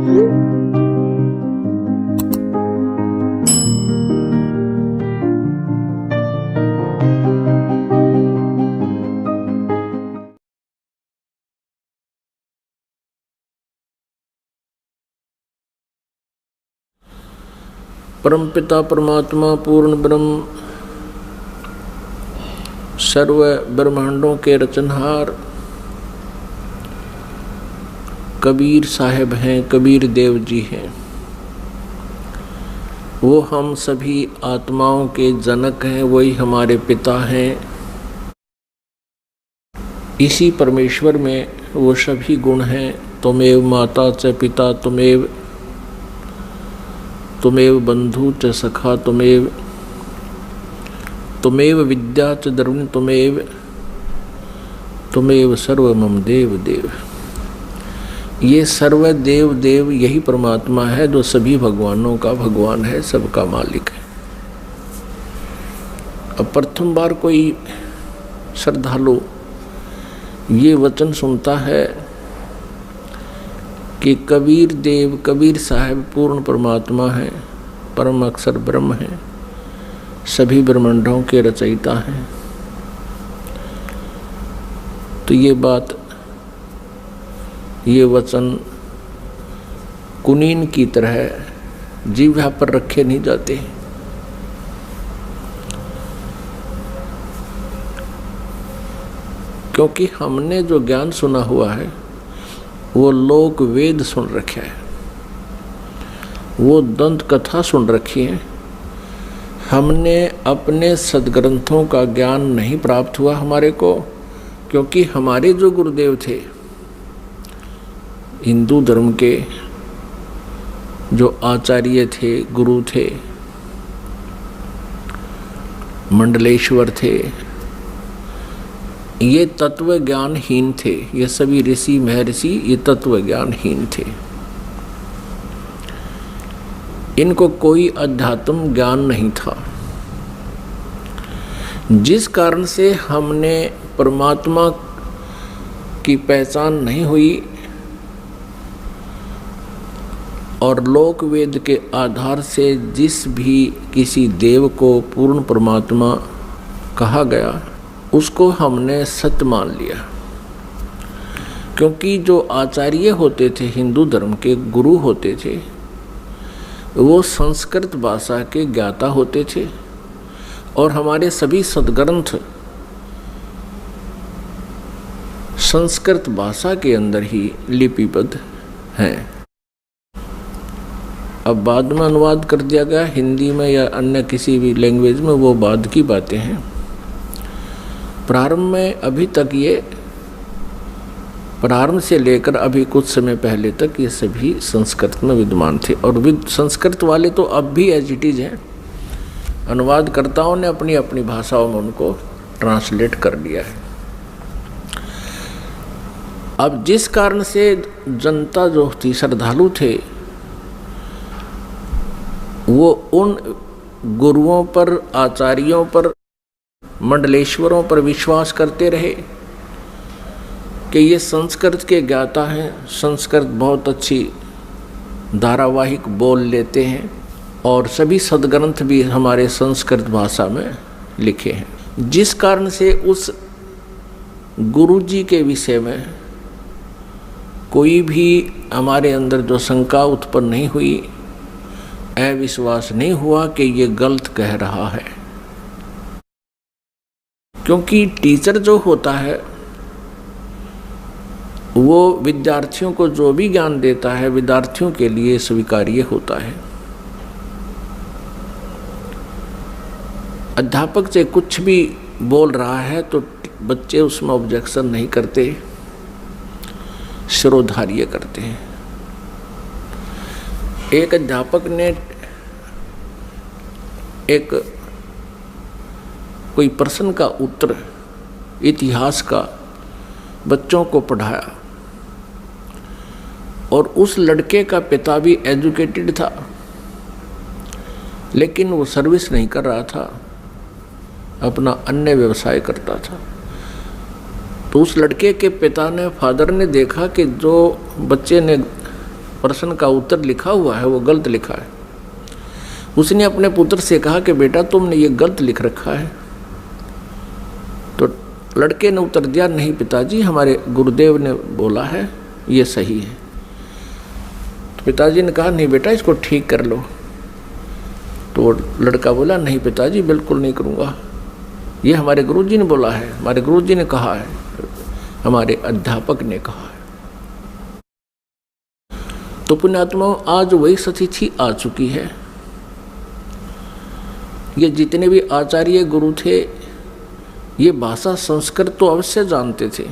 परमपिता परमात्मा पूर्ण ब्रह्म सर्व ब्रह्मांडों के रचनहार कबीर साहब हैं, कबीर देव जी हैं। वो हम सभी आत्माओं के जनक हैं, वही हमारे पिता हैं। इसी परमेश्वर में वो सभी गुण हैं। त्वमेव माता च पिता त्वमेव, त्वमेव बंधु च सखा त्वमेव, त्वमेव विद्या च द्रविण त्वमेव, त्वमेव सर्व मम देव देव। ये सर्व देव देव यही परमात्मा है जो सभी भगवानों का भगवान है, सबका मालिक है। अब प्रथम बार कोई श्रद्धालु ये वचन सुनता है कि कबीर देव, कबीर साहब पूर्ण परमात्मा है, परम अक्षर ब्रह्म है, सभी ब्रह्मांडों के रचयिता हैं, तो ये बात, ये वचन कुनीन की तरह जीवा पर रखे नहीं जाते। क्योंकि हमने जो ज्ञान सुना हुआ है वो लोक वेद सुन रखा है, वो दंत कथा सुन रखी है। हमने अपने सदग्रंथों का ज्ञान नहीं प्राप्त हुआ हमारे को, क्योंकि हमारे जो गुरुदेव थे हिंदू धर्म के, जो आचार्य थे, गुरु थे, मंडलेश्वर थे, ये तत्व ज्ञानहीन थे। ये सभी ऋषि महर्षि ये तत्व ज्ञानहीन थे। इनको कोई अध्यात्म ज्ञान नहीं था, जिस कारण से हमने परमात्मा की पहचान नहीं हुई और लोक वेद के आधार से जिस भी किसी देव को पूर्ण परमात्मा कहा गया उसको हमने सत्य मान लिया। क्योंकि जो आचार्य होते थे, हिंदू धर्म के गुरु होते थे, वो संस्कृत भाषा के ज्ञाता होते थे और हमारे सभी सदग्रंथ संस्कृत भाषा के अंदर ही लिपिबद्ध हैं। अब बाद में अनुवाद कर दिया गया हिंदी में या अन्य किसी भी लैंग्वेज में, वो बाद की बातें हैं। प्रारंभ में अभी तक ये, प्रारंभ से लेकर अभी कुछ समय पहले तक ये सभी संस्कृत में विद्यमान थे और संस्कृत वाले तो अब भी एज इट इज हैं। अनुवादकर्ताओं ने अपनी अपनी भाषाओं में उनको ट्रांसलेट कर दिया है। अब जिस कारण से जनता जो थी, श्रद्धालु थे, वो उन गुरुओं पर, आचार्यों पर, मंडलेश्वरों पर विश्वास करते रहे कि ये संस्कृत के ज्ञाता हैं, संस्कृत बहुत अच्छी धारावाहिक बोल लेते हैं और सभी सदग्रंथ भी हमारे संस्कृत भाषा में लिखे हैं। जिस कारण से उस गुरु जी के विषय में कोई भी हमारे अंदर जो शंका उत्पन्न नहीं हुई, अविश्वास नहीं हुआ कि ये गलत कह रहा है। क्योंकि टीचर जो होता है वो विद्यार्थियों को जो भी ज्ञान देता है विद्यार्थियों के लिए स्वीकार्य होता है। अध्यापक से कुछ भी बोल रहा है तो बच्चे उसमें ऑब्जेक्शन नहीं करते, शिरोधार्य करते हैं। एक अध्यापक ने एक कोई प्रश्न का उत्तर इतिहास का बच्चों को पढ़ाया और उस लड़के का पिता भी एजुकेटेड था, लेकिन वो सर्विस नहीं कर रहा था, अपना अन्य व्यवसाय करता था। तो उस लड़के के पिता ने, फादर ने देखा कि जो बच्चे ने प्रश्न का उत्तर लिखा हुआ है वो गलत लिखा है। उसने अपने पुत्र से कहा कि बेटा तुमने ये गलत लिख रखा है। तो लड़के ने उत्तर दिया, नहीं पिताजी, हमारे गुरुदेव ने बोला है ये सही है। तो पिताजी ने कहा, नहीं बेटा इसको ठीक कर लो। तो लड़का बोला, नहीं पिताजी बिल्कुल नहीं करूँगा, ये हमारे गुरुजी ने बोला है, हमारे गुरुजी ने कहा है, हमारे अध्यापक ने कहा है। तो पुण्यात्माओं, आज वही सतिथि आ चुकी है। ये जितने भी आचार्य गुरु थे ये भाषा संस्कृत तो अवश्य जानते थे,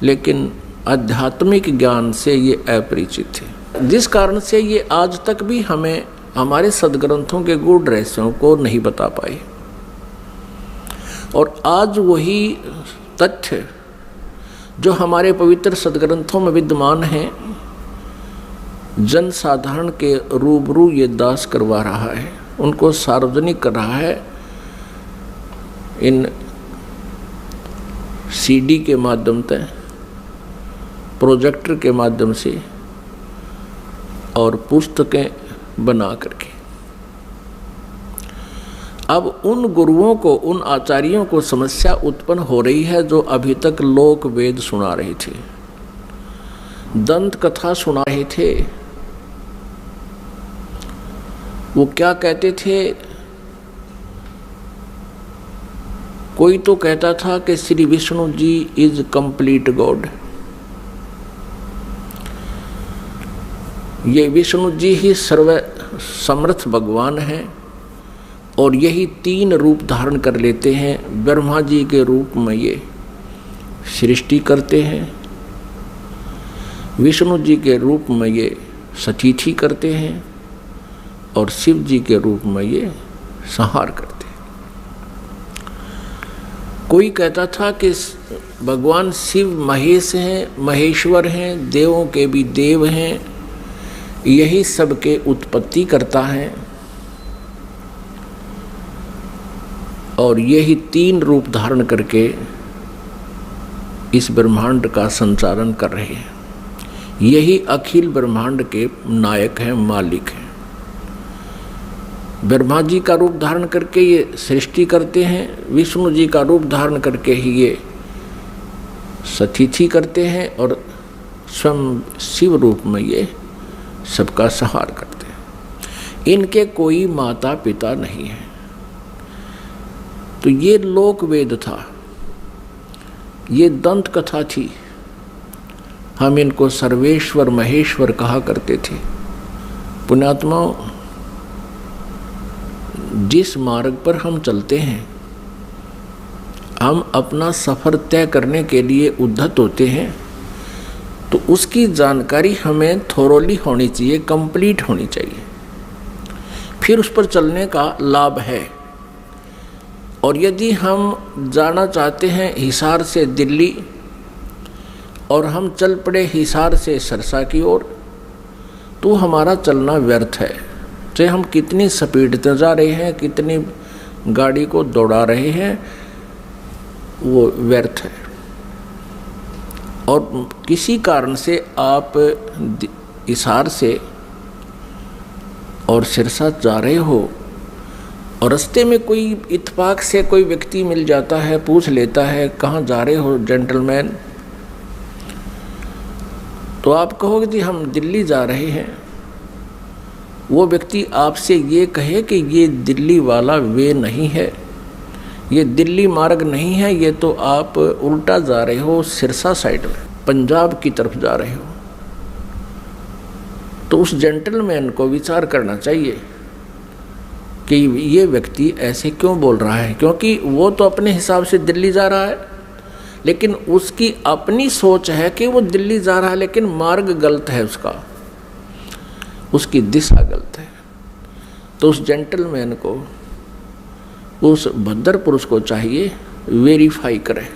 लेकिन आध्यात्मिक ज्ञान से ये अपरिचित थे, जिस कारण से ये आज तक भी हमें हमारे सद्ग्रंथों के गूढ़ रहस्यों को नहीं बता पाए। और आज वही तथ्य जो हमारे पवित्र सद्ग्रंथों में विद्यमान हैं, जन साधारण के रूबरू ये दास करवा रहा है, उनको सार्वजनिक कर रहा है इन सीडी के माध्यम से, प्रोजेक्टर के माध्यम से और पुस्तकें बना करके। अब उन गुरुओं को, उन आचार्यों को समस्या उत्पन्न हो रही है जो अभी तक लोक वेद सुना रहे थे, दंत कथा सुना रहे थे। वो क्या कहते थे, कोई तो कहता था कि Shri Vishnu ji is complete God, ये विष्णु जी ही सर्व समर्थ भगवान हैं और यही 3 रूप धारण कर लेते हैं। ब्रह्मा जी के रूप में ये सृष्टि करते हैं, विष्णु जी के रूप में ये सतिथि करते हैं और शिव जी के रूप में ये संहार करते हैं। कोई कहता था कि भगवान शिव महेश हैं, महेश्वर हैं, देवों के भी देव हैं, यही सबके उत्पत्ति करता है और यही 3 रूप धारण करके इस ब्रह्मांड का संचालन कर रहे हैं। यही अखिल ब्रह्मांड के नायक हैं, मालिक हैं। ब्रह्मा जी का रूप धारण करके ये सृष्टि करते हैं, विष्णु जी का रूप धारण करके ही ये सतिथि करते हैं और स्वयं शिव रूप में ये सबका संहार करते हैं। इनके कोई माता पिता नहीं है। तो ये लोक वेद था, ये दंत कथा थी। हम इनको सर्वेश्वर महेश्वर कहा करते थे। पुण्यात्माओं, जिस मार्ग पर हम चलते हैं, हम अपना सफ़र तय करने के लिए उद्धत होते हैं, तो उसकी जानकारी हमें थोरोली होनी चाहिए, कंप्लीट होनी चाहिए, फिर उस पर चलने का लाभ है। और यदि हम जाना चाहते हैं हिसार से दिल्ली और हम चल पड़े हिसार से सरसा की ओर, तो हमारा चलना व्यर्थ है। चाहे हम कितनी स्पीड से जा रहे हैं, कितनी गाड़ी को दौड़ा रहे हैं, वो व्यर्थ है। और किसी कारण से आप हिसार से और सिरसा जा रहे हो और रास्ते में कोई इत्तेफाक से कोई व्यक्ति मिल जाता है, पूछ लेता है कहाँ जा रहे हो जेंटलमैन, तो आप कहोगे जी हम दिल्ली जा रहे हैं। वो व्यक्ति आपसे ये कहे कि ये दिल्ली वाला वे नहीं है, ये दिल्ली मार्ग नहीं है, ये तो आप उल्टा जा रहे हो, सिरसा साइड में पंजाब की तरफ जा रहे हो। तो उस जेंटलमैन को विचार करना चाहिए कि ये व्यक्ति ऐसे क्यों बोल रहा है, क्योंकि वो तो अपने हिसाब से दिल्ली जा रहा है, लेकिन उसकी अपनी सोच है कि वो दिल्ली जा रहा है, लेकिन मार्ग गलत है, उसकी दिशा गलत है। तो उस जेंटलमैन को, उस भद्र पुरुष को चाहिए वेरीफाई करे।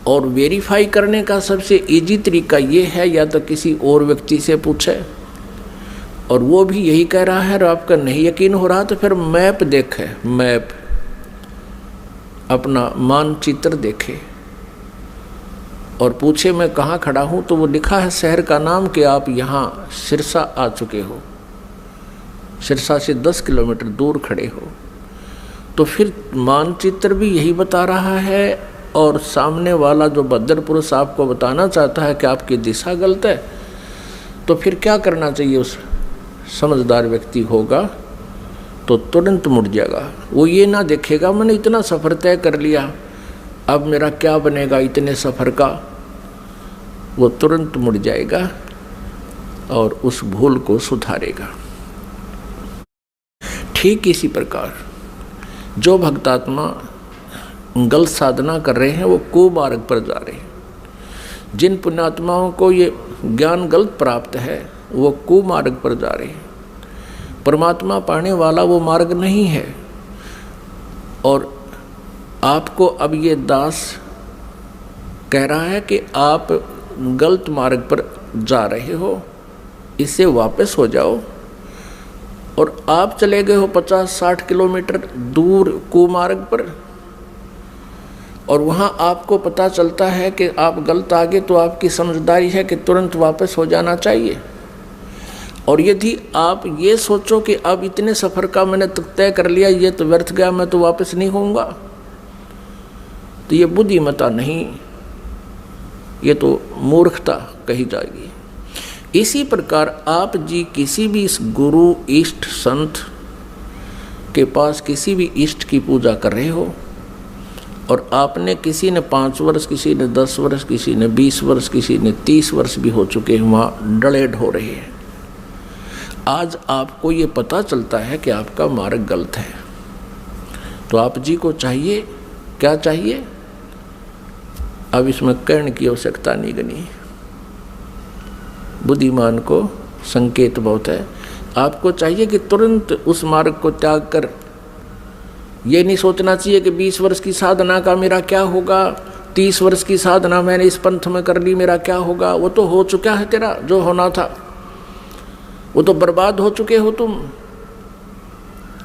और वेरीफाई करने का सबसे इजी तरीका ये है, या तो किसी और व्यक्ति से पूछे और वो भी यही कह रहा है और आपका नहीं यकीन हो रहा तो फिर मैप देखे, मैप अपना मानचित्र देखे और पूछे मैं कहाँ खड़ा हूँ, तो वो लिखा है शहर का नाम कि आप यहाँ सिरसा आ चुके हो, सिरसा से 10 किलोमीटर दूर खड़े हो। तो फिर मानचित्र भी यही बता रहा है और सामने वाला जो बद्दर पुरुष आपको बताना चाहता है कि आपकी दिशा गलत है, तो फिर क्या करना चाहिए? उस समझदार व्यक्ति होगा तो तुरंत मुड़ जाएगा। वो ये ना देखेगा मैंने इतना सफ़र तय कर लिया, अब मेरा क्या बनेगा इतने सफ़र का। वो तुरंत मुड़ जाएगा और उस भूल को सुधारेगा। ठीक इसी प्रकार जो भक्तात्मा गलत साधना कर रहे हैं वो कुमार्ग पर जा रहे हैं। जिन पुण्यात्माओं को ये ज्ञान गलत प्राप्त है वो कुमार्ग पर जा रहे हैं। परमात्मा पाने वाला वो मार्ग नहीं है। और आपको अब ये दास कह रहा है कि आप गलत मार्ग पर जा रहे हो, इससे वापस हो जाओ। और आप चले गए हो 50-60 किलोमीटर दूर कुमार्ग पर, और वहाँ आपको पता चलता है कि आप गलत आ गए, तो आपकी समझदारी है कि तुरंत वापस हो जाना चाहिए। और यदि आप ये सोचो कि अब इतने सफ़र का मैंने तय कर लिया, ये तो व्यर्थ गया, मैं तो वापस नहीं होऊंगा, तो ये बुद्धिमता नहीं, ये तो मूर्खता कही जाएगी। इसी प्रकार आप जी किसी भी इस गुरु इष्ट संत के पास किसी भी इष्ट की पूजा कर रहे हो, और आपने किसी ने 5 वर्ष, किसी ने 10 वर्ष, किसी ने 20 वर्ष, किसी ने 30 वर्ष भी हो चुके हैं, वहाँ डलेड हो रहे हैं। आज आपको ये पता चलता है कि आपका मार्ग गलत है, तो आप जी को चाहिए, क्या चाहिए? अब इसमें कहने की आवश्यकता नहीं गनी, बुद्धिमान को संकेत बहुत है। आपको चाहिए कि तुरंत उस मार्ग को त्याग कर, ये नहीं सोचना चाहिए कि 20 वर्ष की साधना का मेरा क्या होगा, 30 वर्ष की साधना मैंने इस पंथ में कर ली, मेरा क्या होगा। वो तो हो चुका है, तेरा जो होना था वो तो बर्बाद हो चुके हो तुम।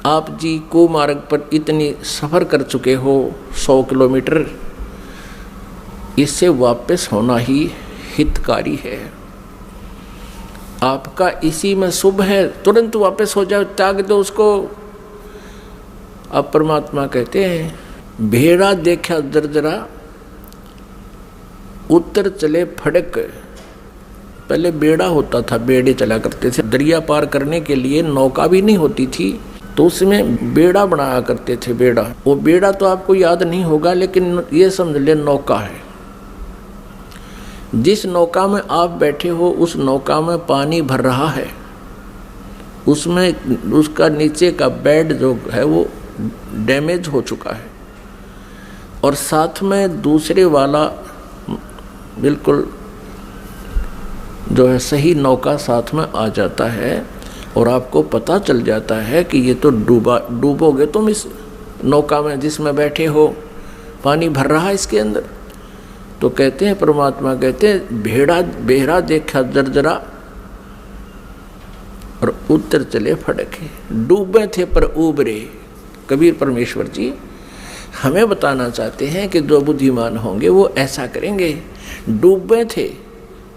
आप जी को मार्ग पर इतनी सफ़र कर चुके हो 100 किलोमीटर, इससे वापस होना ही हितकारी है। आपका इसी में शुभ है, तुरंत वापस हो जाओ, त्याग दो उसको। अब परमात्मा कहते हैं भेड़ा देखा दरदरा उत्तर चले फड़क। पहले बेड़ा होता था, बेड़े चला करते थे, दरिया पार करने के लिए नौका भी नहीं होती थी, तो उसमें बेड़ा बनाया करते थे। बेड़ा, वो बेड़ा तो आपको याद नहीं होगा, लेकिन ये समझ ले नौका है। जिस नौका में आप बैठे हो उस नौका में पानी भर रहा है, उसमें उसका नीचे का बेड जो है वो डैमेज हो चुका है, और साथ में दूसरे वाला बिल्कुल जो है सही नौका साथ में आ जाता है, और आपको पता चल जाता है कि ये तो डूबोगे तुम इस नौका में जिसमें बैठे हो, पानी भर रहा है इसके अंदर। तो कहते हैं परमात्मा कहते हैं बेड़ा देखा जर्जरा और उत्तर चले फड़के। डूबे थे पर उबरे। कबीर परमेश्वर जी हमें बताना चाहते हैं कि जो बुद्धिमान होंगे वो ऐसा करेंगे। डूबे थे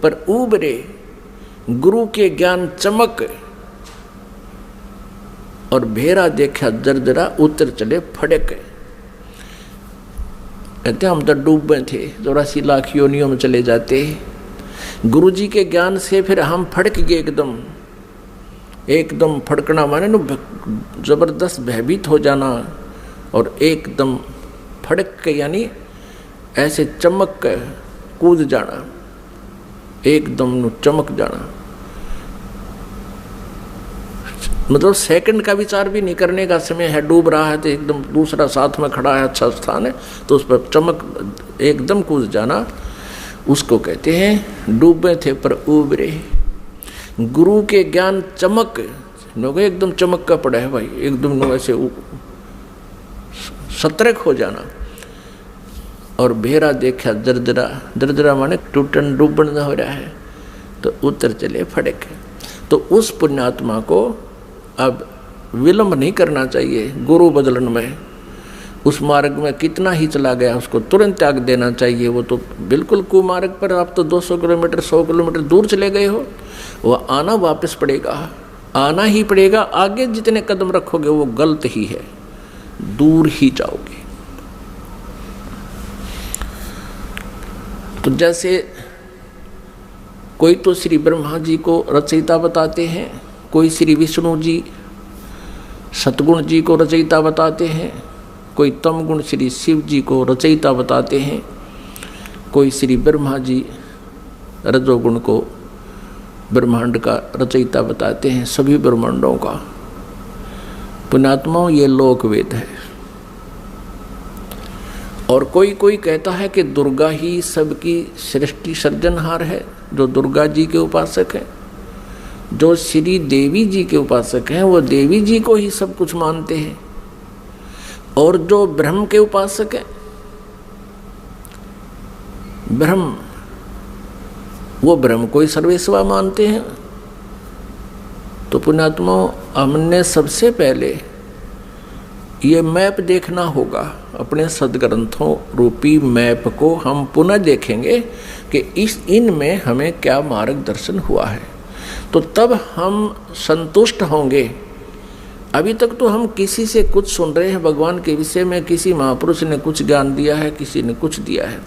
पर उबरे, गुरु के ज्ञान चमक, और भेड़ा देखा जर्जरा उत्तर चले फड़क। कहते हम तो डूबे थे, 84 लाख योनियों में चले जाते। गुरु जी के ज्ञान से फिर हम फड़क गए, एकदम फड़कना माने न जबरदस्त भयभीत हो जाना, और एकदम फड़क के यानी ऐसे चमक के कूद जाना, एकदम चमक जाना। मतलब सेकंड का विचार भी नहीं करने का समय है। डूब रहा है तो एकदम दूसरा साथ में खड़ा है, अच्छा स्थान है, तो उस पर चमक एकदम कूद जाना, उसको कहते हैं डूबे थे पर उबरे। गुरु के ज्ञान चमक, एकदम चमक का पड़ा है भाई, एकदम ऐसे सतर्क हो जाना। और भेड़ा देखा दरदरा, दरदरा माने टूटन डूबन हो रहा है, तो उत्तर चले फड़क। तो उस पुण्यात्मा को अब विलंब नहीं करना चाहिए गुरु बदलन में। उस मार्ग में कितना ही चला गया उसको तुरंत त्याग देना चाहिए। वो तो बिल्कुल कुमार्ग पर आप तो 200 किलोमीटर 100 किलोमीटर दूर चले गए हो, वो आना वापस पड़ेगा, आना ही पड़ेगा। आगे जितने कदम रखोगे वो गलत ही है, दूर ही जाओगे। तो जैसे कोई तो श्री ब्रह्मा जी को रचयिता बताते हैं, कोई श्री विष्णु जी सतगुण जी को रचयिता बताते हैं, कोई तम गुण श्री शिव जी को रचयिता बताते हैं, कोई श्री ब्रह्मा जी रजोगुण को ब्रह्मांड का रचयिता बताते हैं, सभी ब्रह्मांडों का। पुण्यात्माओं, ये लोक वेद है। और कोई कोई कहता है कि दुर्गा ही सबकी सृष्टि सर्जनहार है, जो दुर्गा जी के उपासक हैं। जो श्री देवी जी के उपासक हैं वो देवी जी को ही सब कुछ मानते हैं। और जो ब्रह्म के उपासक हैं, ब्रह्म, वो ब्रह्म को ही सर्वेस्वा मानते हैं। तो पुण्यात्माओं, हमने सबसे पहले ये मैप देखना होगा, अपने सदग्रंथों रूपी मैप को हम पुनः देखेंगे कि इनमें हमें क्या मार्गदर्शन हुआ है, तो तब हम संतुष्ट होंगे। अभी तक तो हम किसी से कुछ सुन रहे हैं भगवान के विषय में, किसी महापुरुष ने कुछ ज्ञान दिया है, किसी ने कुछ दिया है,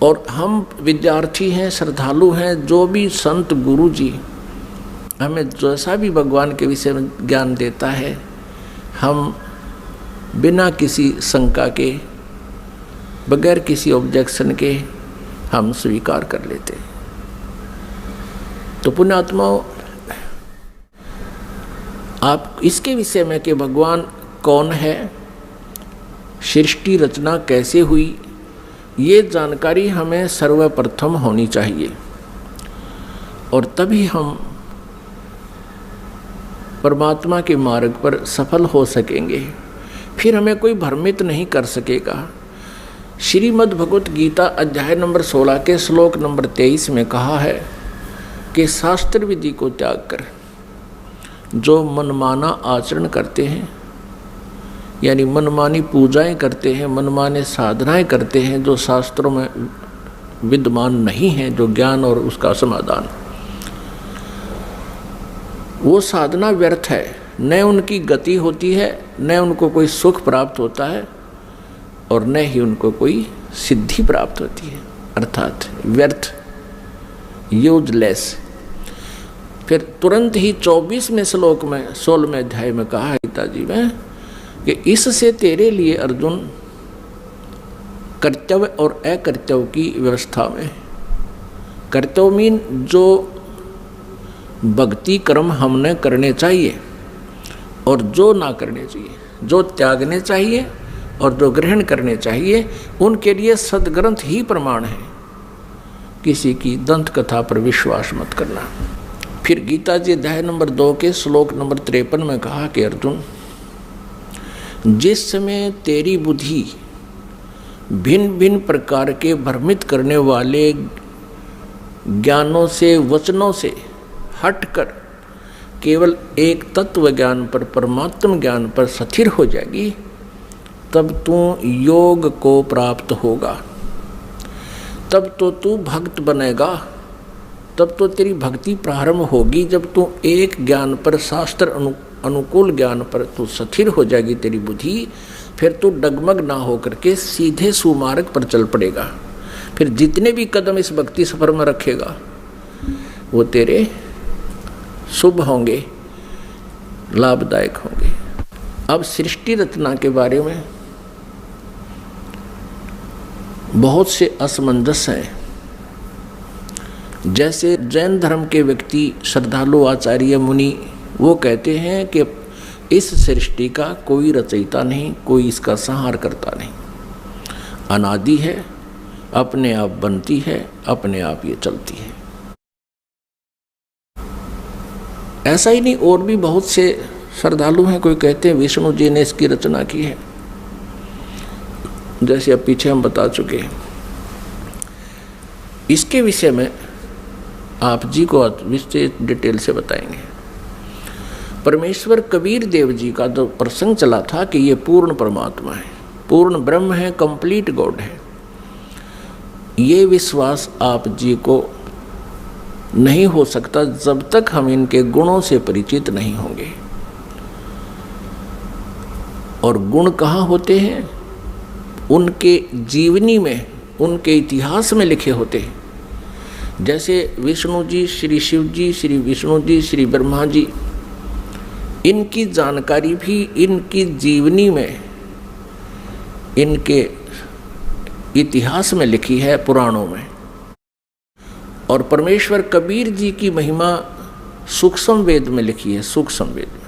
और हम विद्यार्थी हैं, श्रद्धालु हैं। जो भी संत गुरु जी हमें जैसा भी भगवान के विषय में ज्ञान देता है, हम बिना किसी शंका के, बगैर किसी ऑब्जेक्शन के हम स्वीकार कर लेते हैं। तो पुण्यात्माओं, आप इसके विषय में कि भगवान कौन है, सृष्टि रचना कैसे हुई, ये जानकारी हमें सर्वप्रथम होनी चाहिए, और तभी हम परमात्मा के मार्ग पर सफल हो सकेंगे। फिर हमें कोई भ्रमित नहीं कर सकेगा। श्रीमद् भगवत गीता अध्याय नंबर 16 के श्लोक नंबर 23 में कहा है कि शास्त्र विधि को त्याग कर जो मनमाना आचरण करते हैं, यानी मनमानी पूजाएं करते हैं, मनमाने साधनाएं करते हैं जो शास्त्रों में विद्यमान नहीं है, जो ज्ञान और उसका समाधान, वो साधना व्यर्थ है। न उनकी गति होती है, न उनको कोई सुख प्राप्त होता है, और न ही उनको कोई सिद्धि प्राप्त होती है, अर्थात व्यर्थ, यूजलेस। फिर तुरंत ही 24वें श्लोक में 16वें अध्याय में कहा है गीता जी में कि इससे तेरे लिए अर्जुन कर्तव्य और अकर्तव्य की व्यवस्था में, कर्तव्य मीन जो भक्ति कर्म हमने करने चाहिए और जो ना करने चाहिए, जो त्यागने चाहिए और जो ग्रहण करने चाहिए, उनके लिए सदग्रंथ ही प्रमाण है। किसी की दंत कथा पर विश्वास मत करना। फिर गीता जी अध्याय नंबर 2 के श्लोक नंबर 53 में कहा कि अर्जुन, जिस समय तेरी बुद्धि भिन्न भिन्न प्रकार के भ्रमित करने वाले ज्ञानों से, वचनों से हटकर केवल एक तत्व ज्ञान पर, परमात्म ज्ञान पर स्थिर हो जाएगी, तब तू योग को प्राप्त होगा, तब तो तू भक्त बनेगा, तब तो तेरी भक्ति प्रारंभ होगी। जब तू एक ज्ञान पर, शास्त्र अनुकूल ज्ञान पर तू स्थिर हो जाएगी तेरी बुद्धि, फिर तू डगमग ना होकर के सीधे सुमार्ग पर चल पड़ेगा। फिर जितने भी कदम इस भक्ति सफर में रखेगा वो तेरे शुभ होंगे, लाभदायक होंगे। अब सृष्टि रचना के बारे में बहुत से असमंजस हैं। जैसे जैन धर्म के व्यक्ति, श्रद्धालु, आचार्य, मुनि, वो कहते हैं कि इस सृष्टि का कोई रचयिता नहीं, कोई इसका संहार करता नहीं, अनादि है, अपने आप बनती है, अपने आप ये चलती है। ऐसा ही नहीं, और भी बहुत से श्रद्धालु हैं। कोई कहते हैं विष्णु जी ने इसकी रचना की है, जैसे अब पीछे हम बता चुके हैं। इसके विषय में आप जी को विशेष डिटेल से बताएंगे। परमेश्वर कबीर देव जी का जो प्रसंग चला था कि ये पूर्ण परमात्मा है, पूर्ण ब्रह्म है, कंप्लीट गॉड है, ये विश्वास आप जी को नहीं हो सकता जब तक हम इनके गुणों से परिचित नहीं होंगे। और गुण कहाँ होते हैं? उनके जीवनी में, उनके इतिहास में लिखे होते हैं। जैसे विष्णु जी, श्री शिव जी, श्री विष्णु जी, श्री ब्रह्मा जी, इनकी जानकारी भी इनकी जीवनी में, इनके इतिहास में लिखी है, पुराणों में। और परमेश्वर कबीर जी की महिमा सूक्ष्म वेद में लिखी है, सूक्ष्म वेद में।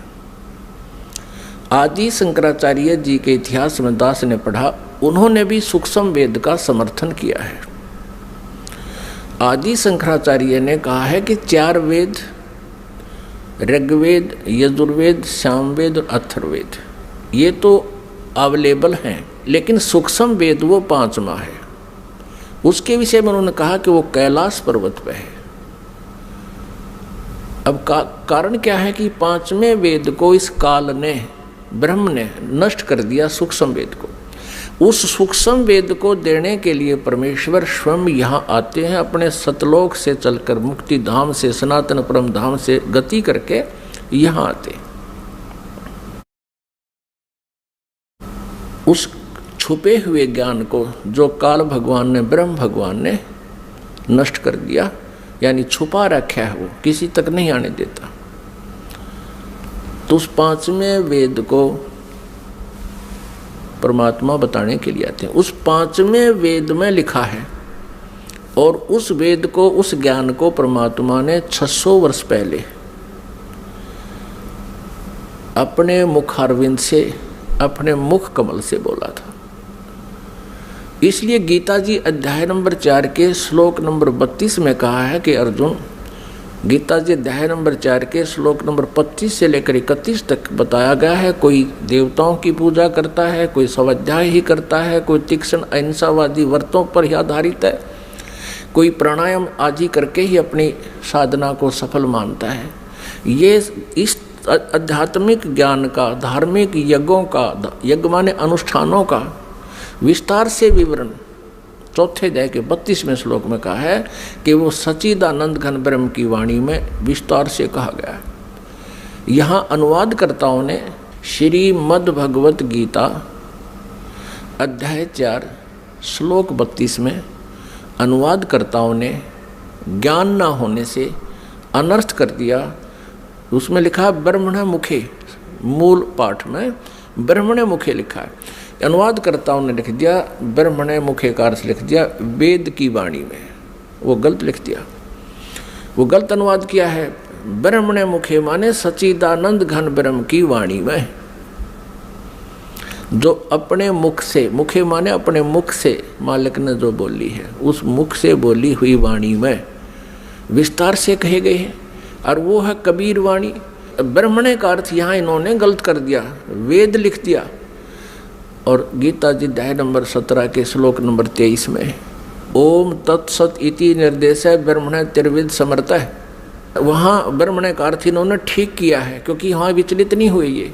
आदि शंकराचार्य जी के इतिहास में दास ने पढ़ा, उन्होंने भी सूक्ष्म वेद का समर्थन किया है। आदि शंकराचार्य ने कहा है कि 4 वेद, ऋग्वेद, यजुर्वेद, सामवेद और अथर्ववेद, ये तो अवेलेबल हैं, लेकिन सूक्ष्म वेद वो 5वां है। उसके विषय में उन्होंने कहा कि वो कैलाश पर्वत पे है। अब कारण क्या है कि 5वें वेद को इस काल ने, ब्रह्म ने नष्ट कर दिया, सूक्ष्म वेद को। उस सूक्ष्म वेद को देने के लिए परमेश्वर स्वयं यहाँ आते हैं, अपने सतलोक से चलकर, मुक्ति धाम से, सनातन परम धाम से गति करके यहाँ आते। उस छुपे हुए ज्ञान को जो काल भगवान ने, ब्रह्म भगवान ने नष्ट कर दिया, यानी छुपा रखा है, वो किसी तक नहीं आने देता। तो उस 5वें वेद को परमात्मा बताने के लिए आते हैं। उस 5वें वेद में लिखा है, और उस वेद को, उस ज्ञान को परमात्मा ने 600 वर्ष पहले अपने मुखारविंद से, अपने मुख कमल से बोला था। इसलिए गीता जी अध्याय नंबर 4 के श्लोक नंबर 32 में कहा है कि अर्जुन, गीता जी अध्याय नंबर 4 के श्लोक नंबर 25 से लेकर 31 तक बताया गया है, कोई देवताओं की पूजा करता है, कोई स्वाध्याय ही करता है, कोई तीक्ष्ण अहिंसावादी व्रतों पर ही आधारित है, कोई प्राणायाम आदि करके ही अपनी साधना को सफल मानता है। ये इस आध्यात्मिक ज्ञान का, धार्मिक यज्ञों का, यज्ञ माने अनुष्ठानों का विस्तार से विवरण 4थे अध्याय के 32वें श्लोक में कहा है कि वो सच्चिदानंद घन ब्रह्म की वाणी में विस्तार से कहा गया है। यहाँ अनुवादकर्ताओं ने श्रीमद् भगवत गीता अध्याय 4 श्लोक 32 में अनुवादकर्ताओं ने ज्ञान न होने से अनर्थ कर दिया। उसमें लिखा ब्रह्मण मुखे, मूल पाठ में ब्रह्मण मुखे लिखा है, अनुवादकर्ताओं ने लिख दिया ब्रह्मण मुखे का अर्थ लिख दिया वेद की वाणी में। वो गलत लिख दिया, वो गलत अनुवाद किया है। ब्रह्मण मुखे माने सच्चिदानंद घन ब्रह्म की वाणी में, जो अपने मुख से, मुखे माने अपने मुख से मालिक ने जो बोली है, उस मुख से बोली हुई वाणी में विस्तार से कहे गए हैं, और वो है कबीर वाणी। ब्रह्मण का अर्थ यहाँ इन्होंने गलत कर दिया, वेद लिख दिया। और गीता जी अध्याय नंबर 17 के श्लोक नंबर 23 में ओम तत्सत इति निर्देश है ब्रह्मण त्रिविद समर्थ है, वहाँ ब्रह्मण का अर्थ इन्होंने ठीक किया है, क्योंकि यहाँ विचलित नहीं हुए। ये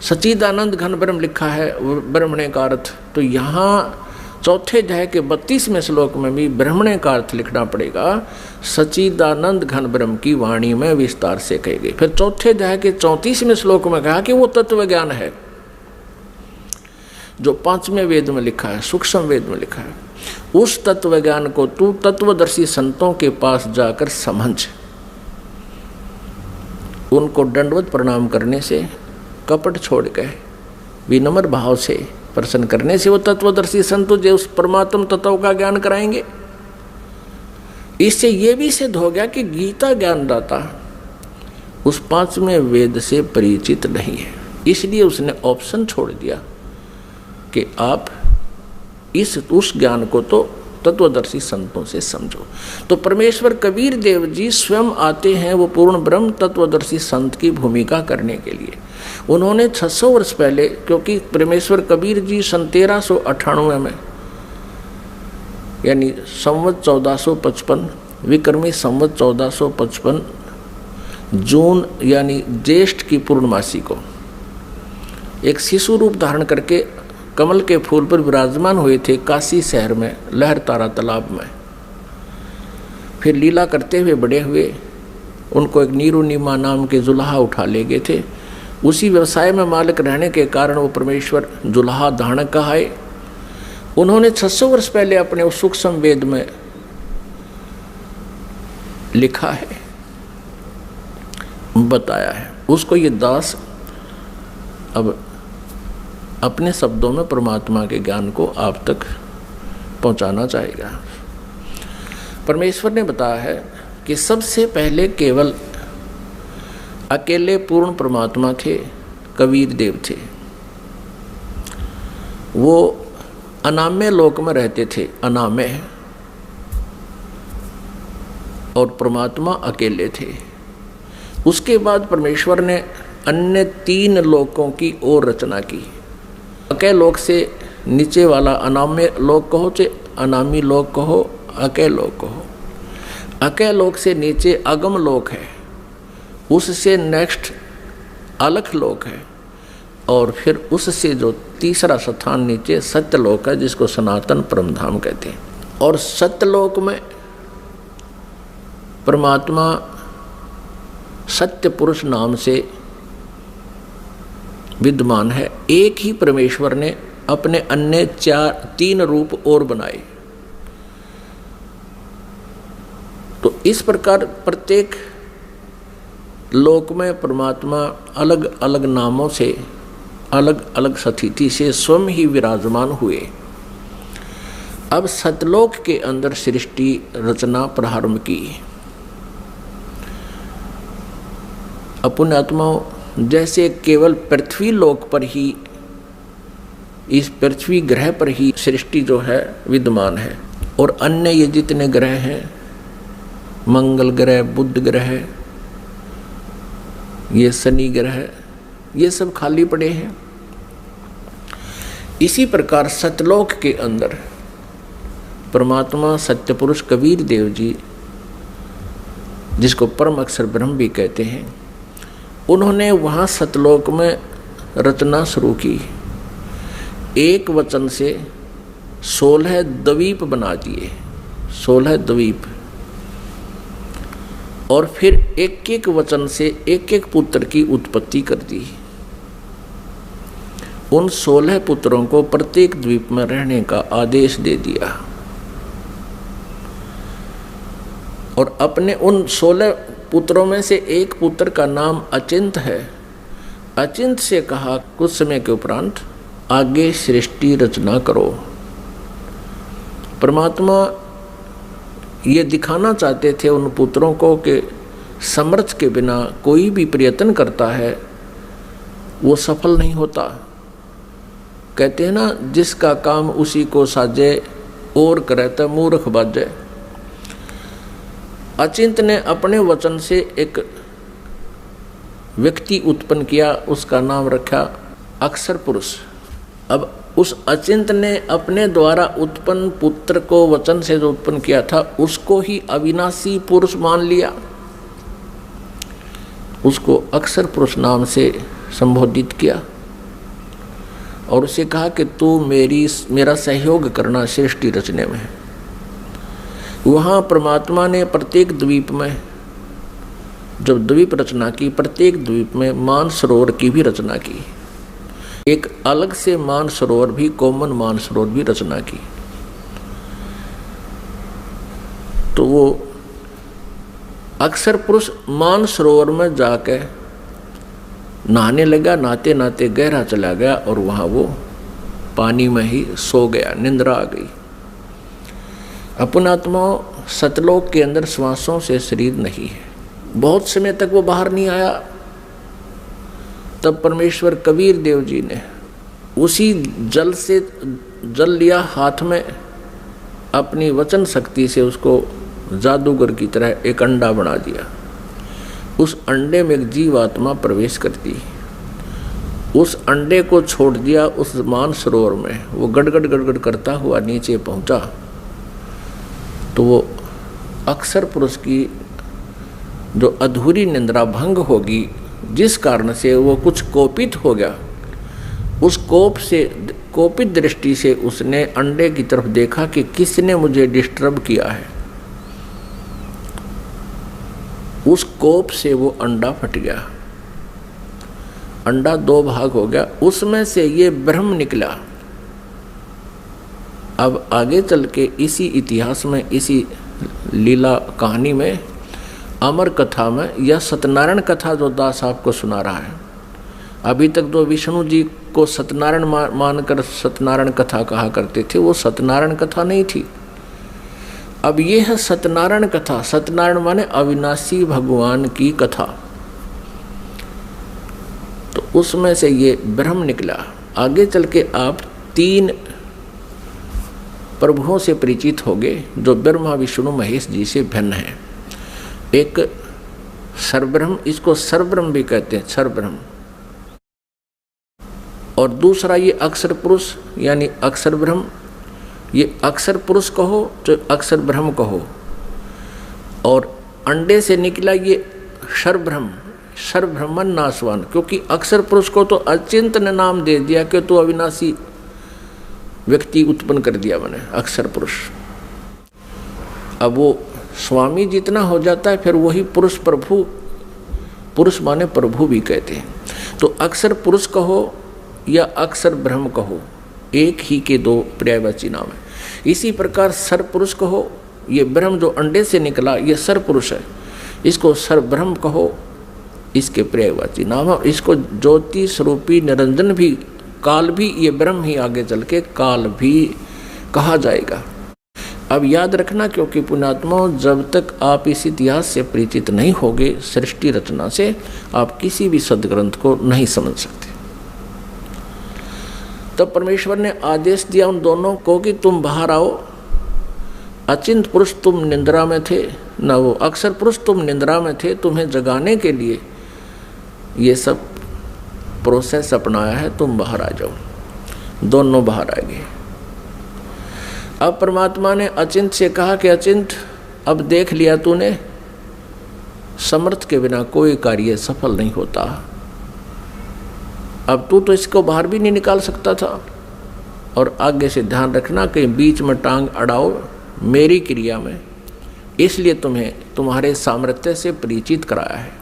सच्चिदानंद घन ब्रह्म लिखा है ब्रह्मण का अर्थ, तो यहाँ 4थे अध्याय के 32वें श्लोक में भी ब्रह्मण का अर्थ लिखना पड़ेगा, सच्चिदानंद घन ब्रह्म की वाणी में विस्तार से कहे गए। फिर 4थे अध्याय के 34वें श्लोक में कहा कि वो तत्व ज्ञान है जो 5वें वेद में लिखा है, सूक्ष्म वेद में लिखा है। उस तत्व ज्ञान को तू तत्वदर्शी संतों के पास जाकर समझ। उनको दंडवत प्रणाम करने से, कपट छोड़ के विनम्र भाव से प्रसन्न करने से वो तत्वदर्शी संत तुझे उस परमात्म तत्व का ज्ञान कराएंगे। इससे ये भी सिद्ध हो गया कि गीता ज्ञानदाता उस 5वें वेद से परिचित नहीं है, इसलिए उसने ऑप्शन छोड़ दिया कि आप उस ज्ञान को तो तत्वदर्शी संतों से समझो। तो परमेश्वर कबीर देव जी स्वयं आते हैं वो पूर्ण ब्रह्म तत्वदर्शी संत की भूमिका करने के लिए। उन्होंने 600 वर्ष पहले, क्योंकि परमेश्वर कबीर जी सन 1398 में, यानी संवत 1455, विक्रमी संवत 1455 जून यानी ज्येष्ठ की पूर्णमासी को एक शिशु रूप धारण करके कमल के फूल पर विराजमान हुए थे काशी शहर में लहरतारा तालाब में। फिर लीला करते हुए बड़े हुए, उनको एक नीरुनिमा नाम के जुल्हा उठा ले गए थे। उसी व्यवसाय में मालिक रहने के कारण वो परमेश्वर जुल्हा धारणक कहाए। उन्होंने 600 वर्ष पहले अपने उस सूक्ष्म वेद में लिखा है, बताया है। उसको ये दास अब अपने शब्दों में परमात्मा के ज्ञान को आप तक पहुंचाना चाहेगा। परमेश्वर ने बताया है कि सबसे पहले केवल अकेले पूर्ण परमात्मा थे, कबीर देव थे। वो अनामय लोक में रहते थे, अनामय, और परमात्मा अकेले थे। उसके बाद परमेश्वर ने अन्य 3 लोकों की और रचना की। अकय लोक से नीचे वाला अनामय लोक कहो, चाहे अनामी लोक कहो, अकय लोक कहो। अकय लोक से नीचे अगम लोक है, उससे नेक्स्ट अलख लोक है, और फिर उससे जो तीसरा स्थान नीचे सत्यलोक है, जिसको सनातन परमधाम कहते हैं। और सत्यलोक में परमात्मा सत्य पुरुष नाम से विद्यमान है। एक ही परमेश्वर ने अपने अन्य 3 रूप और बनाए। तो इस प्रकार प्रत्येक लोक में परमात्मा अलग अलग नामों से, अलग अलग स्थिति से स्वयं ही विराजमान हुए। अब सतलोक के अंदर सृष्टि रचना प्रारंभ की। पुण्यात्माओं, जैसे केवल पृथ्वी लोक पर ही, इस पृथ्वी ग्रह पर ही सृष्टि जो है विद्यमान है, और अन्य ये जितने ग्रह हैं, मंगल ग्रह, बुध ग्रह, ये शनि ग्रह, ये सब खाली पड़े हैं। इसी प्रकार सतलोक के अंदर परमात्मा सत्य पुरुष कबीर देव जी, जिसको परम अक्षर ब्रह्म भी कहते हैं, उन्होंने वहाँ सतलोक में रचना शुरू की। एक वचन से 16 द्वीप बना दिए, 16 द्वीप, और फिर एक एक वचन से एक एक पुत्र की उत्पत्ति कर दी। उन 16 पुत्रों को प्रत्येक द्वीप में रहने का आदेश दे दिया, और अपने उन 16 पुत्रों में से एक पुत्र का नाम अचिंत है। अचिंत से कहा कुछ समय के उपरांत आगे सृष्टि रचना करो। परमात्मा ये दिखाना चाहते थे उन पुत्रों को कि समर्थ के बिना कोई भी प्रयत्न करता है वो सफल नहीं होता। कहते हैं ना, जिसका काम उसी को साजे और करे तो मूर्ख बाजे। अचिंत ने अपने वचन से एक व्यक्ति उत्पन्न किया, उसका नाम रखा अक्षर पुरुष। अब उस अचिंत ने अपने द्वारा उत्पन्न पुत्र को वचन से जो उत्पन्न किया था उसको ही अविनाशी पुरुष मान लिया, उसको अक्षर पुरुष नाम से संबोधित किया, और उसे कहा कि तू मेरा सहयोग करना सृष्टि रचने में। वहाँ परमात्मा ने प्रत्येक द्वीप में जब द्वीप रचना की, प्रत्येक द्वीप में मानसरोवर की भी रचना की। एक अलग से मानसरोवर भी, कॉमन मानसरोवर भी रचना की। तो वो अक्षर पुरुष मानसरोवर में जाके नहाने लगा, नहाते नहाते गहरा चला गया और वहाँ वो पानी में ही सो गया, निंद्रा आ गई। अपनात्मा सतलोक के अंदर श्वासों से शरीर नहीं है, बहुत समय तक वो बाहर नहीं आया। तब परमेश्वर कबीर देव जी ने उसी जल से जल लिया हाथ में, अपनी वचन शक्ति से उसको जादूगर की तरह एक अंडा बना दिया। उस अंडे में एक जीवात्मा प्रवेश करती, उस अंडे को छोड़ दिया उस मानसरोवर में। वो गड़गड़ गड़गड़ करता हुआ नीचे पहुंचा, तो वो अक्षर पुरुष की जो अधूरी निंद्रा भंग होगी, जिस कारण से वो कुछ कोपित हो गया, उस कोपित दृष्टि से उसने अंडे की तरफ देखा कि किसने मुझे डिस्टर्ब किया है। उस कोप से वो अंडा फट गया, अंडा 2 भाग हो गया, उसमें से ये ब्रह्म निकला। अब आगे चल के इसी इतिहास में, इसी लीला कहानी में, अमर कथा में, या सत्यनारायण कथा जो दास आपको सुना रहा है, अभी तक जो विष्णु जी को सत्यनारायण मानकर सत्यनारायण कथा कहा करते थे, वो सत्यनारायण कथा नहीं थी। अब ये है सत्यनारायण कथा। सत्यनारायण माने अविनाशी भगवान की कथा। तो उसमें से ये ब्रह्म निकला। आगे चल के आप 3 प्रभुओं से परिचित होंगे जो ब्रह्मा विष्णु महेश जी से भिन्न है। एक सर्वब्रह्म, इसको सर्वब्रह्म भी कहते हैं, सर्वब्रह्म। और दूसरा ये अक्षर पुरुष यानी अक्षर ब्रह्म। ये अक्षर पुरुष कहो तो अक्षर ब्रह्म कहो। और अंडे से निकला ये सर्वब्रह्म, सर्वब्रह्मन नाशवान, क्योंकि अक्षर पुरुष को तो अचिंत ने नाम दे दिया कि तो अविनाशी व्यक्ति उत्पन्न कर दिया मैंने, अक्षर पुरुष। अब वो स्वामी जितना हो जाता है फिर वही पुरुष प्रभु, पुरुष माने प्रभु भी कहते हैं। तो अक्षर पुरुष कहो या अक्षर ब्रह्म कहो, एक ही के 2 पर्यायवाची नाम है। इसी प्रकार सर पुरुष कहो, ये ब्रह्म जो अंडे से निकला ये सर पुरुष है, इसको सर ब्रह्म कहो, इसके पर्यायवाची नाम है। इसको ज्योति स्वरूपी निरंजन भी, काल भी, ये ब्रह्म ही आगे चल के काल भी कहा जाएगा। अब याद रखना, क्योंकि पुण्यात्मा, जब तक आप इस इतिहास से परिचित नहीं होगे, सृष्टि रचना से, आप किसी भी सदग्रंथ को नहीं समझ सकते। तब परमेश्वर ने आदेश दिया उन दोनों को कि तुम बाहर आओ। अचिंत पुरुष तुम निंद्रा में थे, न वो अक्षर पुरुष तुम निंद्रा में थे, तुम्हें जगाने के लिए ये सब प्रोसेस अपनाया है, तुम बाहर आ जाओ। दोनों बाहर आ गए। अब परमात्मा ने अचिंत से कहा कि अचिंत, अब देख लिया तूने, समर्थ के बिना कोई कार्य सफल नहीं होता। अब तू तो इसको बाहर भी नहीं निकाल सकता था। और आगे से ध्यान रखना कि बीच में टांग अड़ाओ मेरी क्रिया में, इसलिए तुम्हें तुम्हारे सामर्थ्य से परिचित कराया है।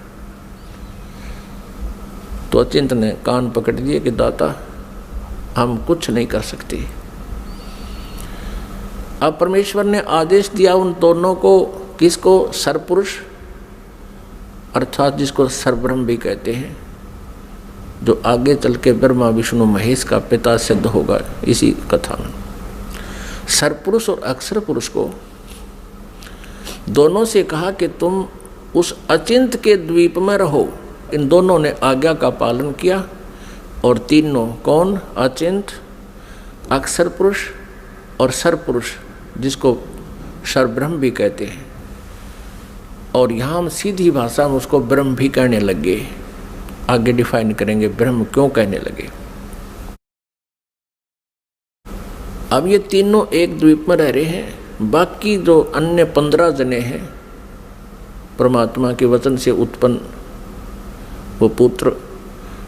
तो अचिंत ने कान पकड़ दिए कि दाता हम कुछ नहीं कर सकते। अब परमेश्वर ने आदेश दिया उन दोनों को, किसको? सरपुरुष अर्थात जिसको सर्वब्रह्म भी कहते हैं, जो आगे चल के ब्रह्मा विष्णु महेश का पिता सिद्ध होगा इसी कथा में। सरपुरुष और अक्षर पुरुष को दोनों से कहा कि तुम उस अचिंत के द्वीप में रहो। इन दोनों ने आज्ञा का पालन किया। और तीनों कौन? अचिंत, अक्षर पुरुष और सरपुरुष, जिसको सर्वब्रह्म भी कहते हैं। और यहाँ हम सीधी भाषा में उसको ब्रह्म भी कहने लग गए। आगे डिफाइन करेंगे ब्रह्म क्यों कहने लगे। अब ये तीनों एक द्वीप में रह रहे हैं। बाकी जो अन्य 15 जने हैं, परमात्मा के वचन से उत्पन्न वो पुत्र,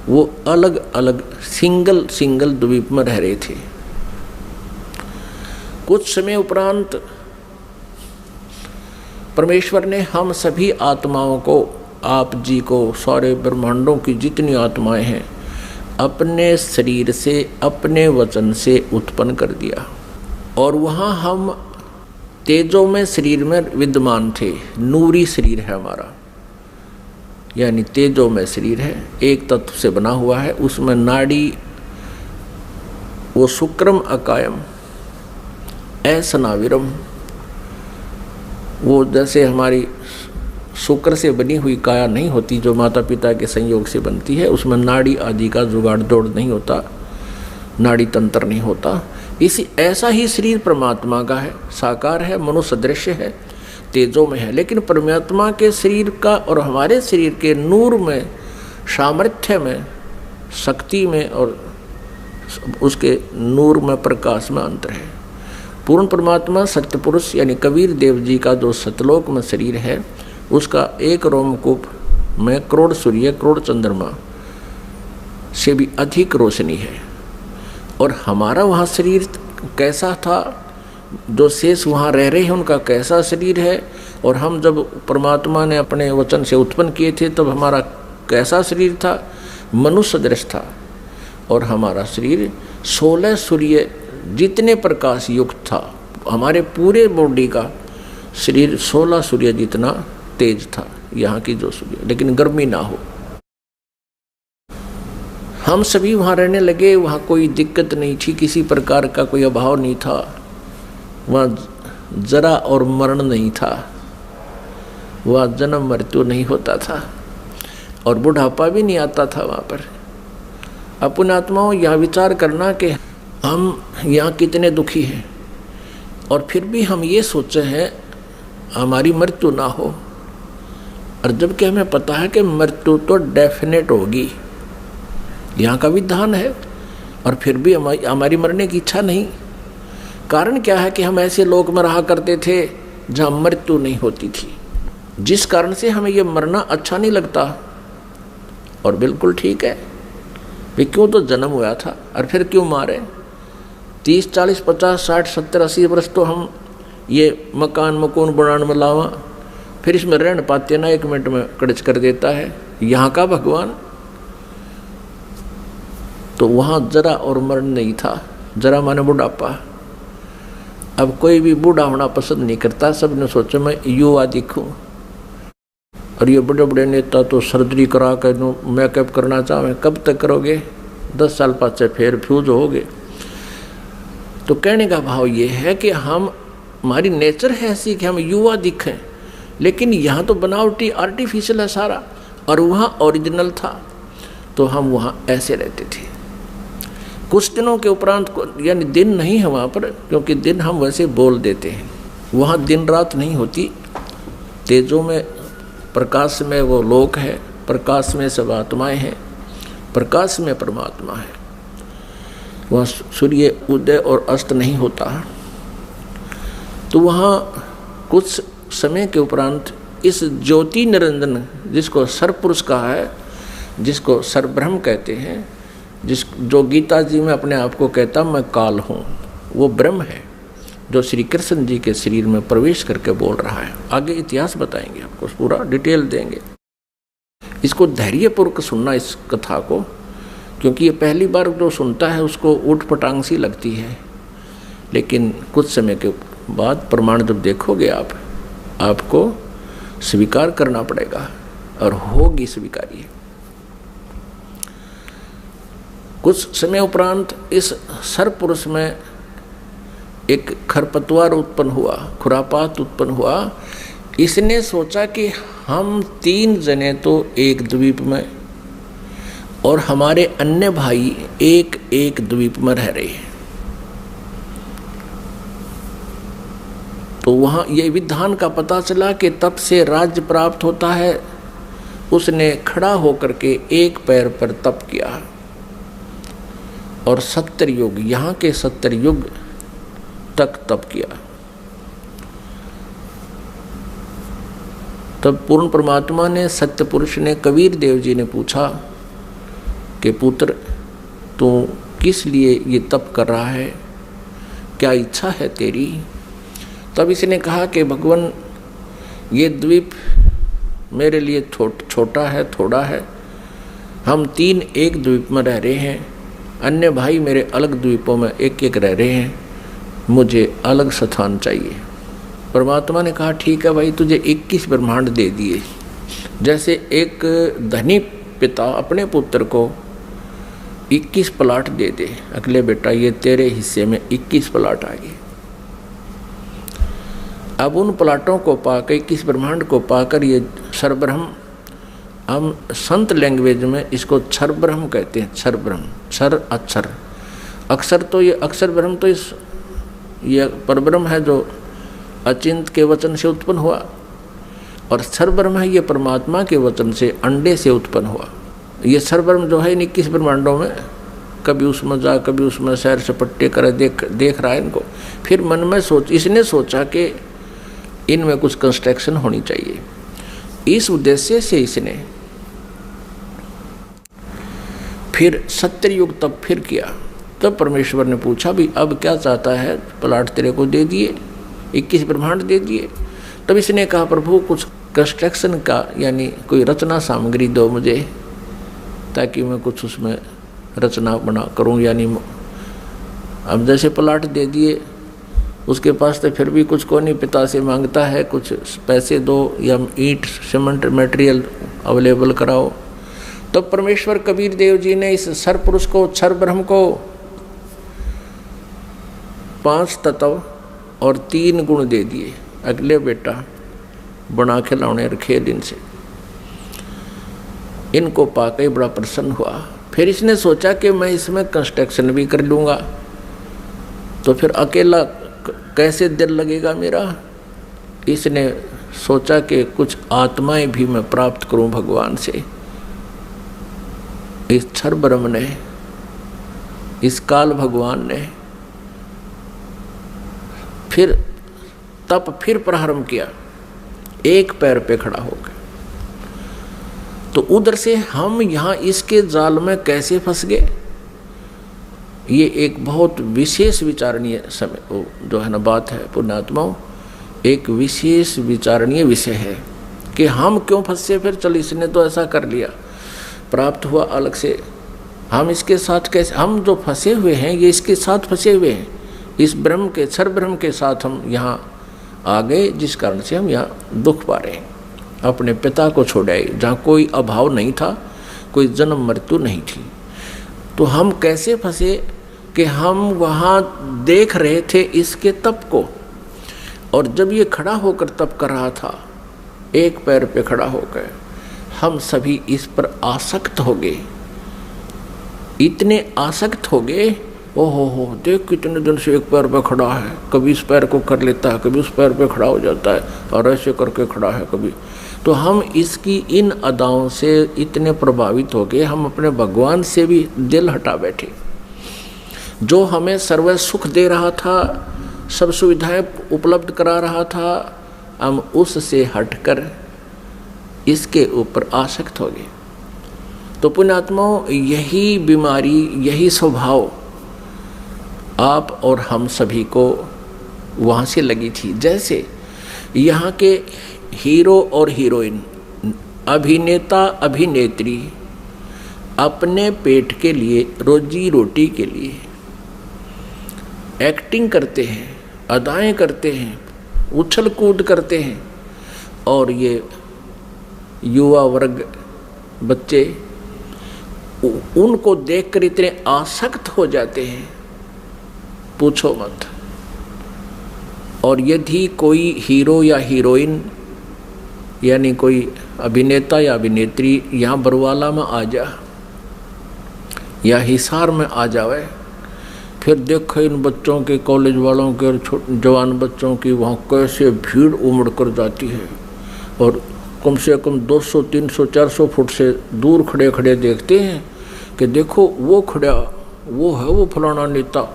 वो अलग अलग सिंगल द्वीप में रह रहे थे। कुछ समय उपरांत परमेश्वर ने हम सभी आत्माओं को, आप जी को, सारे ब्रह्मांडों की जितनी आत्माएं हैं, अपने शरीर से, अपने वचन से उत्पन्न कर दिया। और वहाँ हम तेजोमय शरीर में विद्यमान थे। नूरी शरीर है हमारा, यानी तेजोमय शरीर है, एक तत्व से बना हुआ है। उसमें नाड़ी, वो शुक्रम अकायम असनाविरम, वो जैसे हमारी शुक्र से बनी हुई काया नहीं होती जो माता पिता के संयोग से बनती है, उसमें नाड़ी आदि का जुगाड़ जोड़ नहीं होता, नाड़ी तंत्र नहीं होता। इसी ऐसा ही शरीर परमात्मा का है, साकार है, मनुष्य दृश्य है, तेजों में है। लेकिन परमात्मा के शरीर का और हमारे शरीर के नूर में, सामर्थ्य में, शक्ति में और उसके नूर में, प्रकाश में अंतर है। पूर्ण परमात्मा सत्य पुरुष यानी कबीर देव जी का जो सतलोक में शरीर है, उसका एक रोमकूप में करोड़ सूर्य करोड़ चंद्रमा से भी अधिक रोशनी है। और हमारा वहाँ शरीर कैसा था, जो शेष वहाँ रह रहे हैं उनका कैसा शरीर है, और हम जब परमात्मा ने अपने वचन से उत्पन्न किए थे तब हमारा कैसा शरीर था, मनुष्य सदृश था। और हमारा शरीर 16 सूर्य जितने प्रकाश युक्त था, हमारे पूरे बॉडी का शरीर 16 सूर्य जितना तेज था यहाँ की जो सूर्य, लेकिन गर्मी ना हो। हम सभी वहाँ रहने लगे, वहाँ कोई दिक्कत नहीं थी, किसी प्रकार का कोई अभाव नहीं था, वहाँ जरा और मरण नहीं था, वहाँ जन्म मृत्यु नहीं होता था और बुढ़ापा भी नहीं आता था वहाँ पर। अपने आत्माओं यहाँ विचार करना कि हम यहाँ कितने दुखी हैं और फिर भी हम ये सोचे हैं हमारी मृत्यु ना हो, और जबकि हमें पता है कि मृत्यु तो डेफिनेट होगी, यहाँ का विधान है, और फिर भी हमारी मरने की इच्छा नहीं। कारण क्या है कि हम ऐसे लोक में रहा करते थे जहाँ मृत्यु नहीं होती थी, जिस कारण से हमें ये मरना अच्छा नहीं लगता। और बिल्कुल ठीक है, वे क्यों तो जन्म हुआ था और फिर क्यों मारे। 30, 40, 50, 60, 70, 80 वर्ष तो हम ये मकान मकून बनाने में लावा, फिर इसमें रहने पाते ना, 1 मिनट में कड़च कर देता है यहाँ का भगवान। तो वहाँ जरा और मरण नहीं था, जरा माने बुढ़ापा। अब कोई भी बूढ़ा होना पसंद नहीं करता, सब ने सोचा मैं युवा दिखूं। और ये बड़े बड़े नेता तो सर्जरी करा कर मेकअप करना चाहें, कब तक करोगे, 10 साल पाछे फिर फ्यूज होगे। तो कहने का भाव ये है कि हमारी नेचर है ऐसी कि हम युवा दिखें, लेकिन यहाँ तो बनावटी आर्टिफिशियल है सारा, और वहाँ ओरिजिनल था, तो हम वहाँ ऐसे रहते थे। कुछ दिनों के उपरांत, यानी दिन नहीं है वहाँ पर, क्योंकि दिन हम वैसे बोल देते हैं, वहाँ दिन रात नहीं होती, तेजों में प्रकाश में वो लोक है, प्रकाश में सब आत्माएं हैं, प्रकाश में परमात्मा है, वहाँ सूर्य उदय और अस्त नहीं होता। तो वहाँ कुछ समय के उपरांत इस ज्योति निरंजन, जिसको सरपुरुष कहा है, जिसको सरब्रह्म कहते हैं, जो गीता जी में अपने आप को कहता मैं काल हूँ, वो ब्रह्म है जो श्री कृष्ण जी के शरीर में प्रवेश करके बोल रहा है। आगे इतिहास बताएंगे आपको, पूरा डिटेल देंगे। इसको धैर्यपूर्वक सुनना इस कथा को, क्योंकि ये पहली बार जो सुनता है उसको ऊट पटांग सी लगती है, लेकिन कुछ समय के बाद प्रमाण जब देखोगे आपको स्वीकार करना पड़ेगा, और होगी स्वीकार्य। कुछ समय उपरांत इस सरपुरुष में एक खरपतवार उत्पन्न हुआ, खुरापात उत्पन्न हुआ। इसने सोचा कि हम 3 जने तो एक द्वीप में, और हमारे अन्य भाई एक एक द्वीप में रह रहे हैं, तो वहाँ ये विधान का पता चला कि तब से राज्य प्राप्त होता है। उसने खड़ा होकर के एक पैर पर तप किया, और 70 युग, यहाँ के 70 युग तक तप किया। तब पूर्ण परमात्मा ने, सत्य पुरुष ने, कबीर देव जी ने पूछा कि पुत्र तू किस लिए ये तप कर रहा है, क्या इच्छा है तेरी। तब इसने कहा कि भगवान ये द्वीप मेरे लिए छोटा है, थोड़ा है, हम 3 एक द्वीप में रह रहे हैं, अन्य भाई मेरे अलग द्वीपों में एक एक रह रहे हैं, मुझे अलग स्थान चाहिए। परमात्मा ने कहा ठीक है भाई, तुझे 21 ब्रह्मांड दे दिए। जैसे एक धनी पिता अपने पुत्र को 21 प्लाट दे दे, अगले बेटा ये तेरे हिस्से में 21 प्लाट आ गए। अब उन प्लाटों को पाकर, 21 ब्रह्मांड को पाकर, ये सरब्रह्म, हम संत लैंग्वेज में इसको क्षर ब्रह्म कहते हैं। क्षर ब्रह्म, क्षर अक्षर, अक्षर तो ये अक्षर ब्रह्म तो ये परब्रह्म है जो अचिंत के वचन से उत्पन्न हुआ, और क्षर ब्रह्म है ये परमात्मा के वचन से, अंडे से उत्पन्न हुआ। ये क्षर ब्रह्म जो है 21 ब्रह्मांडों में, कभी उसमें जा कभी उसमें सैर सपट्टे करे, देख रहा है इनको। फिर मन में इसने सोचा कि इनमें कुछ कंस्ट्रक्शन होनी चाहिए। इस उद्देश्य से इसने फिर सत्ययुग तब फिर किया। तब परमेश्वर ने पूछा भी अब क्या चाहता है, प्लाट तेरे को दे दिए, 21 ब्रह्मांड दे दिए। तब इसने कहा प्रभु कुछ कंस्ट्रक्शन का यानी कोई रचना सामग्री दो मुझे, ताकि मैं कुछ उसमें रचना बना करूं। यानी अब जैसे प्लाट दे दिए, उसके पास तो फिर भी कुछ को नहीं, पिता से मांगता है कुछ पैसे दो या ईंट सीमेंट मटेरियल अवेलेबल कराओ। तो परमेश्वर कबीर देव जी ने इस सर पुरुष को, क्षर ब्रह्म को 5 तत्व और 3 गुण दे दिए। अगले बेटा बना खिलौने रखे दिन से, इनको पाकर ही बड़ा प्रसन्न हुआ। फिर इसने सोचा कि मैं इसमें कंस्ट्रक्शन भी कर लूँगा, तो फिर अकेला कैसे दिल लगेगा मेरा। इसने सोचा कि कुछ आत्माएं भी मैं प्राप्त करूं भगवान से। इस क्षर ब्रह्म ने, इस काल भगवान ने फिर तप फिर प्रारंभ किया, एक पैर पे खड़ा हो गया। तो उधर से हम यहाँ इसके जाल में कैसे फंस गए, ये एक बहुत विशेष विचारणीय समय जो है ना बात है पुण्यात्माओं, एक विशेष विचारणीय विषय है कि हम क्यों फंसे। फिर चल इसने तो ऐसा कर लिया, प्राप्त हुआ अलग से, हम इसके साथ कैसे, हम जो फंसे हुए हैं ये इसके साथ फंसे हुए हैं, इस ब्रह्म के क्षर ब्रह्म के साथ हम यहाँ आ गए, जिस कारण से हम यहाँ दुख पा रहे हैं। अपने पिता को छोड़ आए जहाँ कोई अभाव नहीं था, कोई जन्म मृत्यु नहीं थी। तो हम कैसे फंसे कि हम वहाँ देख रहे थे इसके तप को, और जब ये खड़ा होकर तप कर रहा था, एक पैर पे खड़ा होकर, हम सभी इस पर आसक्त हो गए, इतने आसक्त हो गए। ओहो हो, देख कितने दिन से एक पैर पे खड़ा है, कभी इस पैर को कर लेता है, कभी उस पैर पे खड़ा हो जाता है, और ऐसे करके खड़ा है कभी। तो हम इसकी इन अदाओं से इतने प्रभावित हो गए, हम अपने भगवान से भी दिल हटा बैठे। जो हमें सर्व सुख दे रहा था, सब सुविधाएं उपलब्ध करा रहा था, हम उससे हटकर इसके ऊपर आसक्त हो गए। तो पुण्यात्माओं, यही बीमारी, यही स्वभाव आप और हम सभी को वहाँ से लगी थी। जैसे यहाँ के हीरो और हीरोइन, अभिनेता अभिनेत्री अपने पेट के लिए, रोजी रोटी के लिए एक्टिंग करते हैं, अदाएं करते हैं, उछल कूद करते हैं, और ये युवा वर्ग बच्चे उनको देखकर इतने आसक्त हो जाते हैं, पूछो मत। और यदि कोई हीरो या हीरोइन यानी कोई अभिनेता या अभिनेत्री यहाँ बरवाला में आ जा या हिसार में आ जावे, फिर देखो इन बच्चों के, कॉलेज वालों के और जवान बच्चों की वहाँ कैसे भीड़ उमड़ कर जाती है, और कम से कम 200, 300, 400 फुट से दूर खड़े खड़े देखते हैं कि देखो वो खड़ा, वो है वो फलाना नेता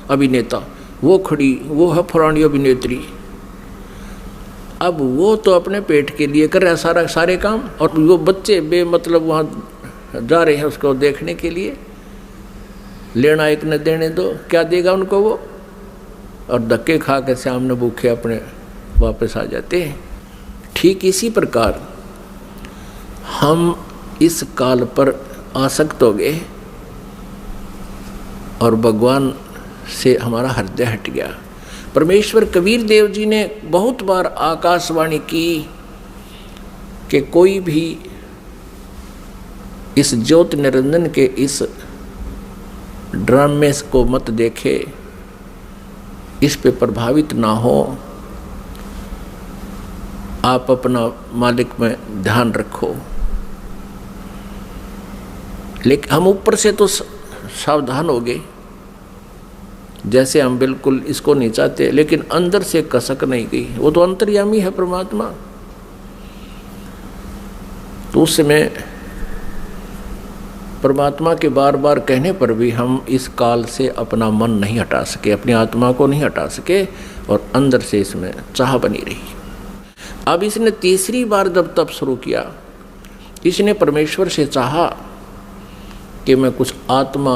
अभिनेता, वो खड़ी, वो है फलानी अभिनेत्री। अब वो तो अपने पेट के लिए कर रहा है सारे काम, और वो बच्चे बेमतलब वहाँ जा रहे हैं उसको देखने के लिए। लेना एक न देने दो, क्या देगा उनको वो, और धक्के खा के सामने भूखे अपने वापस आ जाते हैं। ठीक इसी प्रकार हम इस काल पर आसक्त हो गए और भगवान से हमारा हृदय हट गया। परमेश्वर कबीर देव जी ने बहुत बार आकाशवाणी की कि कोई भी इस ज्योत निरंजन के इस ड्रामे को मत देखे, इस पे प्रभावित ना हो, आप अपना मालिक में ध्यान रखो। लेकिन हम ऊपर से तो सावधान हो गए, जैसे हम बिल्कुल इसको नहीं चाहते, लेकिन अंदर से कसक नहीं गई। वो तो अंतर्यामी है परमात्मा। तो उस समय परमात्मा के बार बार कहने पर भी हम इस काल से अपना मन नहीं हटा सके, अपनी आत्मा को नहीं हटा सके, और अंदर से इसमें चाह बनी रही। अब इसने तीसरी बार जब तप शुरू किया, इसने परमेश्वर से चाहा कि मैं कुछ आत्मा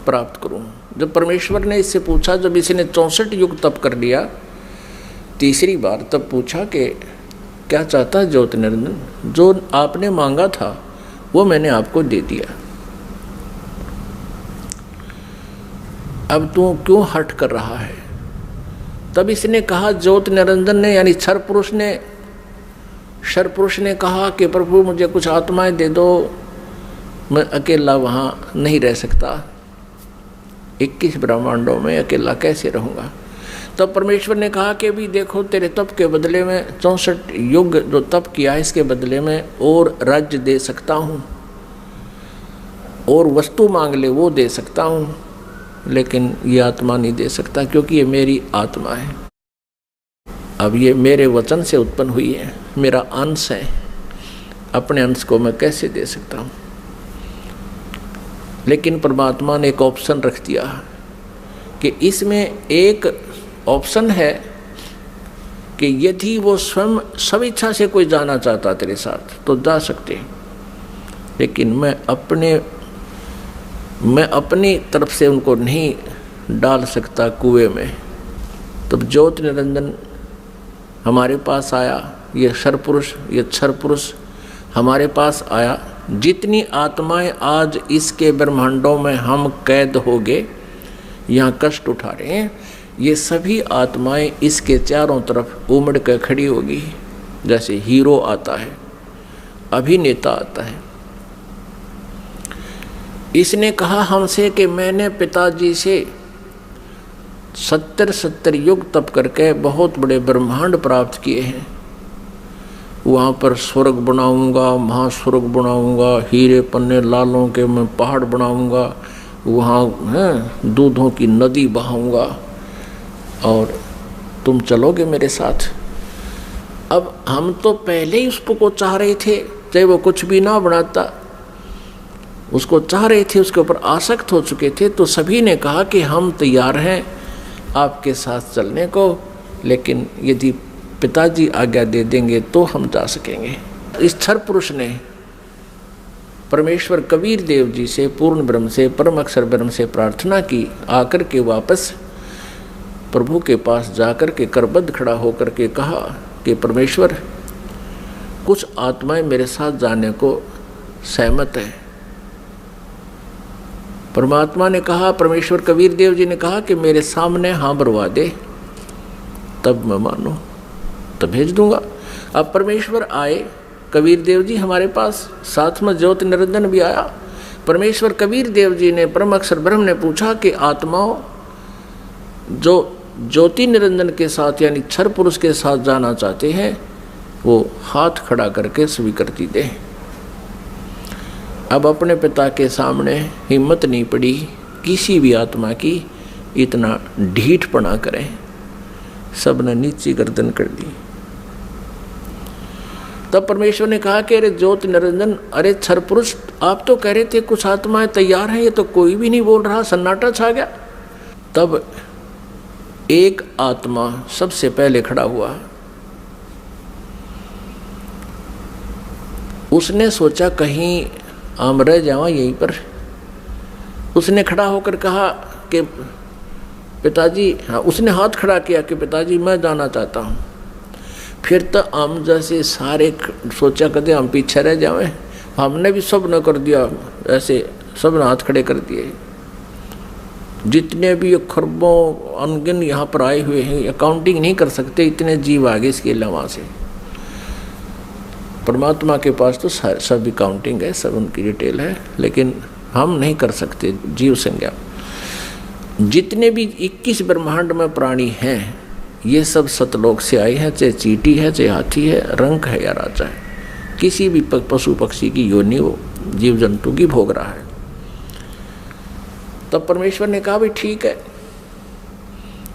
प्राप्त करूं। जब परमेश्वर ने इससे पूछा, जब इसने 64 युग तप कर लिया तीसरी बार, तब पूछा कि क्या चाहता है ज्योति निरंजन? जो आपने मांगा था वो मैंने आपको दे दिया, अब तू क्यों हट कर रहा है? तब इसने कहा, ज्योति निरंजन ने यानी क्षर पुरुष ने कहा कि प्रभु मुझे कुछ आत्माएं दे दो, मैं अकेला वहाँ नहीं रह सकता, 21 ब्रह्मांडों में अकेला कैसे रहूँगा। तब परमेश्वर ने कहा कि भी देखो, तेरे तप के बदले में 64 युग जो तप किया है इसके बदले में और राज्य दे सकता हूँ, और वस्तु मांग ले वो दे सकता हूँ, लेकिन ये आत्मा नहीं दे सकता, क्योंकि ये मेरी आत्मा है। अब ये मेरे वचन से उत्पन्न हुई है, मेरा अंश है, अपने अंश को मैं कैसे दे सकता हूँ? लेकिन परमात्मा ने एक ऑप्शन रख दिया कि इसमें एक ऑप्शन है कि यदि वो स्वयं स्वेच्छा से कोई जाना चाहता तेरे साथ तो जा सकते, लेकिन मैं अपनी तरफ से उनको नहीं डाल सकता कुएं में। तब ज्योति निरंजन हमारे पास आया, ये क्षर पुरुष हमारे पास आया। जितनी आत्माएं आज इसके ब्रह्मांडों में हम कैद हो गए, यहाँ कष्ट उठा रहे हैं, ये सभी आत्माएं इसके चारों तरफ उमड़ कर खड़ी होगी। जैसे हीरो आता है, अभिनेता आता है। इसने कहा हमसे कि मैंने पिताजी से 70 युग तप करके बहुत बड़े ब्रह्मांड प्राप्त किए हैं, वहाँ पर स्वर्ग बनाऊंगा, महास्वर्ग बनाऊंगा, हीरे पन्ने लालों के मैं पहाड़ बनाऊंगा, वहाँ दूधों की नदी बहाऊंगा और तुम चलोगे मेरे साथ। अब हम तो पहले ही उसको चाह रहे थे, चाहे वो कुछ भी ना बनाता, उसको चाह रहे थे, उसके ऊपर आसक्त हो चुके थे। तो सभी ने कहा कि हम तैयार हैं आपके साथ चलने को, लेकिन यदि पिताजी आज्ञा दे देंगे तो हम जा सकेंगे। इस क्षर पुरुष ने परमेश्वर कबीर देव जी से, पूर्ण ब्रह्म से, परम अक्षर ब्रह्म से प्रार्थना की। आकर के वापस प्रभु के पास जाकर के करबद्ध खड़ा होकर के कहा कि परमेश्वर, कुछ आत्माएं मेरे साथ जाने को सहमत है। परमात्मा ने कहा, परमेश्वर कबीर देव जी ने कहा कि मेरे सामने हाँ भरवा दे, तब मैं मानूं, तब भेज दूंगा। अब परमेश्वर आए, कबीर देव जी हमारे पास, साथ में ज्योति निरंजन भी आया। परमेश्वर कबीर देव जी ने, परम अक्षर ब्रह्म ने पूछा कि आत्माओं जो ज्योति निरंजन के साथ यानी क्षर पुरुष के साथ जाना चाहते हैं, वो हाथ खड़ा करके स्वीकृति दें। अब अपने पिता के सामने हिम्मत नहीं पड़ी किसी भी आत्मा की इतना ढीठपना करें, सबने नीची गर्दन कर दी। तब परमेश्वर ने कहा कि अरे ज्योति निरंजन, अरे क्षर पुरुष, आप तो कह रहे थे कुछ आत्माएं तैयार हैं, ये तो कोई भी नहीं बोल रहा, सन्नाटा छा गया। तब एक आत्मा सबसे पहले खड़ा हुआ। उसने सोचा कहीं आम रह जावा यहीं पर। उसने खड़ा होकर कहा कि पिताजी, हाँ, उसने हाथ खड़ा किया कि पिताजी मैं जाना चाहता हूँ। फिर तो हम जैसे सारे सोचा करते हम पीछे रह जाएं, हमने भी सब न कर दिया, ऐसे सब ने हाथ खड़े कर दिए। जितने भी खरबों अनगिन यहाँ पर आए हुए हैं, अकाउंटिंग नहीं कर सकते, इतने जीव आगे इसके अलावा से। परमात्मा के पास तो सब अकाउंटिंग है, सब उनकी डिटेल है, लेकिन हम नहीं कर सकते जीव संज्ञा। जितने भी 21 ब्रह्मांड में प्राणी हैं, ये सब सतलोक से आए हैं, चाहे चींटी है, चाहे हाथी है, रंक है या राजा है, किसी भी पशु पक्षी की योनि वो जीव जंतु की भोग रहा है। तब परमेश्वर ने कहा भी ठीक है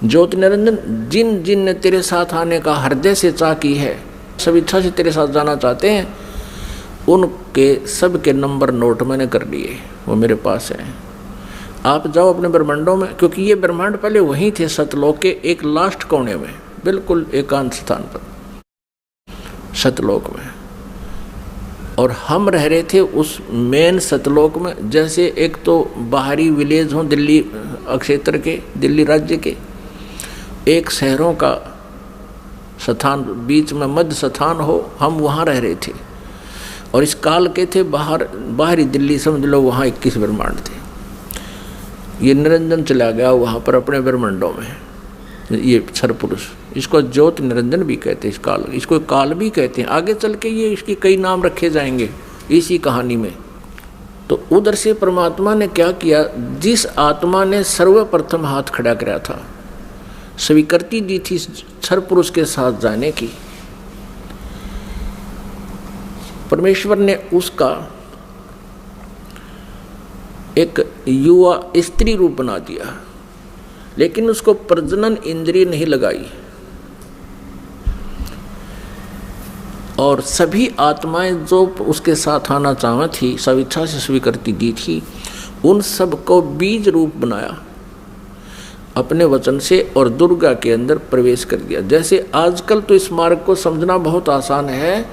ज्योति निरंजन, जिन जिन ने तेरे साथ आने का हृदय से चाह की है, सब इच्छा से तेरे साथ जाना चाहते हैं, उनके सब के नंबर नोट मैंने कर लिए, वो मेरे पास है। आप जाओ अपने ब्रह्मांडों में, क्योंकि ये ब्रह्मांड पहले वहीं थे सतलोक के एक लास्ट कोने में, बिल्कुल एकांत स्थान पर। सतलोक में, और हम रह रहे थे उस मेन सतलोक में। जैसे एक तो बाहरी विलेज हों दिल्ली क्षेत्र के, दिल्ली राज्य के, एक शहरों का स्थान, बीच में मध्य स्थान हो, हम वहाँ रह रहे थे। और इस काल के थे बाहरी दिल्ली, समझ लो वहाँ 21 ब्रह्मांड थे। ये निरंजन चला गया वहाँ पर अपने ब्रह्मांडों में, ये क्षर पुरुष, इसको ज्योत निरंजन भी कहते हैं, इस काल, इसको काल भी कहते हैं। आगे चल के ये इसके कई नाम रखे जाएंगे इसी कहानी में। तो उधर से परमात्मा ने क्या किया, जिस आत्मा ने सर्वप्रथम हाथ खड़ा कराया था, स्वीकृति दी थी क्षर पुरुष के साथ जाने की, परमेश्वर ने उसका एक युवा स्त्री रूप बना दिया, लेकिन उसको प्रजनन इंद्रिय नहीं लगाई। और सभी आत्माएं जो उसके साथ आना चाहती थी, स्वेच्छा से स्वीकृति दी थी, उन सबको बीज रूप बनाया अपने वचन से, और दुर्गा के अंदर प्रवेश कर दिया। जैसे आजकल तो इस मार्ग को समझना बहुत आसान है।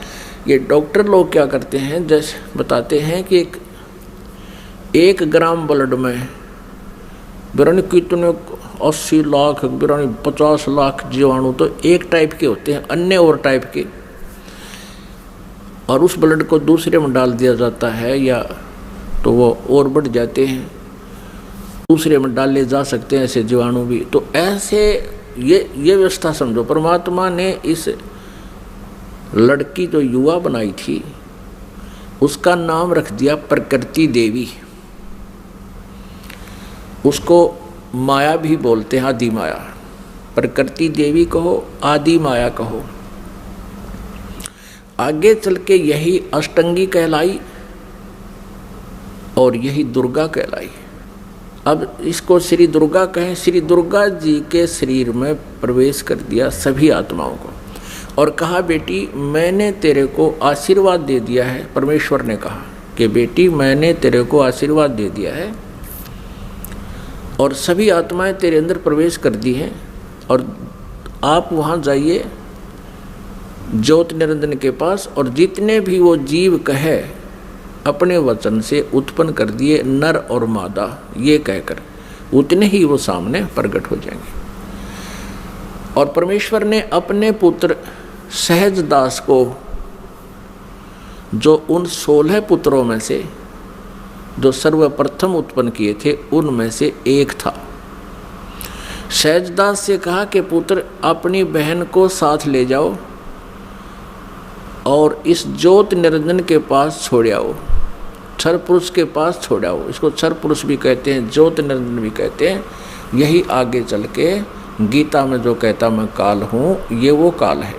ये डॉक्टर लोग क्या करते हैं, जैसे बताते हैं कि एक ग्राम ब्लड में बिरानी कितने 80 लाख, बिरानी 50 लाख जीवाणु तो एक टाइप के होते हैं, अन्य और टाइप के, और उस ब्लड को दूसरे में डाल दिया जाता है, या तो वो और बढ़ जाते हैं, दूसरे में डाले जा सकते हैं ऐसे जीवाणु भी। तो ऐसे ये व्यवस्था समझो, परमात्मा ने इस लड़की जो युवा बनाई थी उसका नाम रख दिया प्रकृति देवी। उसको माया भी बोलते हैं, आदि माया। प्रकृति देवी कहो, आदि माया कहो। आगे चल के यही अष्टंगी कहलाई और यही दुर्गा कहलाई। अब इसको श्री दुर्गा कहें। श्री दुर्गा जी के शरीर में प्रवेश कर दिया सभी आत्माओं को, और कहा बेटी मैंने तेरे को आशीर्वाद दे दिया है। परमेश्वर ने कहा कि बेटी मैंने तेरे को आशीर्वाद दे दिया है, और सभी आत्माएं तेरे अंदर प्रवेश कर दी हैं, और आप वहाँ जाइए ज्योत निरंजन के पास, और जितने भी वो जीव कहे अपने वचन से उत्पन्न कर दिए, नर और मादा ये कहकर, उतने ही वो सामने प्रकट हो जाएंगे। और परमेश्वर ने अपने पुत्र सहज दास को, जो उन 16 पुत्रों में से जो सर्वप्रथम उत्पन्न किए थे उनमें से एक था, सहजदास से कहा कि पुत्र अपनी बहन को साथ ले जाओ और इस ज्योत निरंजन के पास छोड़ आओ, क्षर पुरुष के पास छोड़ आओ। इसको क्षर पुरुष भी कहते हैं, ज्योत निरंजन भी कहते हैं। यही आगे चल के गीता में जो कहता मैं काल हूँ, ये वो काल है,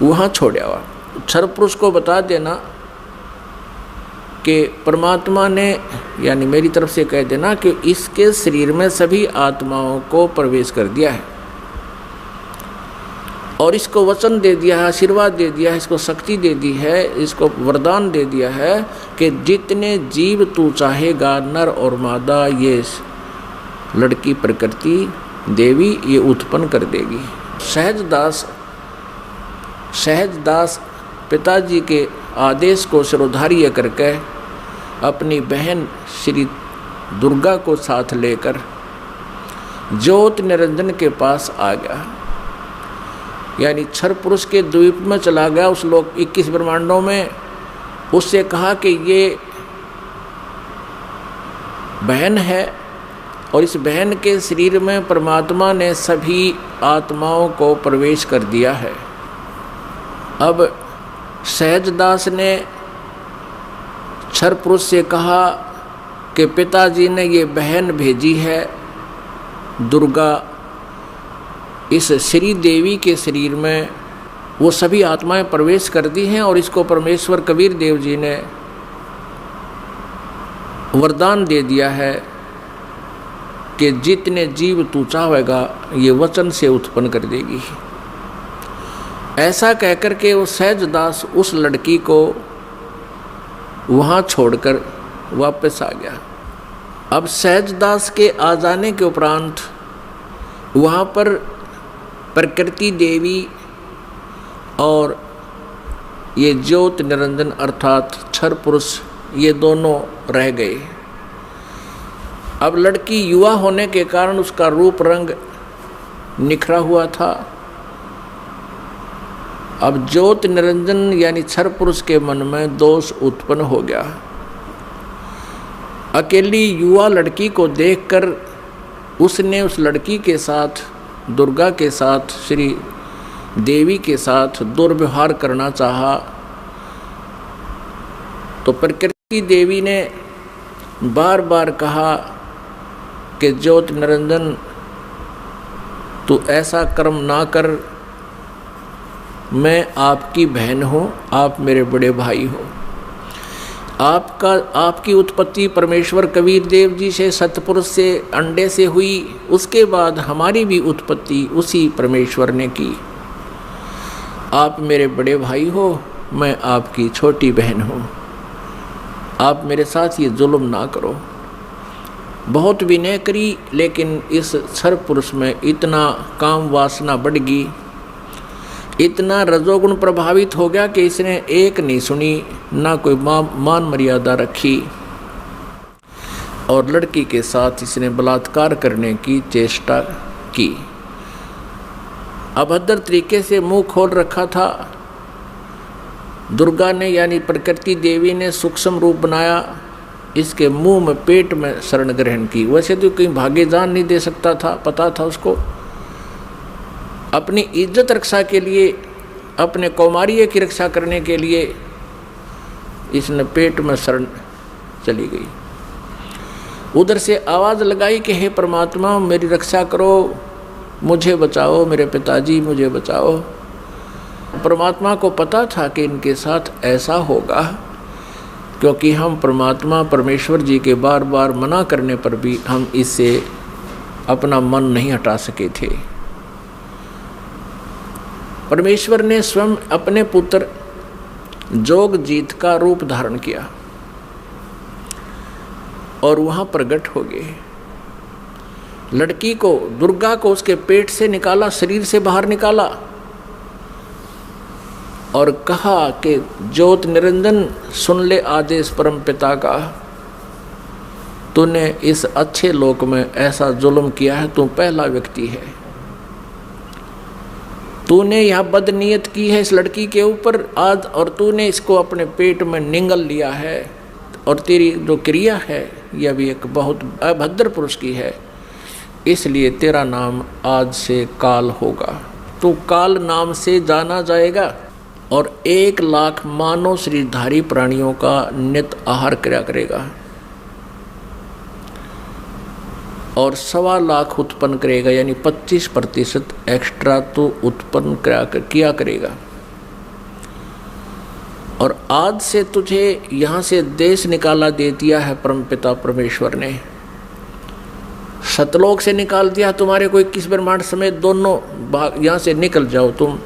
वहाँ छोड़ आओ। क्षर पुरुष को बता देना कि परमात्मा ने, यानी मेरी तरफ से कह देना कि इसके शरीर में सभी आत्माओं को प्रवेश कर दिया है, और इसको वचन दे दिया है, आशीर्वाद दे दिया है, इसको शक्ति दे दी है, इसको वरदान दे दिया है कि जितने जीव तू चाहेगा, नर और मादा, ये लड़की प्रकृति देवी ये उत्पन्न कर देगी। सहजदास पिताजी के आदेश को शिरोधार्य करके अपनी बहन श्री दुर्गा को साथ लेकर ज्योत निरंजन के पास आ गया, यानी क्षर पुरुष के द्वीप में चला गया उस लोक 21 ब्रह्मांडों में। उससे कहा कि ये बहन है, और इस बहन के शरीर में परमात्मा ने सभी आत्माओं को प्रवेश कर दिया है। अब सहजदास ने क्षर पुरुष से कहा कि पिताजी ने ये बहन भेजी है दुर्गा, इस श्री देवी के शरीर में वो सभी आत्माएं प्रवेश कर दी हैं, और इसको परमेश्वर कबीर देव जी ने वरदान दे दिया है कि जितने जीव तू चाहेगा ये वचन से उत्पन्न कर देगी। ऐसा कहकर के वो सहजदास उस लड़की को वहाँ छोड़कर वापस आ गया। अब सहजदास के आ जाने के उपरांत वहाँ पर प्रकृति देवी और ये ज्योत निरंजन अर्थात क्षर पुरुष ये दोनों रह गए। अब लड़की युवा होने के कारण उसका रूप रंग निखरा हुआ था। अब ज्योत निरंजन यानी क्षर पुरुष के मन में दोष उत्पन्न हो गया। अकेली युवा लड़की को देखकर उसने उस लड़की के साथ, दुर्गा के साथ, श्री देवी के साथ दुर्व्यवहार करना चाहा। तो प्रकृति देवी ने बार बार कहा कि ज्योत निरंजन तू ऐसा कर्म ना कर, मैं आपकी बहन हूँ, आप मेरे बड़े भाई हो। आपकी उत्पत्ति परमेश्वर कबीर देव जी से, सतपुरुष से, अंडे से हुई, उसके बाद हमारी भी उत्पत्ति उसी परमेश्वर ने की। आप मेरे बड़े भाई हो, मैं आपकी छोटी बहन हूँ, आप मेरे साथ ये जुल्म ना करो। बहुत विनय करी, लेकिन इस क्षर पुरुष में इतना काम वासना बढ़ गई, इतना रजोगुण प्रभावित हो गया कि इसने एक नहीं सुनी, ना कोई मान मर्यादा रखी और लड़की के साथ इसने बलात्कार करने की चेष्टा की। अभद्र तरीके से मुंह खोल रखा था। दुर्गा ने यानी प्रकृति देवी ने सूक्ष्म रूप बनाया, इसके मुंह में, पेट में शरण ग्रहण की। वैसे तो कहीं भागे जान नहीं दे सकता था, पता था उसको। अपनी इज्जत रक्षा के लिए, अपने कौमार्य की रक्षा करने के लिए इसने पेट में शरण चली गई। उधर से आवाज़ लगाई कि हे परमात्मा मेरी रक्षा करो, मुझे बचाओ, मेरे पिताजी मुझे बचाओ। परमात्मा को पता था कि इनके साथ ऐसा होगा, क्योंकि हम परमात्मा परमेश्वर जी के बार बार मना करने पर भी हम इससे अपना मन नहीं हटा सके थे। परमेश्वर ने स्वयं अपने पुत्र जोगजीत का रूप धारण किया और वहां प्रकट हो गए। लड़की को, दुर्गा को उसके पेट से निकाला, शरीर से बाहर निकाला और कहा कि ज्योत निरंजन सुन ले आदेश परम पिता का, तूने इस अच्छे लोक में ऐसा जुल्म किया है, तू पहला व्यक्ति है। तूने यह बदनीयत की है इस लड़की के ऊपर आज, और तूने इसको अपने पेट में निगल लिया है, और तेरी जो क्रिया है यह भी एक बहुत अभद्र पुरुष की है, इसलिए तेरा नाम आज से काल होगा। तू काल नाम से जाना जाएगा और 1 लाख मानव शरीरधारी प्राणियों का नित आहार किया करेगा और 1.25 लाख उत्पन्न करेगा, यानी 25% एक्स्ट्रा तो उत्पन्न किया करेगा। और आज से तुझे यहाँ से देश निकाला दे दिया है परमपिता परमेश्वर ने, सतलोक से निकाल दिया तुम्हारे को 21 ब्रह्मांड समेत दोनों भाग, यहाँ से निकल जाओ तुम।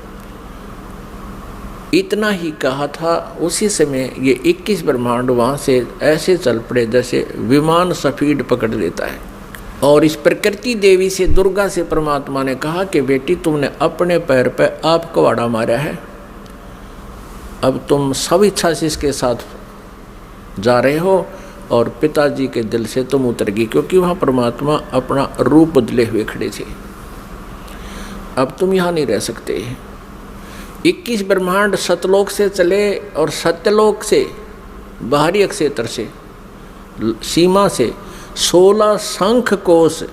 इतना ही कहा था, उसी समय ये 21 ब्रह्मांड वहाँ से ऐसे चल पड़े जैसे विमान स्पीड पकड़ लेता है। और इस प्रकृति देवी से, दुर्गा से परमात्मा ने कहा कि बेटी तुमने अपने पैर पे आप कवाड़ा मारा है, अब तुम सब इच्छा से इसके साथ जा रहे हो और पिताजी के दिल से तुम उतर गई, क्योंकि वहाँ परमात्मा अपना रूप बदले हुए खड़े थे। अब तुम यहाँ नहीं रह सकते। 21 ब्रह्मांड सतलोक से चले और सत्यलोक से, बाहरी अक्षेत्र से, सीमा से 16 शंख कोश,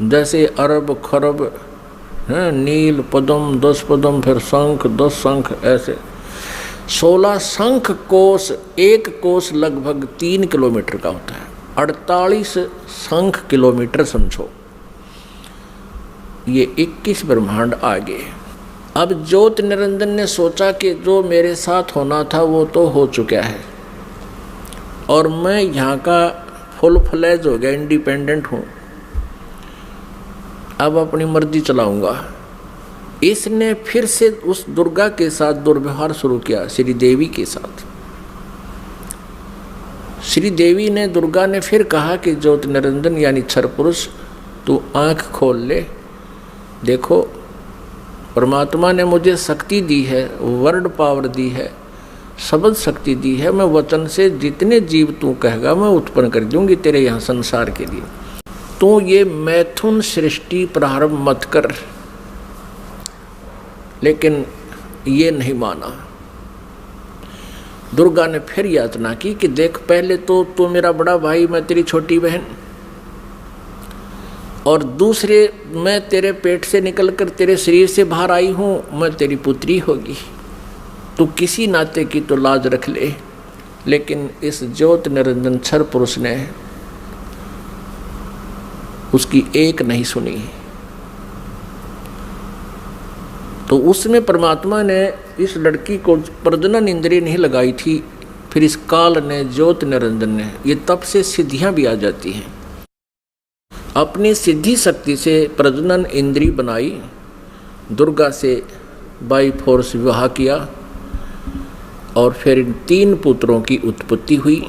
जैसे अरब खरब हैं, नील पद्म 10 पद्म, फिर शंख 10 शंख, ऐसे 16 शंख कोश। एक कोश लगभग 3 किलोमीटर का होता है, 48 शंख किलोमीटर समझो। ये 21 ब्रह्मांड आगे। अब ज्योत निरंजन ने सोचा कि जो मेरे साथ होना था वो तो हो चुका है और मैं यहाँ का फुल फ्लैज हो गया, इंडिपेंडेंट हूँ, अब अपनी मर्जी चलाऊंगा। इसने फिर से उस दुर्गा के साथ दुर्व्यवहार शुरू किया, श्री देवी के साथ। श्री देवी ने, दुर्गा ने फिर कहा कि ज्योत निरंजन यानी क्षर पुरुष, तू आँख खोल ले, देखो परमात्मा ने मुझे शक्ति दी है, वर्ड पावर दी है, शब्द शक्ति दी है। मैं वचन से जितने जीव तू कहेगा मैं उत्पन्न कर दूंगी तेरे यहाँ संसार के लिए। तू ये मैथुन सृष्टि प्रारंभ मत कर। लेकिन ये नहीं माना। दुर्गा ने फिर यातना की कि देख, पहले तो तू मेरा बड़ा भाई, मैं तेरी छोटी बहन, और दूसरे मैं तेरे पेट से निकलकर तेरे शरीर से बाहर आई हूँ, मैं तेरी पुत्री होगी। तू किसी नाते की तो लाज रख ले। लेकिन इस ज्योत निरंजन क्षर पुरुष ने उसकी एक नहीं सुनी। तो उसमें परमात्मा ने इस लड़की को प्रजनन इंद्रिय नहीं लगाई थी। फिर इस काल ने, ज्योत निरंजन ने, ये तब से सिद्धियां भी आ जाती हैं। अपनी सिद्धि शक्ति से प्रजनन इंद्रिय बनाई, दुर्गा से बाई फोर्स विवाह किया और फिर इन 3 पुत्रों की उत्पत्ति हुई।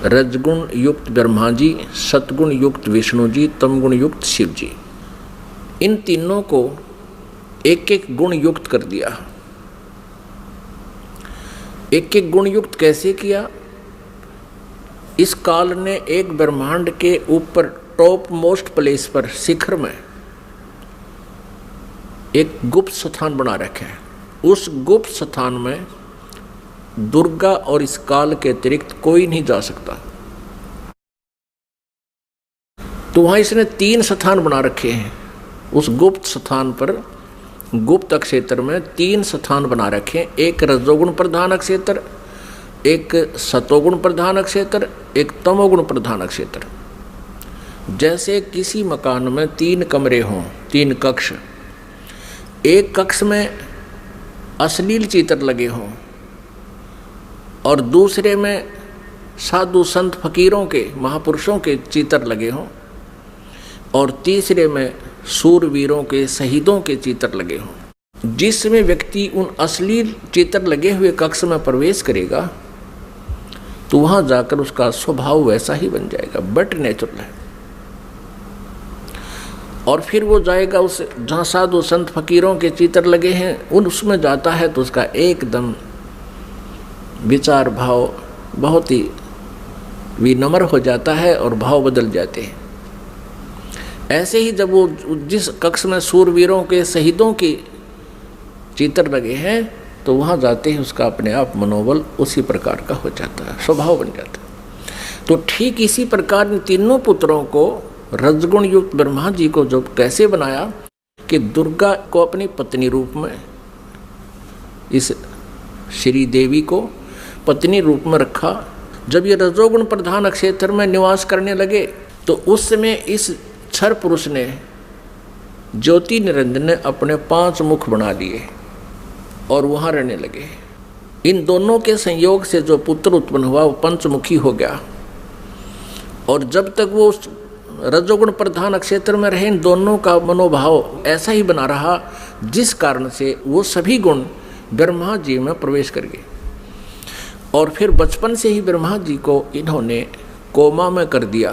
रजगुण युक्त ब्रह्मा जी, सतगुण युक्त विष्णु जी, तमगुण युक्त शिव जी। इन तीनों को एक एक गुण युक्त कर दिया। एक एक गुण युक्त कैसे किया? इस काल ने एक ब्रह्मांड के ऊपर टॉप मोस्ट प्लेस पर, शिखर में एक गुप्त स्थान बना रखा है। उस गुप्त स्थान में दुर्गा और इस काल के अतिरिक्त कोई नहीं जा सकता। तो वहां इसने 3 स्थान बना रखे हैं। उस गुप्त स्थान पर, गुप्त क्षेत्र में 3 स्थान बना रखे हैं। एक रजोगुण प्रधान क्षेत्र, एक सतोगुण प्रधान क्षेत्र, एक तमोगुण प्रधान क्षेत्र। जैसे किसी मकान में 3 कमरे हों, 3 कक्ष, एक कक्ष में अश्लील चित्र लगे हों और दूसरे में साधु संत फकीरों के, महापुरुषों के चित्र लगे हों और तीसरे में सूरवीरों के, शहीदों के चित्र लगे हों। जिसमें व्यक्ति उन अश्लील चित्र लगे हुए कक्ष में प्रवेश करेगा तो वहां जाकर उसका स्वभाव वैसा ही बन जाएगा, बट नेचुरल है। और फिर वो जाएगा उस जहाँ साधु संत फकीरों के चित्र लगे हैं, उसमें जाता है तो उसका एकदम विचार भाव बहुत ही विनम्र हो जाता है और भाव बदल जाते हैं। ऐसे ही जब वो जिस कक्ष में सूरवीरों के, शहीदों के चित्र लगे हैं तो वहाँ जाते ही उसका अपने आप मनोबल उसी प्रकार का हो जाता है, स्वभाव बन जाता है। तो ठीक इसी प्रकार इन तीनों पुत्रों को, रजगुण युक्त ब्रह्मा जी को जो कैसे बनाया कि दुर्गा को अपनी पत्नी रूप में, इस श्री देवी को पत्नी रूप में रखा। जब ये रजोगुण प्रधान क्षेत्र में निवास करने लगे तो उस समय इस क्षर पुरुष ने, ज्योति निरंजन ने अपने 5 मुख बना लिए और वहाँ रहने लगे। इन दोनों के संयोग से जो पुत्र उत्पन्न हुआ वो पंचमुखी हो गया। और जब तक वो रजोगुण प्रधान क्षेत्र में रहे, इन दोनों का मनोभाव ऐसा ही बना रहा, जिस कारण से वो सभी गुण ब्रह्मा जी में प्रवेश कर गए। और फिर बचपन से ही ब्रह्मा जी को इन्होंने कोमा में कर दिया,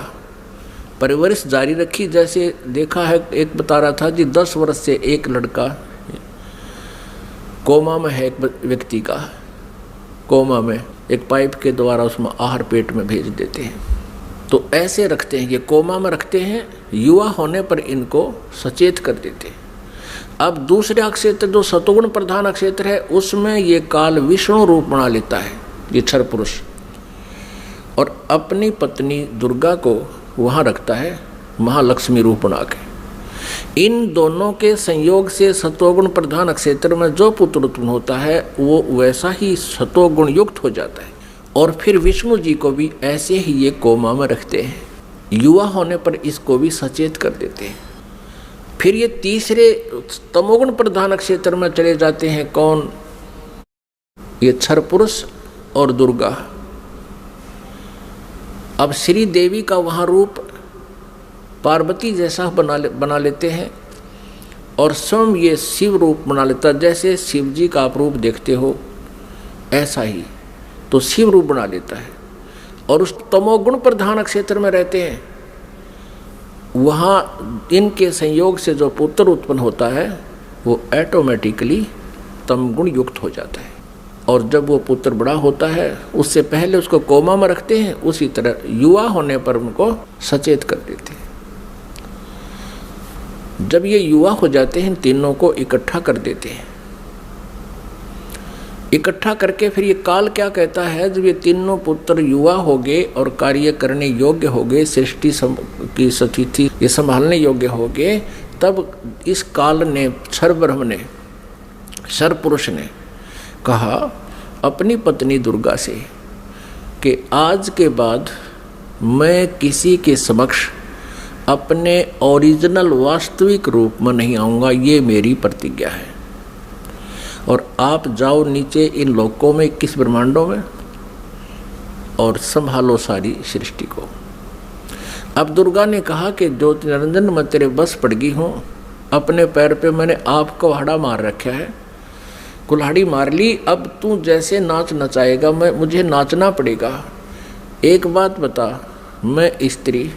परवरिश जारी रखी। जैसे देखा है, एक बता रहा था जी 10 वर्ष से एक लड़का कोमा में है, एक व्यक्ति का कोमा में, एक पाइप के द्वारा उसमें आहार पेट में भेज देते हैं। तो ऐसे रखते हैं, ये कोमा में रखते हैं, युवा होने पर इनको सचेत कर देते हैं। अब दूसरे क्षेत्र जो सतोगुण प्रधान क्षेत्र है उसमें ये काल विष्णु रूप बना लेता है, ये क्षर पुरुष, और अपनी पत्नी दुर्गा को वहाँ रखता है महालक्ष्मी रूप बना के। इन दोनों के संयोग से सतोगुण प्रधान क्षेत्र में जो पुत्र उत्पन्न होता है वो वैसा ही सतोगुण युक्त हो जाता है। और फिर विष्णु जी को भी ऐसे ही ये कोमा में रखते हैं, युवा होने पर इसको भी सचेत कर देते हैं। फिर ये तीसरे तमोगुण प्रधान क्षेत्र में चले जाते हैं। कौन? ये क्षर पुरुष और दुर्गा। अब श्री देवी का वहाँ रूप पार्वती जैसा बना लेते हैं और स्वयं ये शिव रूप बना लेता। जैसे शिव जी का आप रूप देखते हो ऐसा ही तो शिव रूप बना लेता है। और उस तमोगुण प्रधान क्षेत्र में रहते हैं वहाँ इनके संयोग से जो पुत्र उत्पन्न होता है वो ऑटोमेटिकली तमगुण युक्त हो जाता है। और जब वो पुत्र बड़ा होता है उससे पहले उसको कोमा में रखते हैं, उसी तरह युवा होने पर उनको सचेत कर देते हैं। जब ये युवा हो जाते हैं तीनों को इकट्ठा कर देते हैं। इकट्ठा करके फिर ये काल क्या कहता है, जब ये तीनों पुत्र युवा हो गए और कार्य करने योग्य हो गए, सृष्टि की स्थिति ये संभालने योग्य हो गए, तब इस काल ने क्षर ब्रह्म ने क्षर पुरुष ने कहा अपनी पत्नी दुर्गा से कि आज के बाद मैं किसी के समक्ष अपने ओरिजिनल वास्तविक रूप में नहीं आऊँगा, ये मेरी प्रतिज्ञा है। और आप जाओ नीचे इन लोकों में 21 ब्रह्मांडों में और संभालो सारी सृष्टि को। अब दुर्गा ने कहा कि ज्योति निरंजन मैं तेरे बस पड़ गई हूँ, अपने पैर पे मैंने आपको कुल्हाड़ा मार रखा है, कुल्हाड़ी मार ली, अब तू जैसे नाच नचाएगा मुझे नाचना पड़ेगा। एक बात बता, मैं स्त्री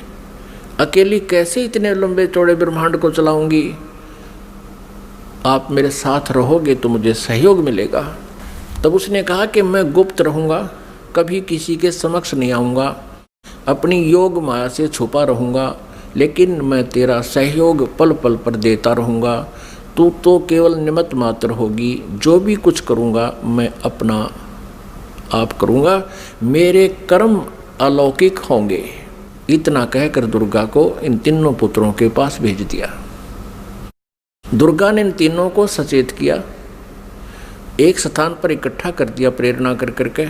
अकेली कैसे इतने लंबे चौड़े ब्रह्मांड को चलाऊंगी, आप मेरे साथ रहोगे तो मुझे सहयोग मिलेगा। तब उसने कहा कि मैं गुप्त रहूँगा, कभी किसी के समक्ष नहीं आऊँगा, अपनी योग माया से छुपा रहूँगा, लेकिन मैं तेरा सहयोग पल पल पर देता रहूँगा। तू तो केवल निमित्त मात्र होगी, जो भी कुछ करूँगा मैं अपना आप करूँगा, मेरे कर्म अलौकिक होंगे। इतना कहकर दुर्गा को इन तीनों पुत्रों के पास भेज दिया। दुर्गा ने इन तीनों को सचेत किया, एक स्थान पर इकट्ठा कर दिया प्रेरणा कर करके।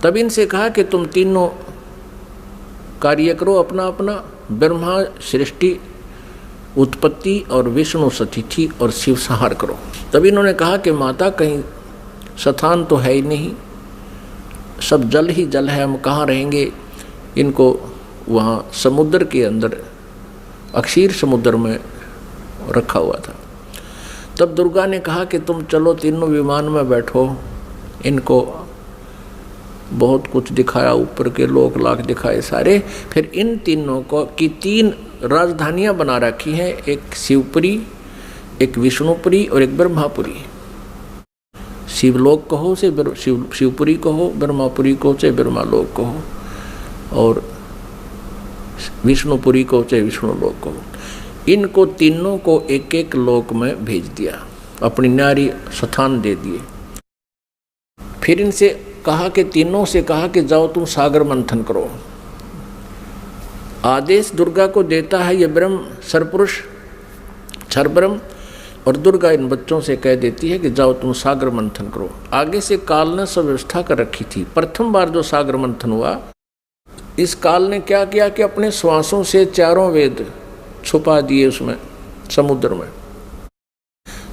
तब इनसे कहा कि तुम तीनों कार्य करो अपना अपना, ब्रह्मा सृष्टि उत्पत्ति और विष्णु सतिथि और शिव संहार करो। तब इन्होंने कहा कि माता कहीं स्थान तो है ही नहीं, सब जल ही जल है, हम कहाँ रहेंगे। इनको वहाँ समुद्र के अंदर अक्षीर समुद्र में रखा हुआ था। तब दुर्गा ने कहा कि तुम चलो तीनों विमान में बैठो। इनको बहुत कुछ दिखाया, ऊपर के लोक लाख दिखाए सारे। फिर इन तीनों को की 3 राजधानियां बना रखी हैं, एक शिवपुरी, एक विष्णुपुरी और एक ब्रह्मापुरी। शिवलोक कहो से शिवपुरी कहो, ब्रह्मापुरी को से ब्रह्मालोक कहो, और विष्णुपुरी को से विष्णुलोक कहो। इनको तीनों को एक एक लोक में भेज दिया, अपनी न्यारी स्थान दे दिए। फिर इनसे कहा कि तीनों से कहा कि जाओ तुम सागर मंथन करो। आदेश दुर्गा को देता है ये ब्रह्म सरपुरुष क्षर ब्रह्म, और दुर्गा इन बच्चों से कह देती है कि जाओ तुम सागर मंथन करो। आगे से काल ने सब व्यवस्था कर रखी थी। प्रथम बार जो सागर मंथन हुआ, इस काल ने क्या किया कि अपने श्वासों से 4 वेद छुपा दिए उसमें समुद्र में।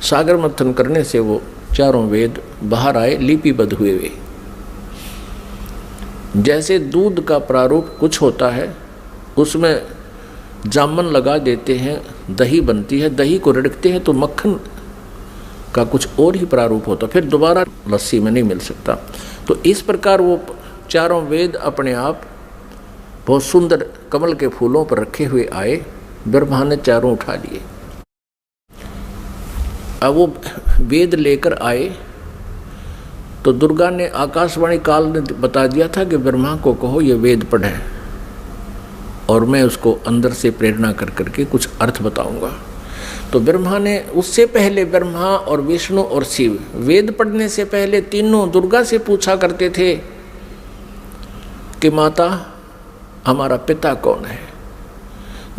सागर मंथन करने से वो 4 वेद बाहर आए, लिपिबद्ध हुए वे। जैसे दूध का प्रारूप कुछ होता है, उसमें जामन लगा देते हैं, दही बनती है, दही को रिड़कते हैं तो मक्खन का कुछ और ही प्रारूप होता, फिर दोबारा लस्सी में नहीं मिल सकता। तो इस प्रकार वो 4 वेद अपने आप बहुत सुंदर कमल के फूलों पर रखे हुए आए। ब्रह्मा ने 4 उठा लिए। अब वो वेद लेकर आए तो दुर्गा ने आकाशवाणी काल ने बता दिया था कि ब्रह्मा को कहो ये वेद पढ़े, और मैं उसको अंदर से प्रेरणा कर करके कुछ अर्थ बताऊंगा। तो ब्रह्मा ने उससे पहले, ब्रह्मा और विष्णु और शिव वेद पढ़ने से पहले तीनों दुर्गा से पूछा करते थे कि माता हमारा पिता कौन है।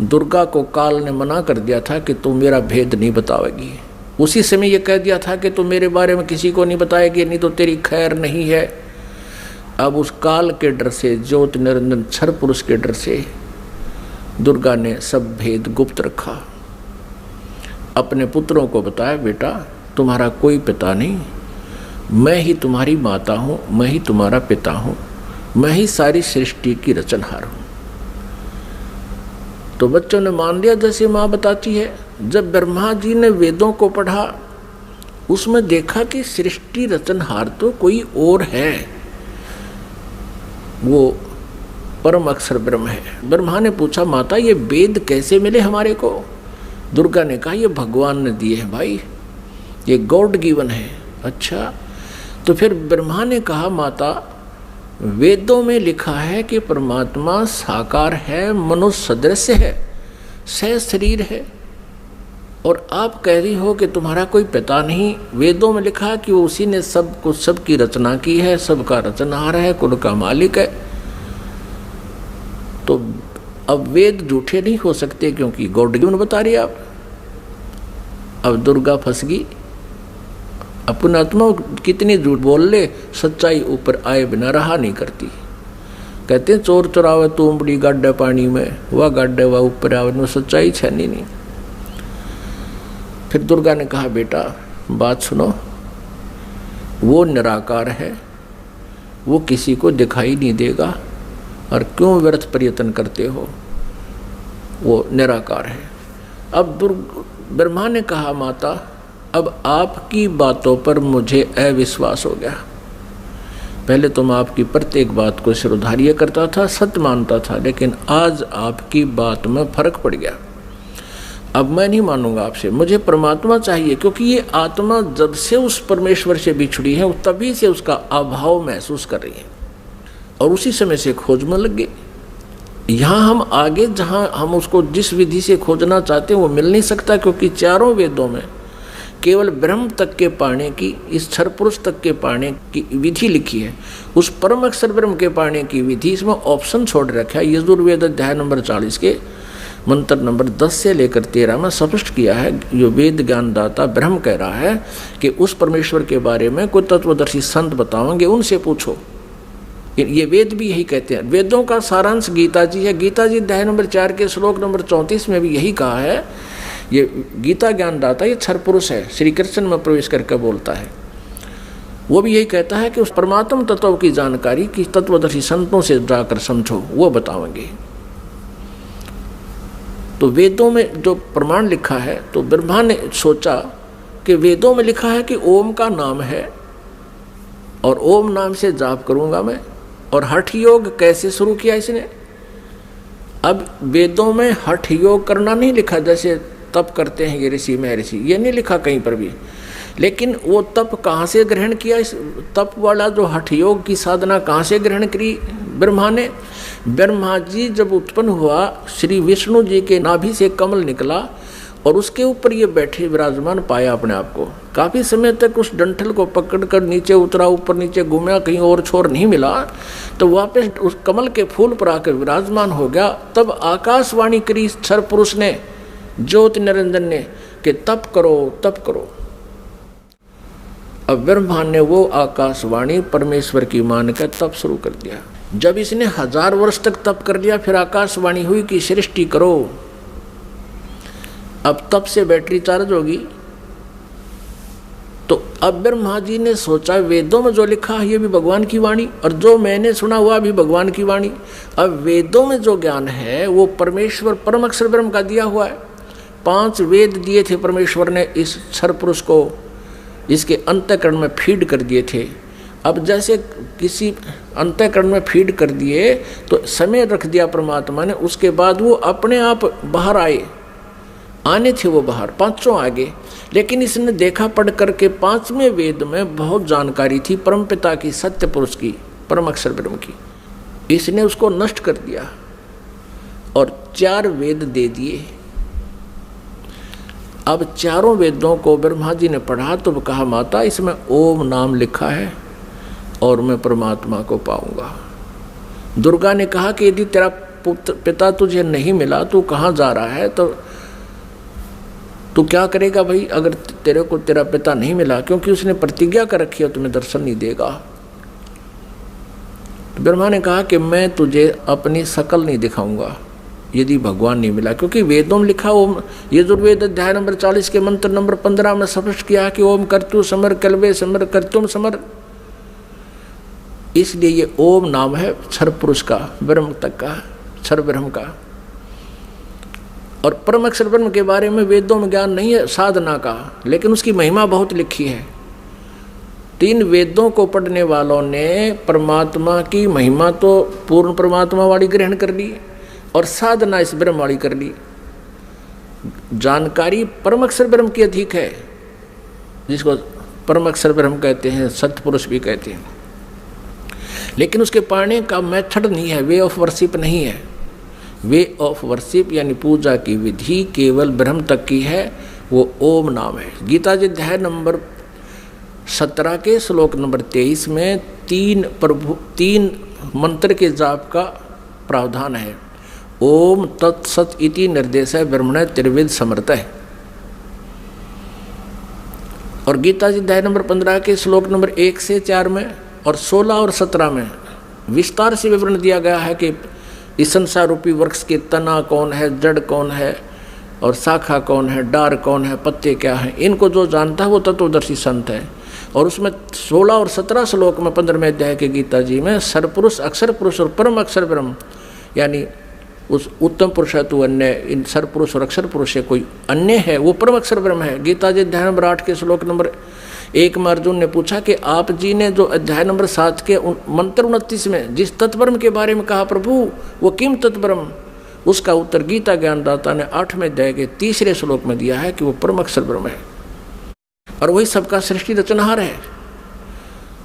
दुर्गा को काल ने मना कर दिया था कि तुम मेरा भेद नहीं बताओगी। उसी समय ये कह दिया था कि तुम मेरे बारे में किसी को नहीं बताएगी, नहीं तो तेरी खैर नहीं है। अब उस काल के डर से, ज्योति निरंजन क्षर पुरुष के डर से दुर्गा ने सब भेद गुप्त रखा। अपने पुत्रों को बताया, बेटा तुम्हारा कोई पिता नहीं, मैं ही तुम्हारी माता हूँ, मैं ही तुम्हारा पिता हूँ, मैं ही सारी सृष्टि की रचनहार हूँ। तो बच्चों ने मान लिया जैसे माँ बताती है। जब ब्रह्मा जी ने वेदों को पढ़ा, उसमें देखा कि सृष्टि रचनहार तो कोई और है। वो परम अक्षर ब्रह्म है। ब्रह्मा ने पूछा माता ये वेद कैसे मिले हमारे को? दुर्गा ने कहा ये भगवान ने दिए हैं भाई, ये गॉड गिवन है। अच्छा, तो फिर ब्रह्मा ने कहा माता वेदों में लिखा है कि परमात्मा साकार है, मनुष्य सदृश है, सह शरीर है, और आप कह रही हो कि तुम्हारा कोई पिता नहीं। वेदों में लिखा है कि वो उसी ने सब कुछ, सबकी रचना की है, सबका रचनहार है, कुल का मालिक है। तो अब वेद झूठे नहीं हो सकते क्योंकि गॉड गिवन बता रही आप। अब दुर्गा फंस गई, अपना आत्मा कितनी झूठ बोल ले, सच्चाई ऊपर आए बिना रहा नहीं करती। कहते हैं चोर चुरावे तुमड़ी गाड्डे पानी में, वह गाड्डे वह ऊपर आवे, में सच्चाई छनी नहीं। फिर दुर्गा ने कहा बेटा बात सुनो, वो निराकार है, वो किसी को दिखाई नहीं देगा, और क्यों व्यर्थ प्रयत्न करते हो, वो निराकार है। अब ब्रह्मा ने कहा माता अब आपकी बातों पर मुझे अविश्वास हो गया। पहले तो मैं आपकी प्रत्येक बात को सिरोधार्य करता था, सत्य मानता था, लेकिन आज आपकी बात में फर्क पड़ गया। अब मैं नहीं मानूंगा आपसे, मुझे परमात्मा चाहिए, क्योंकि ये आत्मा जब से उस परमेश्वर से बिछड़ी है तभी से उसका अभाव महसूस कर रही है, और उसी समय से खोज में लग गई। यहाँ हम आगे जहाँ हम उसको जिस विधि से खोजना चाहते हैं वो मिल नहीं सकता, क्योंकि चारों वेदों में केवल ब्रह्म तक के पाने की, इस क्षर पुरुष तक के पाने की विधि लिखी है। उस परम अक्षर ब्रह्म के पाने की विधि इसमें ऑप्शन छोड़ रखा है। यजुर्वेद अध्याय नंबर 40 के मंत्र नंबर 10 से लेकर 13 में स्पष्ट किया है। जो वेद ज्ञानदाता ब्रह्म कह रहा है कि उस परमेश्वर के बारे में कोई तत्वदर्शी संत बताओगे, उनसे पूछो। ये वेद भी यही कहते हैं। वेदों का सारांश गीता जी है। गीता जी अध्याय नंबर 4 के श्लोक नंबर 34 में भी यही कहा है। ये गीता ज्ञानदाता ये क्षर पुरुष है, श्री कृष्ण में प्रवेश करके बोलता है। वो भी यही कहता है कि उस परमात्म तत्व की जानकारी की तत्वदर्शी संतों से जाकर समझो, वो बताएंगे। तो वेदों में जो प्रमाण लिखा है, तो ब्रह्मा ने सोचा कि वेदों में लिखा है कि ओम का नाम है और ओम नाम से जाप करूंगा मैं। और हठ योग कैसे शुरू किया इसने? अब वेदों में हठ योग करना नहीं लिखा, जैसे तप करते हैं ये ऋषि महर्षि, ये नहीं लिखा कहीं पर भी। लेकिन वो तप कहाँ से ग्रहण किया? इस तप वाला जो हठ योग की साधना कहाँ से ग्रहण करी ब्रह्मा ने? ब्रह्मा जी जब उत्पन्न हुआ, श्री विष्णु जी के नाभि से कमल निकला और उसके ऊपर ये बैठे विराजमान पाया अपने आप को। काफ़ी समय तक उस डंठल को पकड़कर नीचे उतरा, ऊपर नीचे घूमा, कहीं और छोर नहीं मिला, तो वापस उस कमल के फूल पर आकर विराजमान हो गया। तब आकाशवाणी करी क्षर पुरुष ने, ज्योति निरंजन ने, कि तप करो तप करो। अब ब्रह्मा ने वो आकाशवाणी परमेश्वर की मानकर तप शुरू कर दिया। जब इसने 1000 वर्ष तक तप कर लिया, फिर आकाशवाणी हुई कि सृष्टि करो। अब तप से बैटरी चार्ज होगी। तो अब ब्रह्मा जी ने सोचा वेदों में जो लिखा है ये भी भगवान की वाणी, और जो मैंने सुना हुआ भी भगवान की वाणी। अब वेदों में जो ज्ञान है वो परमेश्वर परम अक्षर ब्रह्म का दिया हुआ है। 5 वेद दिए थे परमेश्वर ने इस क्षर पुरुष को, इसके अंतःकरण में फीड कर दिए थे। अब जैसे किसी अंतःकरण में फीड कर दिए तो समय रख दिया परमात्मा ने, उसके बाद वो अपने आप बाहर आने थे, वो बाहर 5 आगे। लेकिन इसने देखा पढ़ करके 5वें वेद में बहुत जानकारी थी परमपिता की, सत्य पुरुष की, परम अक्षर ब्रह्म की। इसने उसको नष्ट कर दिया और 4 वेद दे दिए। अब चारों वेदों को ब्रह्मा जी ने पढ़ा तो कहा माता इसमें ओम नाम लिखा है और मैं परमात्मा को पाऊंगा। दुर्गा ने कहा कि यदि तेरा पिता तुझे नहीं मिला, तू कहाँ जा रहा है, तो तू क्या करेगा भाई अगर तेरे को तेरा पिता नहीं मिला? क्योंकि उसने प्रतिज्ञा कर रखी है तुम्हें दर्शन नहीं देगा। तो ब्रह्मा ने कहा कि मैं तुझे अपनी शकल नहीं दिखाऊंगा यदि भगवान नहीं मिला, क्योंकि वेदों में लिखा ओम, यजुर्वेद अध्याय नंबर 40 के मंत्र नंबर 15 में स्पष्ट किया कि ओम कर्तु समर कल्वे समर कर्तुम समर। इसलिए ये ओम नाम है क्षर पुरुष का, ब्रह्म तक का, क्षर ब्रह्म का। और परम अक्षर ब्रह्म के बारे में वेदों में ज्ञान नहीं है साधना का, लेकिन उसकी महिमा बहुत लिखी है। तीन वेदों को पढ़ने वालों ने परमात्मा की महिमा तो पूर्ण परमात्मा वाली ग्रहण कर ली और साधना इस ब्रह्म वाली कर ली। जानकारी परम अक्षर ब्रह्म की अधिक है, जिसको परम अक्षर ब्रह्म कहते हैं, सत्पुरुष भी कहते हैं। लेकिन उसके पाने का मेथड नहीं है, वे ऑफ वर्शिप नहीं है। वे ऑफ वर्शिप यानी पूजा की विधि केवल ब्रह्म तक की है, वो ओम नाम है। गीता जी अध्याय नंबर 17 के श्लोक नंबर 23 में तीन मंत्र के जाप का प्रावधान है। ओम तत्सत इति निर्देश है ब्रह्मण त्रिविध समर्थ है। और गीता जी अध्याय नंबर 15 के श्लोक नंबर 1 से 4 में और 16 और 17 में विस्तार से विवरण दिया गया है कि इस संसार रूपी वृक्ष के तना कौन है, जड़ कौन है और शाखा कौन है, डार कौन है, पत्ते क्या हैं। इनको जो जानता है वो तत्वदर्शी संत है। और उसमें 16 और 17 श्लोक में 15वें अध्याय के गीता जी में सरपुरुष, अक्षर पुरुष और परम अक्षर ब्रह्म, यानी उस उत्तम पुरुष है तो अन्य, इन सरपुरुष और अक्षर पुरुष से कोई अन्य है, वो परम अक्षर ब्रह्म है। गीता जी अध्याय नंबर 8 के श्लोक नंबर 1 में अर्जुन ने पूछा कि आप जी ने जो अध्याय नंबर 7 के मंत्र 29 में जिस तत्ब्रह्म के बारे में कहा प्रभु वो किम तत्ब्रह्म, उसका उत्तर गीता ज्ञानदाता ने 8वें अध्याय के 3रे श्लोक में दिया है कि वो परम अक्षर ब्रह्म है और वही सबका सृष्टि रचनहार है।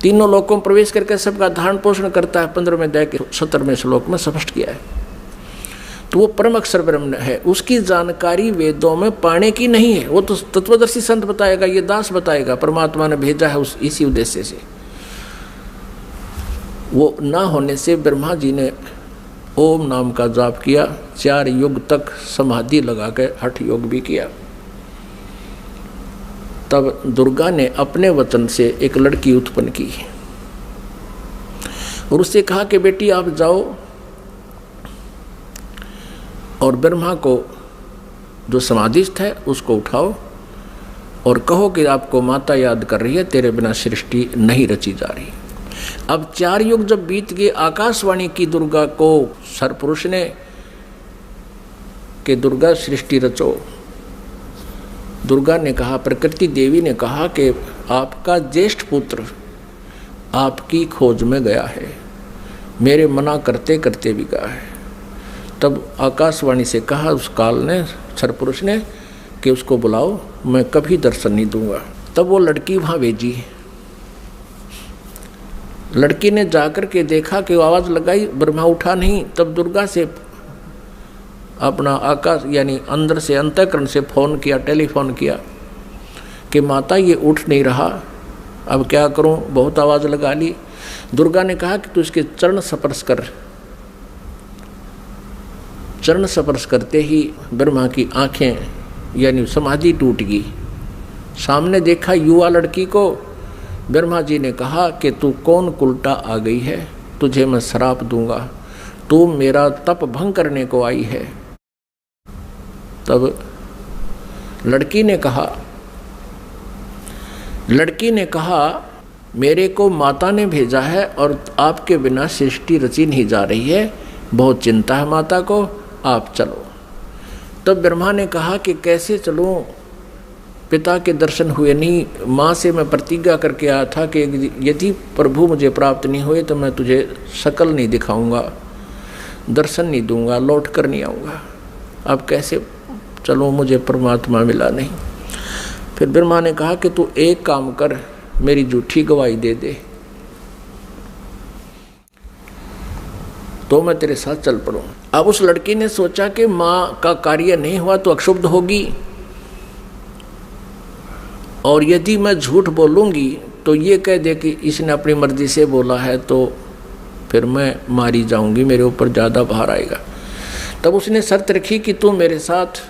तीनों लोकों में प्रवेश करके सबका धारण पोषण करता है, 15वें अध्याय के 17वें श्लोक में स्पष्ट किया है। तो वो परम अक्षर ब्रह्म है। उसकी जानकारी वेदों में पाने की नहीं है, वो तो तत्वदर्शी संत बताएगा, ये दास बताएगा, परमात्मा ने भेजा है उस इसी उद्देश्य से। वो ना होने से ब्रह्मा जी ने ओम नाम का जाप किया, 4 युग तक समाधि लगा के हठ योग भी किया। तब दुर्गा ने अपने वचन से एक लड़की उत्पन्न की और उससे कहा कि बेटी आप जाओ और ब्रह्मा को जो समाधिस्थ है उसको उठाओ और कहो कि आपको माता याद कर रही है, तेरे बिना सृष्टि नहीं रची जा रही। अब 4 युग जब बीत गए, आकाशवाणी की दुर्गा को सरपुरुष ने कि दुर्गा सृष्टि रचो। दुर्गा ने कहा, प्रकृति देवी ने कहा कि आपका ज्येष्ठ पुत्र आपकी खोज में गया है, मेरे मना करते करते भी गया है। तब आकाशवाणी से कहा उस काल ने, सरपुरुष ने, कि उसको बुलाओ, मैं कभी दर्शन नहीं दूंगा। तब वो लड़की वहाँ भेजी। लड़की ने जाकर के देखा कि आवाज़ लगाई, ब्रह्मा उठा नहीं। तब दुर्गा से अपना आकाश यानी अंदर से अंतःकरण से फ़ोन किया, टेलीफोन किया कि माता ये उठ नहीं रहा, अब क्या करूं, बहुत आवाज़ लगा ली। दुर्गा ने कहा कि तू इसके चरण स्पर्श कर। चरण स्पर्श करते ही ब्रह्मा की आंखें यानी समाधि टूट गई। सामने देखा युवा लड़की को। ब्रह्मा जी ने कहा कि तू कौन कुलटा आ गई है, तुझे मैं श्राप दूंगा, तू मेरा तप भंग करने को आई है। तब लड़की ने कहा मेरे को माता ने भेजा है और आपके बिना सृष्टि रची नहीं जा रही है, बहुत चिंता है माता को, आप चलो। तब ब्रह्मा ने कहा कि कैसे चलूं, पिता के दर्शन हुए नहीं। माँ से मैं प्रतिज्ञा करके आया था कि यदि प्रभु मुझे प्राप्त नहीं हुए तो मैं तुझे शकल नहीं दिखाऊंगा, दर्शन नहीं दूंगा, लौट कर नहीं आऊँगा। अब कैसे चलूँ, मुझे परमात्मा मिला नहीं। फिर ब्रह्मा ने कहा कि तू एक काम कर, मेरी झूठी गवाही दे दे तो मैं तेरे साथ चल पड़ूँ। अब उस लड़की ने सोचा कि माँ का कार्य नहीं हुआ तो अक्षुब्ध होगी और यदि मैं झूठ बोलूँगी तो ये कह दे कि इसने अपनी मर्जी से बोला है, तो फिर मैं मारी जाऊँगी, मेरे ऊपर ज़्यादा भार आएगा। तब उसने शर्त रखी कि तू मेरे साथ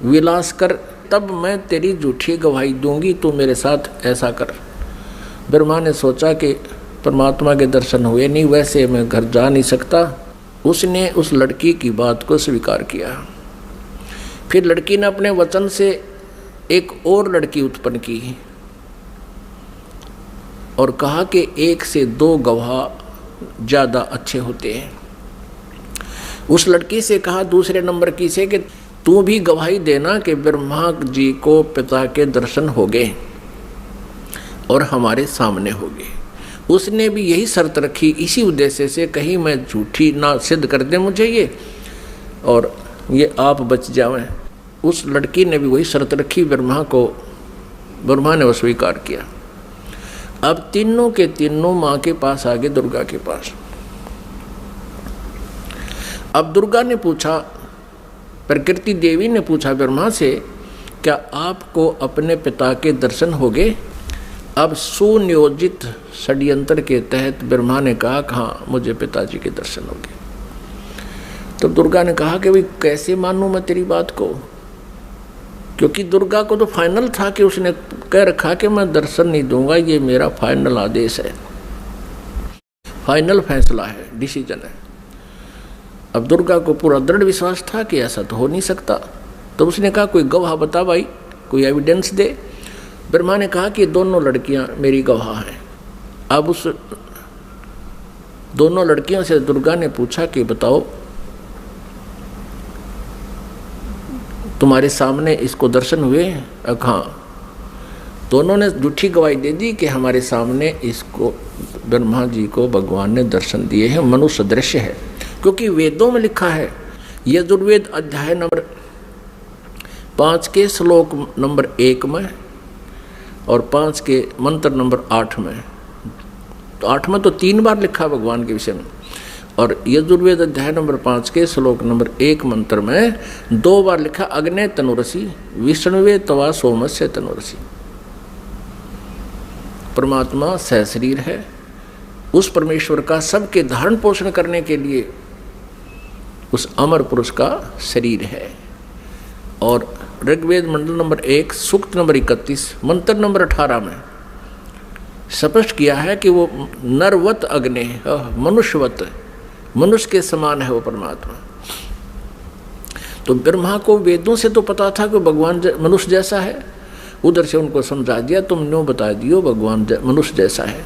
विलास कर, तब मैं तेरी झूठी गवाही दूंगी, तू मेरे साथ ऐसा कर। ब्रह्मा ने सोचा कि परमात्मा के दर्शन हुए नहीं, वैसे मैं घर जा नहीं सकता। उसने उस लड़की की बात को स्वीकार किया। फिर लड़की ने अपने वचन से एक और लड़की उत्पन्न की और कहा कि 1 से 2 गवाह ज़्यादा अच्छे होते हैं। उस लड़की से कहा दूसरे नंबर की से कि तू भी गवाही देना कि ब्रह्मा जी को पिता के दर्शन हो गए। और हमारे सामने होगे। उसने भी यही शर्त रखी इसी उद्देश्य से, कहीं मैं झूठी ना सिद्ध कर दे मुझे ये और ये आप बच जावें। उस लड़की ने भी वही शर्त रखी ब्रह्मा को, ब्रह्मा ने वो स्वीकार किया। अब तीनों के तीनों माँ के पास आ गए, दुर्गा के पास। अब दुर्गा ने पूछा, प्रकृति देवी ने पूछा ब्रह्मा से, क्या आपको अपने पिता के दर्शन हो गए? अब सुनियोजित षड्यंत्र के तहत ब्रह्मा ने कहा कि हाँ मुझे पिताजी के दर्शन हो गए। तो दुर्गा ने कहा कि भाई कैसे मानूं मैं तेरी बात को, क्योंकि दुर्गा को तो फाइनल था कि उसने कह रखा कि मैं दर्शन नहीं दूंगा, ये मेरा फाइनल आदेश है, फाइनल फैसला है, डिसीजन है। अब दुर्गा को पूरा दृढ़ विश्वास था कि ऐसा तो हो नहीं सकता। तो उसने कहा कोई गवाह बता भाई, कोई एविडेंस दे। ब्रह्मा ने कहा कि दोनों लड़कियां मेरी गवाह हैं। अब उस दोनों लड़कियों से दुर्गा ने पूछा कि बताओ तुम्हारे सामने इसको दर्शन हुए? हाँ। दोनों ने झूठी गवाही दे दी कि हमारे सामने इसको ब्रह्मा जी को भगवान ने दर्शन दिए हैं, मनुष्य दृश्य है। क्योंकि वेदों में लिखा है, यजुर्वेद अध्याय नंबर 5 के श्लोक नंबर 1 में और 5 के मंत्र नंबर 8 में, तो 8 में तो 3 बार लिखा भगवान के विषय में, और यजुर्वेद अध्याय नंबर 5 के श्लोक नंबर 1 मंत्र में 2 बार लिखा, अग्ने तनुरसी विष्णुवे तवा सोमस्य तनुरसी। परमात्मा सहशरीर है, उस परमेश्वर का सबके धारण पोषण करने के लिए उस अमर पुरुष का शरीर है। और ऋग्वेद मंडल नंबर 1 सूक्त नंबर 31 मंत्र नंबर 18 में स्पष्ट किया है कि वो नरवत अग्नि, मनुष्यवत, मनुष्य के समान है वो परमात्मा। तो ब्रह्मा को वेदों से तो पता था कि भगवान मनुष्य जैसा है, उधर से उनको समझा दिया, तुम न्यों बता दियो भगवान मनुष्य जैसा है।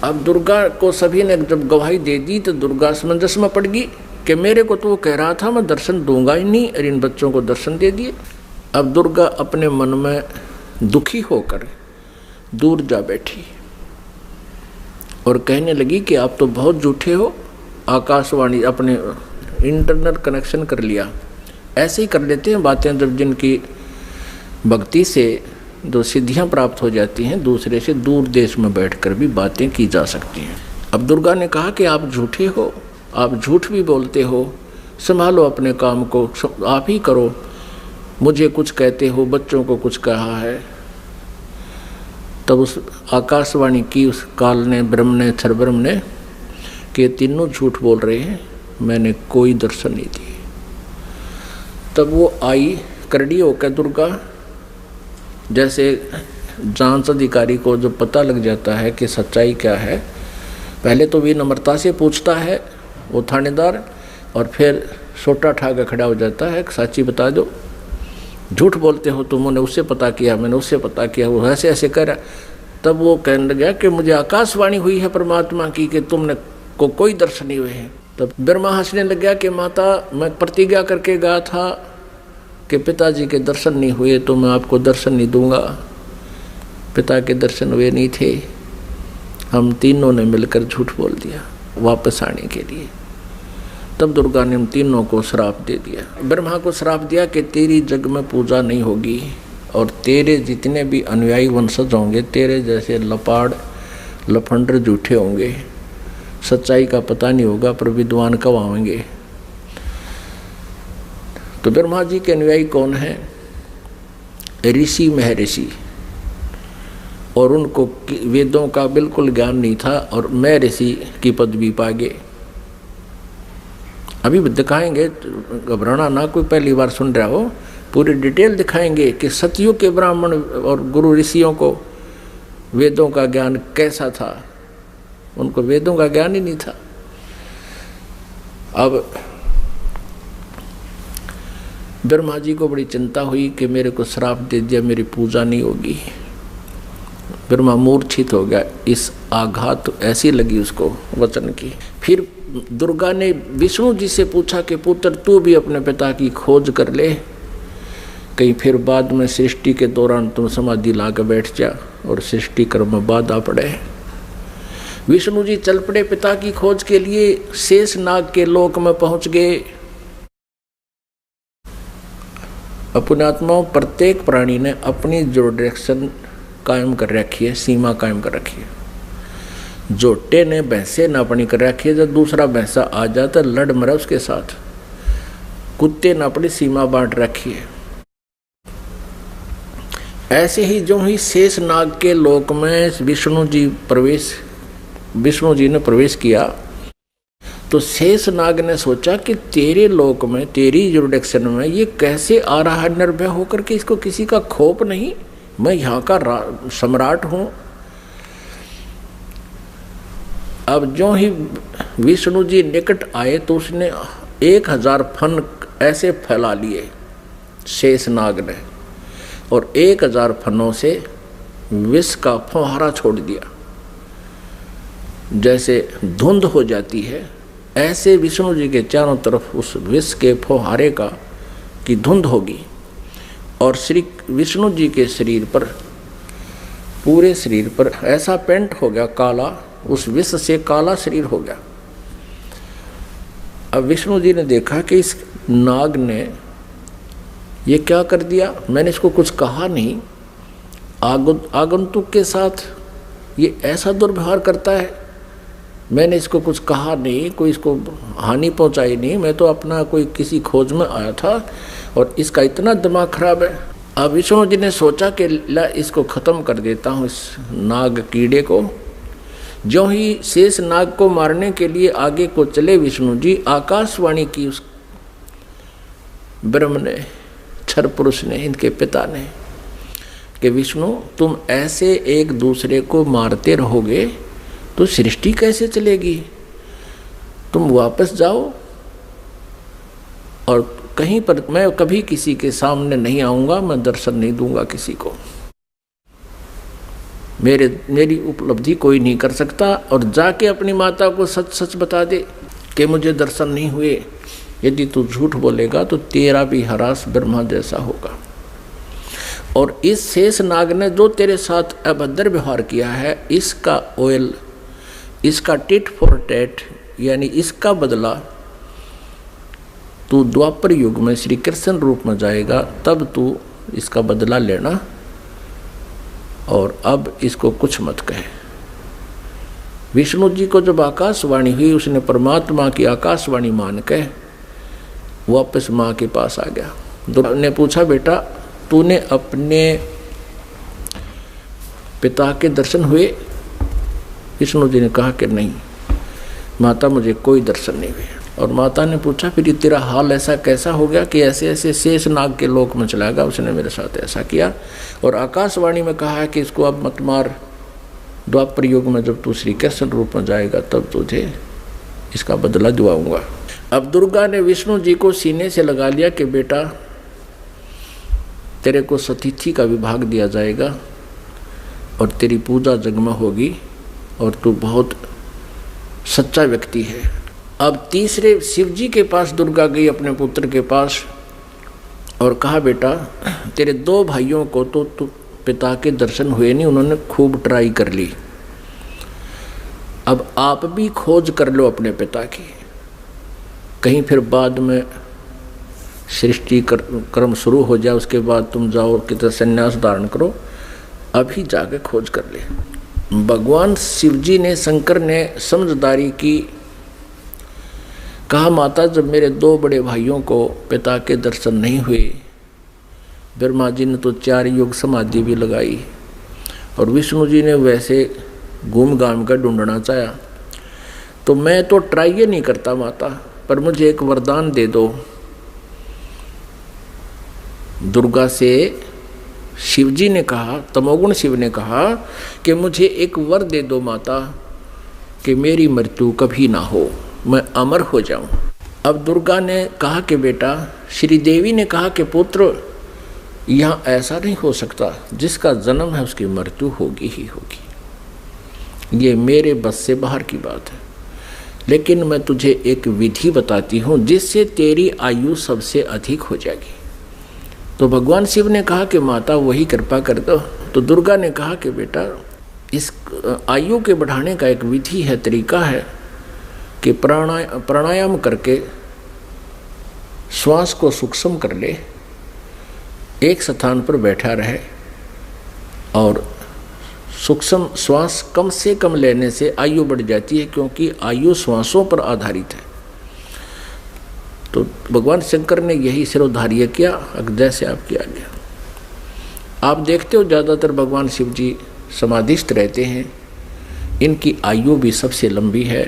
अब दुर्गा को सभी ने जब गवाही दे दी तो दुर्गा असमंजस में पड़ गई कि मेरे को तो वो कह रहा था मैं दर्शन दूंगा ही नहीं, और इन बच्चों को दर्शन दे दिए। अब दुर्गा अपने मन में दुखी होकर दूर जा बैठी और कहने लगी कि आप तो बहुत झूठे हो। आकाशवाणी अपने इंटरनेट कनेक्शन कर लिया, ऐसे ही कर लेते हैं बातें जब जिनकी भक्ति से जो सिद्धियां प्राप्त हो जाती हैं, दूसरे से दूर देश में बैठकर भी बातें की जा सकती हैं। अब दुर्गा ने कहा कि आप झूठे हो, आप झूठ भी बोलते हो, संभालो अपने काम को, आप ही करो, मुझे कुछ कहते हो, बच्चों को कुछ कहा है। तब उस आकाशवाणी की उस काल ने, ब्रह्म ने, क्षरब्रह्म ने कि तीनों झूठ बोल रहे हैं, मैंने कोई दर्शन नहीं दिए। तब वो आई करड़ी होकर दुर्गा, जैसे जांच अधिकारी को जो पता लग जाता है कि सच्चाई क्या है, पहले तो विनम्रता से पूछता है वो थानेदार, और फिर सोटा ठा के खड़ा हो जाता है, सच्ची बता दो, झूठ बोलते हो तुमने उससे पता किया, मैंने उससे पता किया, वो ऐसे ऐसे कर रहा। तब वो कहने लगा कि मुझे आकाशवाणी हुई है परमात्मा की कि तुमने को कोई दर्शन नहीं हुए हैं। तब ब्रह्मा हंसने लग गया कि माता मैं प्रतिज्ञा करके गया था कि पिताजी के दर्शन नहीं हुए तो मैं आपको दर्शन नहीं दूंगा। पिता के दर्शन हुए नहीं थे, हम तीनों ने मिलकर झूठ बोल दिया वापस आने के लिए। तब दुर्गा ने हम तीनों को श्राप दे दिया। ब्रह्मा को श्राप दिया कि तेरी जग में पूजा नहीं होगी और तेरे जितने भी अनुयायी वंशज होंगे तेरे जैसे लपाड़ लफंडर झूठे होंगे, सच्चाई का पता नहीं होगा पर विद्वान कब आएंगे। तो ब्रह्मा जी के अनुयायी कौन है? ऋषि महर्षि, और उनको वेदों का बिल्कुल ज्ञान नहीं था और महर्षि की पदवी पा गए। अभी दिखाएंगे, घबराना ना, कोई पहली बार सुन रहा हो, पूरी डिटेल दिखाएंगे कि सतयुग के ब्राह्मण और गुरु ऋषियों को वेदों का ज्ञान कैसा था। उनको वेदों का ज्ञान ही नहीं था। अब ब्रह्मा जी को बड़ी चिंता हुई कि मेरे को श्राप दे दिया, मेरी पूजा नहीं होगी। ब्रह्मा मूर्छित हो गया, इस आघात ऐसी लगी उसको वचन की। फिर दुर्गा ने विष्णु जी से पूछा कि पुत्र तू भी अपने पिता की खोज कर ले कहीं फिर बाद में सृष्टि के दौरान तुम समाधि ला के बैठ जा और सृष्टि कर्म में बाधा पड़े। विष्णु जी चल पड़े पिता की खोज के लिए, शेष नाग के लोक में पहुंच गए। अपनात्माओं, प्रत्येक प्राणी ने अपनी जो डायरेक्शन कायम कर रखी है, सीमा कायम कर रखी है। जोटे ने भैंसे न अपनी कर रखी है, जब दूसरा भैंसा आ जाता लड़ मरा उसके साथ। कुत्ते ने अपनी सीमा बांट रखी है। ऐसे ही जो ही शेष नाग के लोक में विष्णु जी ने प्रवेश किया तो शेष नाग ने सोचा कि तेरे लोक में, तेरी जुरिडिक्शन में ये कैसे आ रहा है निर्भय होकर के, इसको किसी का खौफ नहीं, मैं यहाँ का सम्राट हूँ। अब जो ही विष्णु जी निकट आए तो उसने 1000 फन ऐसे फैला लिए शेष नाग ने, और 1000 फनों से विष का फुहारा छोड़ दिया। जैसे धुंध हो जाती है, ऐसे विष्णु जी के चारों तरफ उस विष के फुहारे की धुंध होगी। और श्री विष्णु जी के शरीर पर, पूरे शरीर पर ऐसा पेंट हो गया काला, उस विष से काला शरीर हो गया। अब विष्णु जी ने देखा कि इस नाग ने ये क्या कर दिया, मैंने इसको कुछ कहा नहीं, आगंतुक के साथ ये ऐसा दुर्व्यवहार करता है, मैंने इसको कुछ कहा नहीं, कोई इसको हानि पहुंचाई नहीं, मैं तो अपना कोई किसी खोज में आया था और इसका इतना दिमाग खराब है। अब विष्णु जी ने सोचा कि ला इसको ख़त्म कर देता हूँ, इस नाग कीड़े को। जो ही शेष नाग को मारने के लिए आगे को चले विष्णु जी, आकाशवाणी की उस ब्रह्म ने, क्षर पुरुष ने, इनके पिता ने, कि विष्णु तुम ऐसे एक दूसरे को मारते रहोगे तो सृष्टि कैसे चलेगी, तुम वापस जाओ और कहीं पर, मैं कभी किसी के सामने नहीं आऊँगा, मैं दर्शन नहीं दूंगा किसी को, मेरी उपलब्धि कोई नहीं कर सकता। और जाके अपनी माता को सच सच बता दे कि मुझे दर्शन नहीं हुए। यदि तू झूठ बोलेगा तो तेरा भी हरास ब्रह्मा जैसा होगा। और इस शेष नाग ने जो तेरे साथ अभद्र व्यवहार किया है, इसका ऑयल, इसका टिट फॉर टैट, यानी इसका बदला तू द्वापर युग में श्री कृष्ण रूप में जाएगा, तब तू इसका बदला लेना, और अब इसको कुछ मत कहे। विष्णु जी को जब आकाशवाणी हुई, उसने परमात्मा की आकाशवाणी मान के वापस माँ के पास आ गया। दुर्गा ने पूछा, बेटा तूने अपने पिता के दर्शन हुए? विष्णु जी ने कहा कि नहीं माता, मुझे कोई दर्शन नहीं हुए। और माता ने पूछा, फिर तेरा हाल ऐसा कैसा हो गया कि ऐसे ऐसे शेष नाग के लोक में चला गया, उसने मेरे साथ ऐसा किया। और आकाशवाणी में कहा है कि इसको अब मत मार, द्वापर युग में जब तू श्री कृष्ण रूप में जाएगा तब तुझे इसका बदला दिलाऊंगा। अब दुर्गा ने विष्णु जी को सीने से लगा लिया कि बेटा तेरे को सतिथि का विभाग दिया जाएगा और तेरी पूजा जग में होगी और तू बहुत सच्चा व्यक्ति है। अब तीसरे शिव जी के पास दुर्गा गई, अपने पुत्र के पास, और कहा, बेटा तेरे 2 भाइयों को तो पिता के दर्शन हुए नहीं, उन्होंने खूब ट्राई कर ली, अब आप भी खोज कर लो अपने पिता की, कहीं फिर बाद में सृष्टि कर्म शुरू हो जाए, उसके बाद तुम जाओ कितना संन्यास धारण करो, अभी जाके खोज कर ले। भगवान शिव जी ने, शंकर ने समझदारी की, कहा माता जब मेरे 2 बड़े भाइयों को पिता के दर्शन नहीं हुए, ब्रह्मा जी ने तो 4 युग समाधि भी लगाई और विष्णु जी ने वैसे घूम घाम कर ढूंढना चाहा, तो मैं तो ट्राई ये नहीं करता माता, पर मुझे एक वरदान दे दो। दुर्गा से शिवजी ने कहा, तमोगुण शिव ने कहा कि मुझे एक वर दे दो माता कि मेरी मृत्यु कभी ना हो, मैं अमर हो जाऊं। अब दुर्गा ने कहा कि बेटा, श्री देवी ने कहा कि पुत्र यहाँ ऐसा नहीं हो सकता, जिसका जन्म है उसकी मृत्यु होगी ही होगी, ये मेरे बस से बाहर की बात है, लेकिन मैं तुझे एक विधि बताती हूँ जिससे तेरी आयु सबसे अधिक हो जाएगी। तो भगवान शिव ने कहा कि माता वही कृपा कर दो। तो दुर्गा ने कहा कि बेटा इस आयु के बढ़ाने का एक विधि है, तरीका है कि प्राणायाम करके श्वास को सूक्ष्म कर ले, एक स्थान पर बैठा रहे और सूक्ष्म श्वास कम से कम लेने से आयु बढ़ जाती है, क्योंकि आयु श्वासों पर आधारित है। तो भगवान शंकर ने यही सिरोधार्य किया, जैसे आपकी आज्ञा। आप देखते हो ज़्यादातर भगवान शिव जी समाधिस्थ रहते हैं, इनकी आयु भी सबसे लंबी है।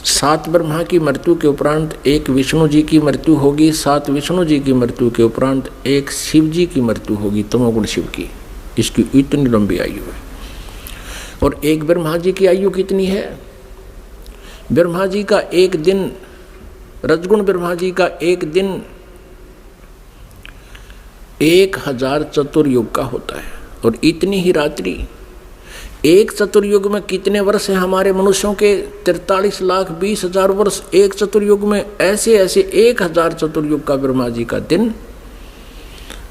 7 ब्रह्मा की मृत्यु के उपरांत एक विष्णु जी की मृत्यु होगी, 7 विष्णु जी की मृत्यु के उपरांत एक शिव जी की मृत्यु होगी, तमोगुण शिव की। इसकी इतनी लंबी आयु है। और एक ब्रह्मा जी की आयु कितनी है? ब्रह्मा जी का एक दिन, रजगुण ब्रह्मा जी का एक दिन 1000 चतुर्युग का होता है। और इतनी ही रात्रि, एक चतुर्युग में कितने वर्ष हैं हमारे मनुष्यों के? 43,20,000 वर्ष एक चतुर्युग में। ऐसे ऐसे 1000 चतुर्युग का ब्रह्मा जी का दिन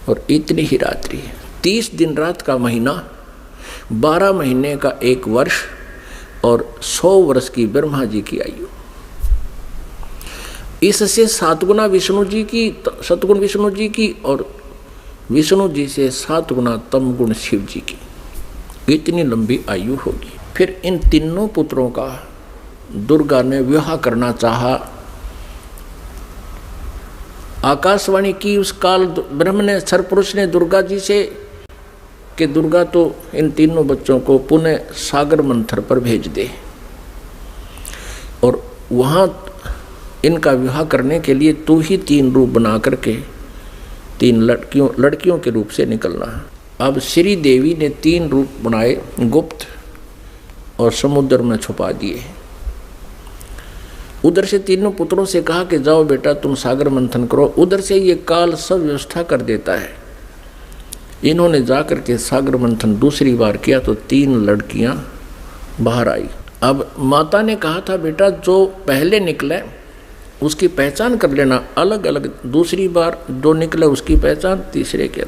और इतनी ही रात्रि। 30 दिन रात का महीना, 12 महीने का एक वर्ष और 100 वर्ष की ब्रह्मा जी की आयु। इससे 7 गुना विष्णु जी की, सतगुण विष्णु जी की, और विष्णु जी से 7 गुना तम गुण शिव जी की। इतनी लंबी आयु होगी। फिर इन तीनों पुत्रों का दुर्गा ने विवाह करना चाहा। आकाशवाणी की उस काल ब्रह्म ने, सरपुरुष ने दुर्गा जी से कि दुर्गा तो इन तीनों बच्चों को पुनः सागर मंथर पर भेज दे और वहाँ इनका विवाह करने के लिए तू ही 3 रूप बना करके 3 लड़कियों के रूप से निकलना है। अब श्री देवी ने 3 रूप बनाए, गुप्त, और समुद्र में छुपा दिए। उधर से तीनों पुत्रों से कहा कि जाओ बेटा तुम सागर मंथन करो। उधर से ये काल सब व्यवस्था कर देता है। इन्होंने जाकर के सागर मंथन दूसरी बार किया तो 3 लड़कियां बाहर आई। अब माता ने कहा था बेटा जो पहले निकले उसकी पहचान कर लेना, अलग अलग। दूसरी बार जो निकले उसकी पहचान तीसरे के।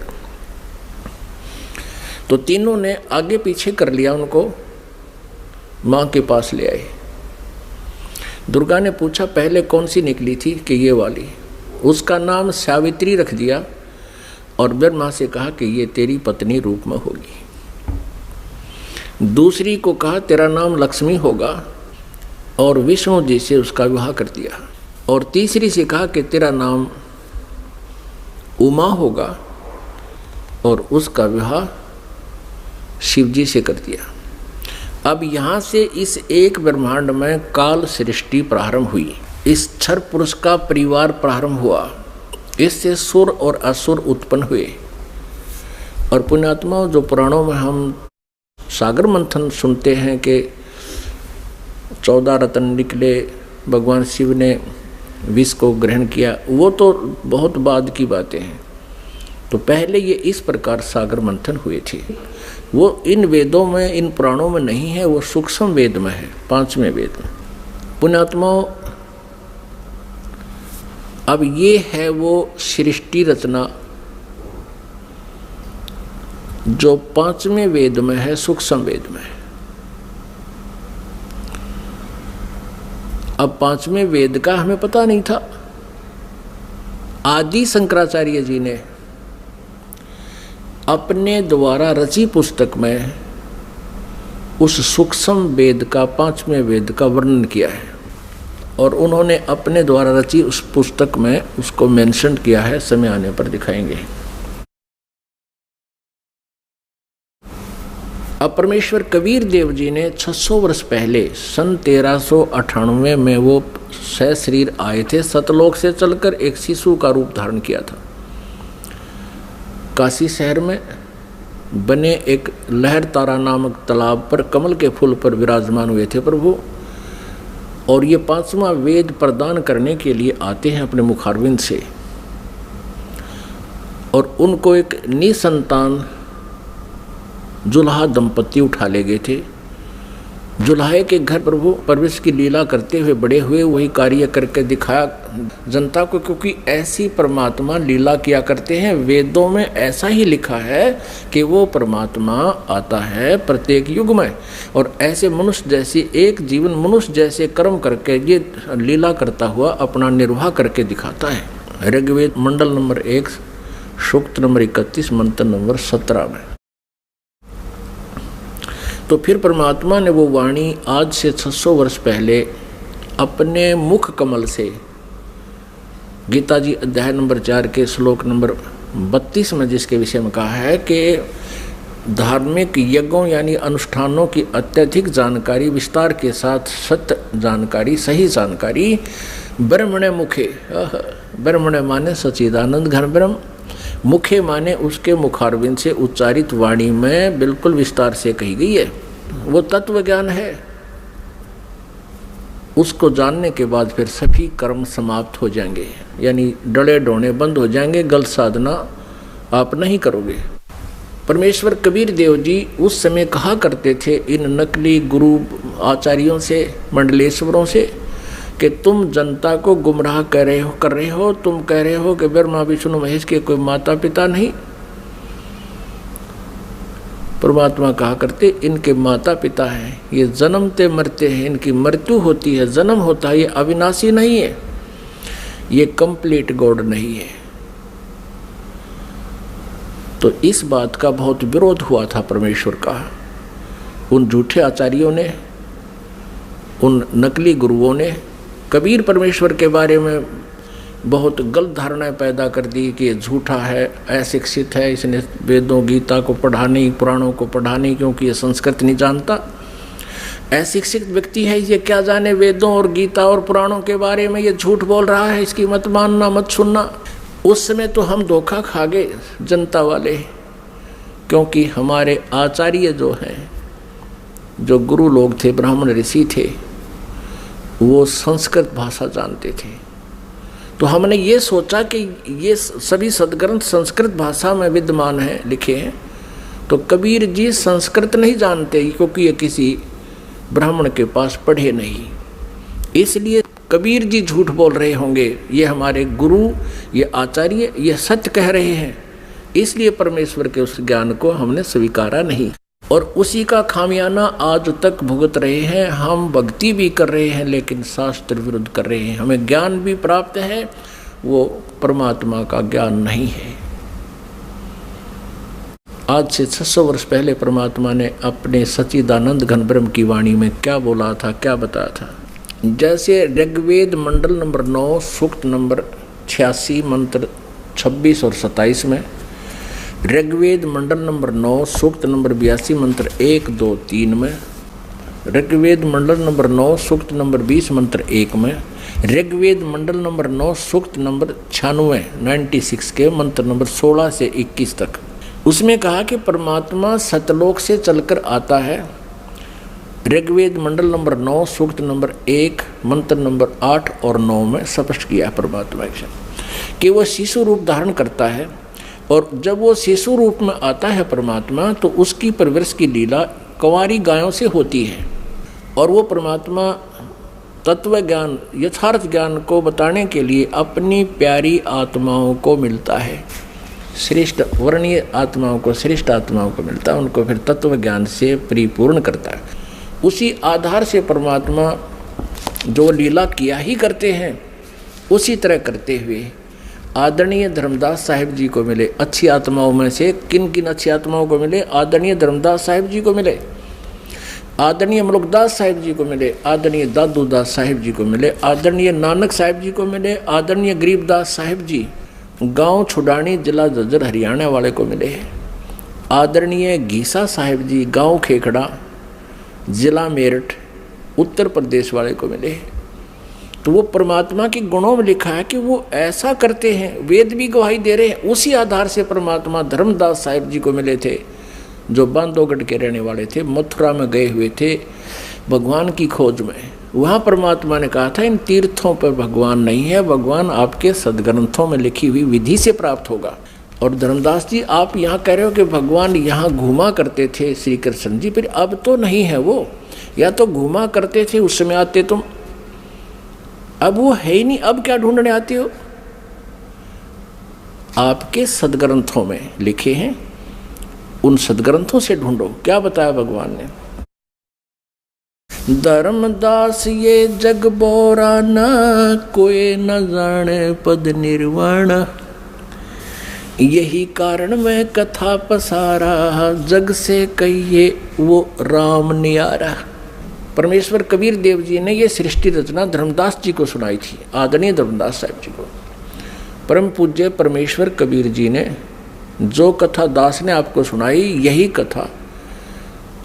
तो तीनों ने आगे पीछे कर लिया, उनको माँ के पास ले आए। दुर्गा ने पूछा पहले कौन सी निकली थी? कि ये वाली। उसका नाम सावित्री रख दिया और ब्रह्मा से कहा कि ये तेरी पत्नी रूप में होगी। दूसरी को कहा तेरा नाम लक्ष्मी होगा और विष्णु जी से उसका विवाह कर दिया। और तीसरी से कहा कि तेरा नाम उमा होगा और उसका विवाह शिव जी से कर दिया। अब यहाँ से इस एक ब्रह्मांड में काल सृष्टि प्रारंभ हुई। इस क्षर पुरुष का परिवार प्रारंभ हुआ। इससे सुर और असुर उत्पन्न हुए। और पुण्यात्माओं, जो पुराणों में हम सागर मंथन सुनते हैं कि 14 रत्न निकले, भगवान शिव ने विष को ग्रहण किया, वो तो बहुत बाद की बातें हैं। तो पहले ये इस प्रकार सागर मंथन हुए थे। वो इन वेदों में, इन पुराणों में नहीं है, वो सूक्ष्म वेद में है, 5वें वेद में। पुण्यात्माओं, अब ये है वो सृष्टि रचना जो 5वें वेद में है, सूक्ष्म वेद में है। अब 5वें वेद का हमें पता नहीं था। आदि शंकराचार्य जी ने अपने द्वारा रची पुस्तक में उस सूक्ष्म वेद का, 5वें वेद का वर्णन किया है और उन्होंने अपने द्वारा रची उस पुस्तक में उसको मेंशन किया है। समय आने पर दिखाएंगे। अब परमेश्वर कबीर देव जी ने 600 वर्ष पहले सन 1398 में वो सशरीर आए थे। सतलोक से चलकर एक शिशु का रूप धारण किया था। काशी शहर में बने एक लहर तारा नामक तालाब पर कमल के फूल पर विराजमान हुए थे प्रभु। और ये 5वां वेद प्रदान करने के लिए आते हैं अपने मुखारविंद से। और उनको एक निसंतान जुल्हा दंपति उठा ले गए थे जुलाहे के घर प्रभु परवेश की लीला करते हुए बड़े हुए, वही कार्य करके दिखाया जनता को, क्योंकि ऐसी परमात्मा लीला किया करते हैं। वेदों में ऐसा ही लिखा है कि वो परमात्मा आता है प्रत्येक युग में, और ऐसे मनुष्य जैसी एक जीवन मनुष्य जैसे कर्म करके ये लीला करता हुआ अपना निर्वाह करके दिखाता है। ऋग्वेद मंडल नंबर 1 सूक्त नंबर 31 मंत्र नंबर 17 में। तो फिर परमात्मा ने वो वाणी आज से 600 वर्ष पहले अपने मुख कमल से गीता जी अध्याय नंबर 4 के श्लोक नंबर 32 में जिसके विषय में कहा है कि धार्मिक यज्ञों यानी अनुष्ठानों की अत्यधिक जानकारी विस्तार के साथ सत्य जानकारी सही जानकारी ब्रह्मणे मुखे, ब्रह्मणे माने सच्चिदानंद घन ब्रह्म, मुखे माने उसके मुखारविंद से उच्चारित वाणी में बिल्कुल विस्तार से कही गई है। वो तत्व ज्ञान है। उसको जानने के बाद फिर सभी कर्म समाप्त हो जाएंगे, यानी डले डोने बंद हो जाएंगे, गलत साधना आप नहीं करोगे। परमेश्वर कबीर देव जी उस समय कहा करते थे इन नकली गुरु आचार्यों से, मंडलेश्वरों से, कि तुम जनता को गुमराह कर रहे हो, तुम कह रहे हो कि ब्रह्मा विष्णु महेश के कोई माता पिता नहीं। परमात्मा कहा करते इनके माता पिता हैं, ये जन्मते मरते हैं, इनकी मृत्यु होती है, जन्म होता है, ये अविनाशी नहीं है, ये कंप्लीट गॉड नहीं है। तो इस बात का बहुत विरोध हुआ था परमेश्वर का। उन झूठे आचार्यों ने, उन नकली गुरुओं ने कबीर परमेश्वर के बारे में बहुत गलत धारणाएं पैदा कर दी कि ये झूठा है, अशिक्षित है, इसने वेदों गीता को पढ़ा नहीं, पुराणों को पढ़ा नहीं, क्योंकि ये संस्कृत नहीं जानता। अशिक्षित व्यक्ति है, ये क्या जाने वेदों और गीता और पुराणों के बारे में, ये झूठ बोल रहा है, इसकी मत मानना मत सुनना। उस समय तो हम धोखा खा गए जनता वाले, क्योंकि हमारे आचार्य जो हैं, जो गुरु लोग थे, ब्राह्मण ऋषि थे, वो संस्कृत भाषा जानते थे। तो हमने ये सोचा कि ये सभी सदग्रंथ संस्कृत भाषा में विद्यमान हैं, लिखे हैं, तो कबीर जी संस्कृत नहीं जानते, क्योंकि ये किसी ब्राह्मण के पास पढ़े नहीं, इसलिए कबीर जी झूठ बोल रहे होंगे, ये हमारे गुरु, ये आचार्य, ये सत्य कह रहे हैं, इसलिए परमेश्वर के उस ज्ञान को हमने स्वीकारा नहीं, और उसी का खामियाना आज तक भुगत रहे हैं। हम भक्ति भी कर रहे हैं लेकिन शास्त्र विरुद्ध कर रहे हैं। हमें ज्ञान भी प्राप्त है, वो परमात्मा का ज्ञान नहीं है। आज से 600 वर्ष पहले परमात्मा ने अपने सच्चिदानंद घन ब्रह्म की वाणी में क्या बोला था, क्या बताया था। जैसे ऋग्वेद मंडल नंबर 9 सूक्त नंबर 86 मंत्र 26 और 27 में, ऋग्वेद मंडल नंबर 9 सूक्त नंबर 82 मंत्र 1, 2, 3 में, ऋग्वेद मंडल नंबर 9 सूक्त नंबर 20 मंत्र 1 में, ऋग्वेद मंडल नंबर 9 सूक्त नंबर 96 के मंत्र नंबर 16 से 21 तक, उसमें कहा कि परमात्मा सतलोक से चलकर आता है। ऋग्वेद मंडल नंबर 9 सूक्त नंबर 1 मंत्र नंबर 8 और 9 में स्पष्ट किया है परमात्मा कि वह शिशु रूप धारण करता है, और जब वो शिशु रूप में आता है परमात्मा, तो उसकी परवरिश की लीला कंवारी गायों से होती है, और वो परमात्मा तत्व ज्ञान, यथार्थ ज्ञान को बताने के लिए अपनी प्यारी आत्माओं को मिलता है, श्रेष्ठ वर्णीय आत्माओं को, श्रेष्ठ आत्माओं को मिलता है, उनको फिर तत्व ज्ञान से परिपूर्ण करता है। उसी आधार से परमात्मा जो लीला किया ही करते हैं, उसी तरह करते हुए आदरणीय धर्मदास साहिब जी को मिले। अच्छी आत्माओं में से किन किन अच्छी आत्माओं को मिले? आदरणीय धर्मदास साहिब जी को मिले, आदरणीय मलुकदास साहिब जी को मिले, आदरणीय दादूदास साहिब जी को मिले, आदरणीय नानक साहिब जी को मिले, आदरणीय गरीबदास साहिब जी गांव छुडानी जिला झज्जर हरियाणा वाले को मिले, आदरणीय घीसा साहिब जी गांव खेखड़ा जिला मेरठ उत्तर प्रदेश वाले को मिले। तो वो परमात्मा के गुणों में लिखा है कि वो ऐसा करते हैं, वेद भी गवाही दे रहे हैं। उसी आधार से परमात्मा धर्मदास साहिब जी को मिले थे, जो बांधवगढ़ के रहने वाले थे, मथुरा में गए हुए थे भगवान की खोज में। वहाँ परमात्मा ने कहा था इन तीर्थों पर भगवान नहीं है, भगवान आपके सदग्रंथों में लिखी हुई विधि से प्राप्त होगा। और धर्मदास जी आप यहाँ कह रहे हो कि भगवान यहाँ घूमा करते थे श्री कृष्ण जी, फिर अब तो नहीं है वो, या तो घूमा करते थे उस समय आते तुम, अब वो है ही नहीं, अब क्या ढूंढने आते हो? आपके सदग्रंथों में लिखे हैं, उन सदग्रंथों से ढूंढो। क्या बताया भगवान ने? धर्मदास ये जग बोरा न, कोई न जाने पद निर्वाण, यही कारण मैं कथा पसारा, जग से कहिए वो राम नियारा। परमेश्वर कबीर देव जी ने ये सृष्टि रचना धर्मदास जी को सुनाई थी, आदरणीय धर्मदास साहब जी को। परम पूज्य परमेश्वर कबीर जी ने जो कथा दास ने आपको सुनाई, यही कथा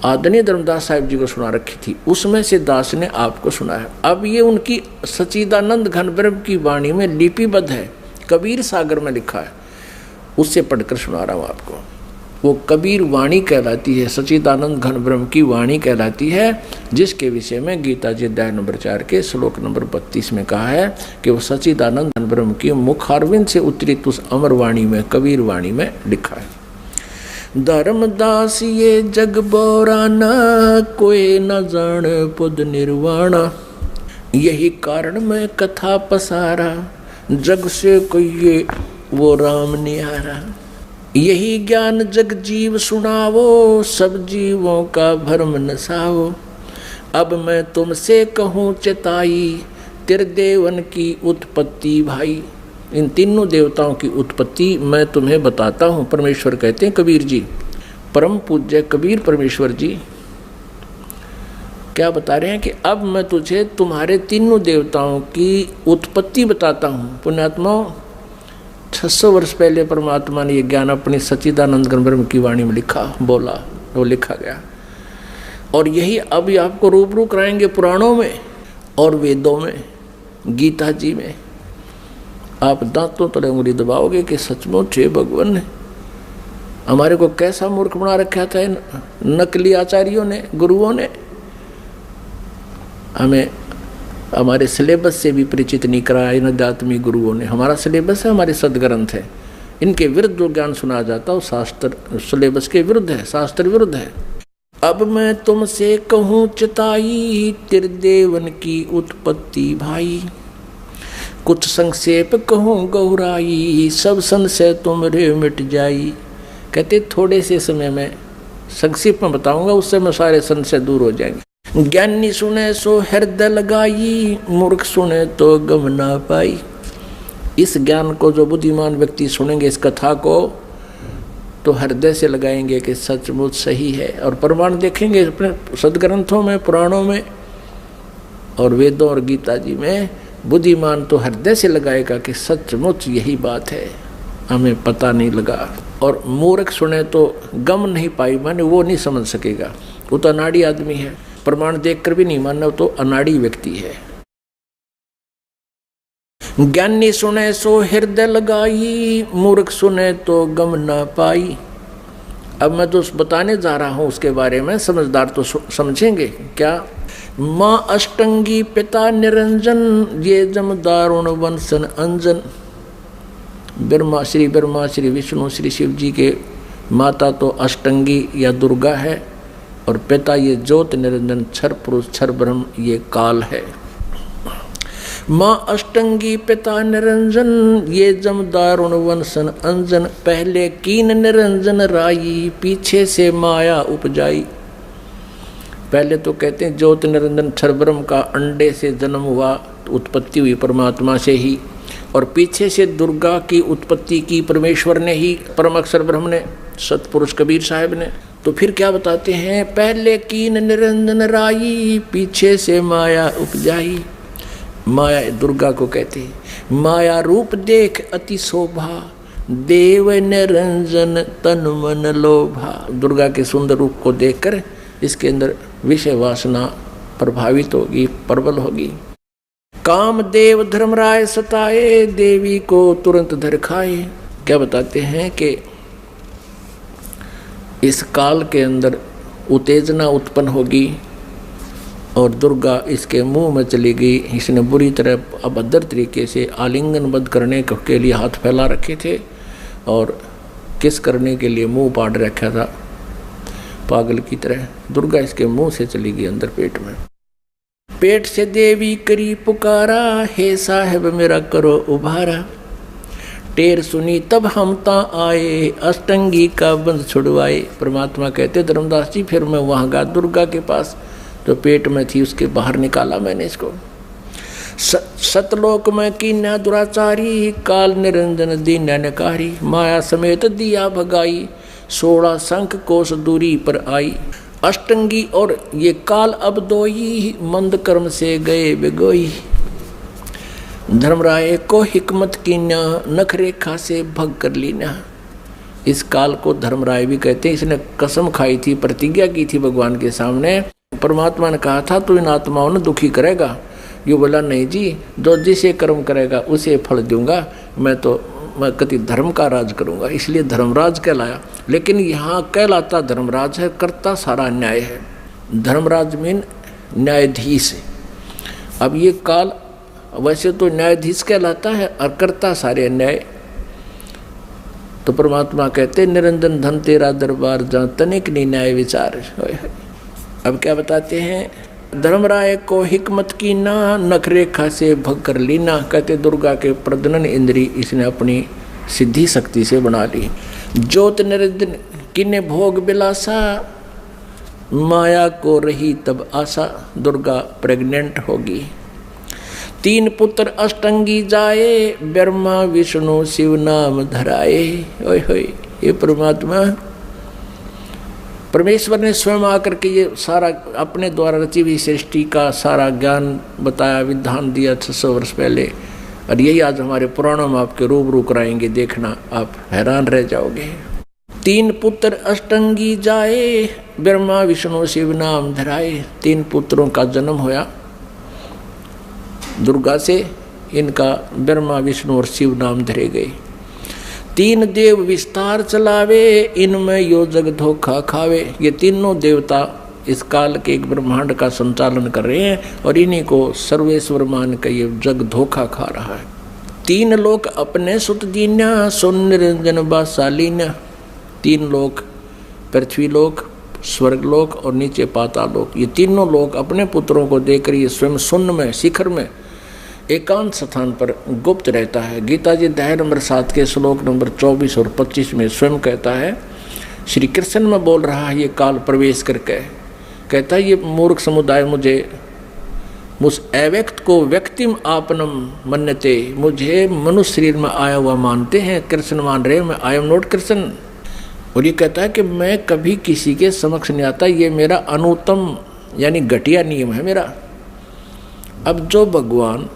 आदरणीय धर्मदास साहब जी को सुना रखी थी, उसमें से दास ने आपको सुनाया। अब ये उनकी सच्चिदानंद घन ब्रह्म की वाणी में लिपिबद्ध है, कबीर सागर में लिखा है, उससे पढ़कर सुना रहा हूँ आपको। वो कबीर वाणी कहलाती है, सच्चिदानंद घन ब्रह्म की वाणी कहलाती है, जिसके विषय में गीता जी अध्याय नंबर 4 के श्लोक नंबर 32 में कहा है कि वो सच्चिदानंद घन ब्रह्म की मुखारविंद से उतरित उस अमर वाणी में, कबीर वाणी में लिखा है। धर्मदास ये जग बोरा न, कोई न जान पद निर्वाण, यही कारण मैं कथा पसारा, जग से कहिए वो राम निहारा। यही ज्ञान जग जीव सुनावो, सब जीवों का भ्रम नसाओ, अब मैं तुमसे कहूँ चेताई, त्रिदेवन की उत्पत्ति भाई। इन तीनों देवताओं की उत्पत्ति मैं तुम्हें बताता हूँ, परमेश्वर कहते हैं कबीर जी। परम पूज्य कबीर परमेश्वर जी क्या बता रहे हैं कि अब मैं तुझे तुम्हारे तीनों देवताओं की उत्पत्ति बताता हूँ। पुण्यात्माओं, 600 वर्ष पहले परमात्मा ने ये ज्ञान अपनी सच्चिदानंद घन ब्रह्म की वाणी में लिखा, बोला, वो लिखा गया। और यही अब आपको रूबरू कराएंगे पुराणों में और वेदों में, गीता जी में। आप दांतों तले उंगली दबाओगे कि सचमुच हे भगवान ने हमारे को कैसा मूर्ख बना रखा था इन नकली आचार्यों ने, गुरुओं ने। हमें हमारे सिलेबस से भी परिचित नहीं कराया इन अध्यात्मिक गुरुओं ने। हमारा सिलेबस है, हमारे सदग्रंथ है, इनके विरुद्ध जो ज्ञान सुना जाता है वो शास्त्र सिलेबस के विरुद्ध है, शास्त्र विरुद्ध है। अब मैं तुमसे कहूँ चिताई, त्रिदेवन की उत्पत्ति भाई, कुछ संक्षेप कहूँ गौराई, सब संशय तुमरे मिट जाई। कहते थोड़े से समय में संक्षेप में बताऊंगा, उससे में सारे संशय दूर हो जाएंगे। ज्ञानी सुने सो हृदय लगाई, मूर्ख सुने तो गम ना पाई। इस ज्ञान को जो बुद्धिमान व्यक्ति सुनेंगे, इस कथा को, तो हृदय से लगाएंगे कि सचमुच सही है। और प्रमाण देखेंगे अपने सदग्रंथों में, पुराणों में और वेदों और गीता जी में। बुद्धिमान तो हृदय से लगाएगा कि सचमुच यही बात है, हमें पता नहीं लगा। और मूर्ख सुने तो गम नहीं पाई, माने वो नहीं समझ सकेगा, वो तो अनाड़ी आदमी है। प्रमाण देखकर भी नहीं मानना, तो अनाड़ी व्यक्ति है। ज्ञानी सुने सो हृदय लगाई, मूर्ख सुने तो गम ना पाई। अब मैं तो बताने जा रहा हूं उसके बारे में, समझदार तो समझेंगे क्या। माँ अष्टंगी पिता निरंजन, ये जमदारुण वंशन अंजन। ब्रह्मा श्री विष्णु श्री शिव जी के माता तो अष्टंगी या दुर्गा है, और पिता ये ज्योत निरंजन क्षर पुरुष क्षर ब्रह्म ये काल है। माँ अष्टंगी पिता निरंजन, ये जमदारुण वंशन अंजन। पहले कीन निरंजन राई, पीछे से माया उपजाई। पहले तो कहते हैं ज्योत निरंजन क्षर ब्रह्म का अंडे से जन्म हुआ, उत्पत्ति हुई परमात्मा से ही, और पीछे से दुर्गा की उत्पत्ति की परमेश्वर ने ही, परम अक्षर ब्रह्म ने, सतपुरुष कबीर साहब ने। तो फिर क्या बताते हैं, पहले कीन निरंजन राई, पीछे से माया उपजाई। माया दुर्गा को कहते हैं। माया रूप देख अति शोभा, देव निरंजन तन मन लोभा। दुर्गा के सुंदर रूप को देखकर इसके अंदर विषय वासना प्रभावित होगी, प्रबल होगी। कामदेव धर्मराय सताए, देवी को तुरंत धर खाए। क्या बताते हैं कि इस काल के अंदर उत्तेजना उत्पन्न होगी और दुर्गा इसके मुंह में चली गई। इसने बुरी तरह अभद्र तरीके से आलिंगनबद्ध करने के लिए हाथ फैला रखे थे और किस करने के लिए मुंह पाड़ रखा था। पागल की तरह। दुर्गा इसके मुंह से चली गई अंदर पेट में। पेट से देवी करी पुकारा, हे साहेब मेरा करो उभारा। टेर सुनी तब हम ता आए, अष्टंगी का बंध छुड़वाए। परमात्मा कहते धर्मदास जी फिर मैं वहाँ गया दुर्गा के पास, जो पेट में थी उसके बाहर निकाला मैंने इसको। सतलोक में कीन्या दुराचारी, काल निरंजन दीन नकारी। माया समेत दिया भगाई, 16 शंख कोस दूरी पर आई। अष्टंगी और ये काल अब दोई, मंद कर्म से गए बिगोई। धर्मराय को हिकमत कीन्या, नख रेखा से भग कर लीना। इस काल को धर्मराय भी कहते हैं। इसने कसम खाई थी, प्रतिज्ञा की थी भगवान के सामने। परमात्मा ने कहा था तू इन आत्माओं ने दुखी करेगा। ये बोला नहीं जी, जो जिसे कर्म करेगा उसे फल दूंगा। मैं कति धर्म का राज करूंगा, इसलिए धर्मराज कहलाया। लेकिन यहाँ कहलाता धर्मराज है, करता सारा न्याय है। धर्मराज मीन न्यायाधीश है। अब ये काल वैसे तो न्यायाधीश कहलाता है और करता सारे न्याय। तो परमात्मा कहते निरंजन धन तेरा दरबार, जहाँ तनिक नहीं न्याय विचार। अब क्या बताते हैं, धर्मराय को हिकमत की ना, नख रेखा से भग कर लीना। कहते दुर्गा के प्रजनन इंद्री इसने अपनी सिद्धि शक्ति से बना ली। ज्योत निरंजन किन्ने भोग बिलासा, माया को रही तब आशा। दुर्गा प्रेग्नेंट होगी। 3 पुत्र अष्टंगी जाए, ब्रह्मा विष्णु शिव नाम धराए। ओए होए, ये परमात्मा परमेश्वर ने स्वयं आकर के ये सारा अपने द्वारा रची हुई सृष्टि का सारा ज्ञान बताया, विधान दिया 600 वर्ष पहले। और यही आज हमारे पुराणों में आपके रूबरू कराएंगे, देखना आप हैरान रह जाओगे। 3 पुत्र अष्टंगी जाए, ब्रह्मा विष्णु शिव नाम धराए। 3 पुत्रों का जन्म होया दुर्गा से, इनका ब्रह्मा विष्णु और शिव नाम धरे गए। 3 देव विस्तार चलावे, इनमें यो जग धोखा खावे। ये तीनों देवता इस काल के एक ब्रह्मांड का संचालन कर रहे हैं और इन्हीं को सर्वेश्वर मान कर ये जग धोखा खा रहा है। 3 लोक अपने सुत दीन्या, सुन निरंजन बासालीन्या। 3 लोक, पृथ्वी लोक, स्वर्ग लोक और नीचे पाताल लोक, ये तीनों लोक अपने पुत्रों को देकर ये स्वयं शून्य में, शिखर में, एकांत स्थान पर गुप्त रहता है। गीता जी अध्याय नंबर 7 के श्लोक नंबर 24 और 25 में स्वयं कहता है, श्री कृष्ण में बोल रहा है ये काल प्रवेश करके, कहता है ये मूर्ख समुदाय मुझे मुझ अव्यक्त को व्यक्तिम आपनम मन्यते, मुझे मनुष्य शरीर में आया हुआ मानते हैं, कृष्ण मान रहे हैं, मैं आई एम नॉट कृष्ण। और ये कहता है कि मैं कभी किसी के समक्ष नहीं आता, ये मेरा अनुत्तम यानी घटिया नियम है मेरा। अब जो भगवान,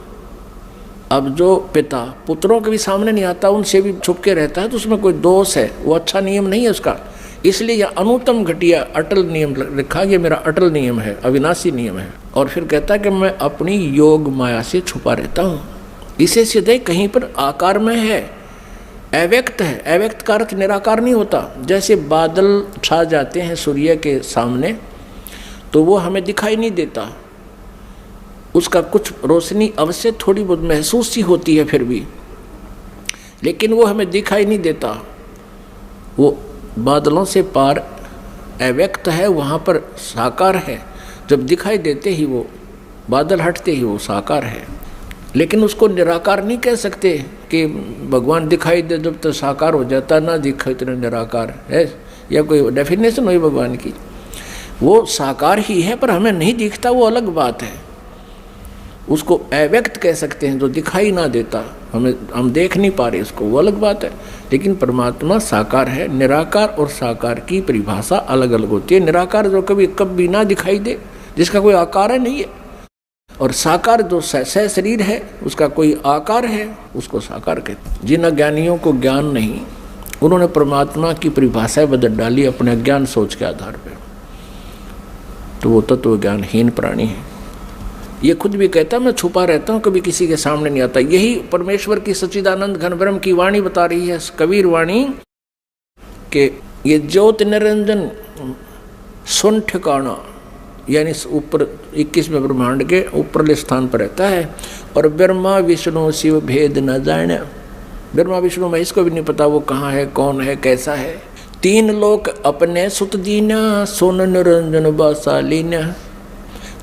अब जो पिता पुत्रों के भी सामने नहीं आता, उनसे भी छुप के रहता है, तो उसमें कोई दोष है, वो अच्छा नियम नहीं है उसका। इसलिए यह अनुत्तम घटिया अटल नियम लिखा, ये मेरा अटल नियम है, अविनाशी नियम है। और फिर कहता है कि मैं अपनी योग माया से छुपा रहता हूँ। इसे सीधे कहीं पर आकार में है, अव्यक्त है। अव्यक्त का अर्थ निराकार नहीं होता। जैसे बादल छा जाते हैं सूर्य के सामने तो वो हमें दिखाई नहीं देता, उसका कुछ रोशनी अवश्य थोड़ी बहुत महसूस सी होती है फिर भी, लेकिन वो हमें दिखाई नहीं देता। वो बादलों से पार अव्यक्त है, वहाँ पर साकार है। जब दिखाई देते ही वो बादल हटते ही वो साकार है। लेकिन उसको निराकार नहीं कह सकते कि भगवान दिखाई दे जब तो साकार हो जाता, ना दिखाई तो निराकार है, या कोई डेफिनेशन हुई भगवान की। वो साकार ही है पर हमें नहीं दिखता, वो अलग बात है। उसको अव्यक्त कह सकते हैं, जो दिखाई ना देता, हम देख नहीं पा रहे उसको, वो अलग बात है। लेकिन परमात्मा साकार है। निराकार और साकार की परिभाषा अलग अलग होती है। निराकार जो कभी ना दिखाई दे, जिसका कोई आकार नहीं है, और साकार जो सह शरीर है, उसका कोई आकार है, उसको साकार कहते हैं। जिन अज्ञानियों को ज्ञान नहीं, उन्होंने परमात्मा की परिभाषा बदल डाली अपने अज्ञान सोच के आधार पर, तो वो तत्व ज्ञानहीन प्राणी है। ये खुद भी कहता मैं छुपा रहता हूँ, कभी किसी के सामने नहीं आता। यही परमेश्वर की सच्चिदानंद घन ब्रह्म की वाणी बता रही है, कबीर वाणी, कि ये ज्योत निरंजन सुन ठिकाना, यानी ऊपर 21वें ब्रह्मांड के ऊपरले स्थान पर रहता है। और ब्रह्मा विष्णु शिव भेद न जाने, ब्रह्मा विष्णु महेश को भी नहीं पता वो कहाँ है, कौन है, कैसा है। तीन लोक अपने सुत दीना, सोन निरंजन बासालीना।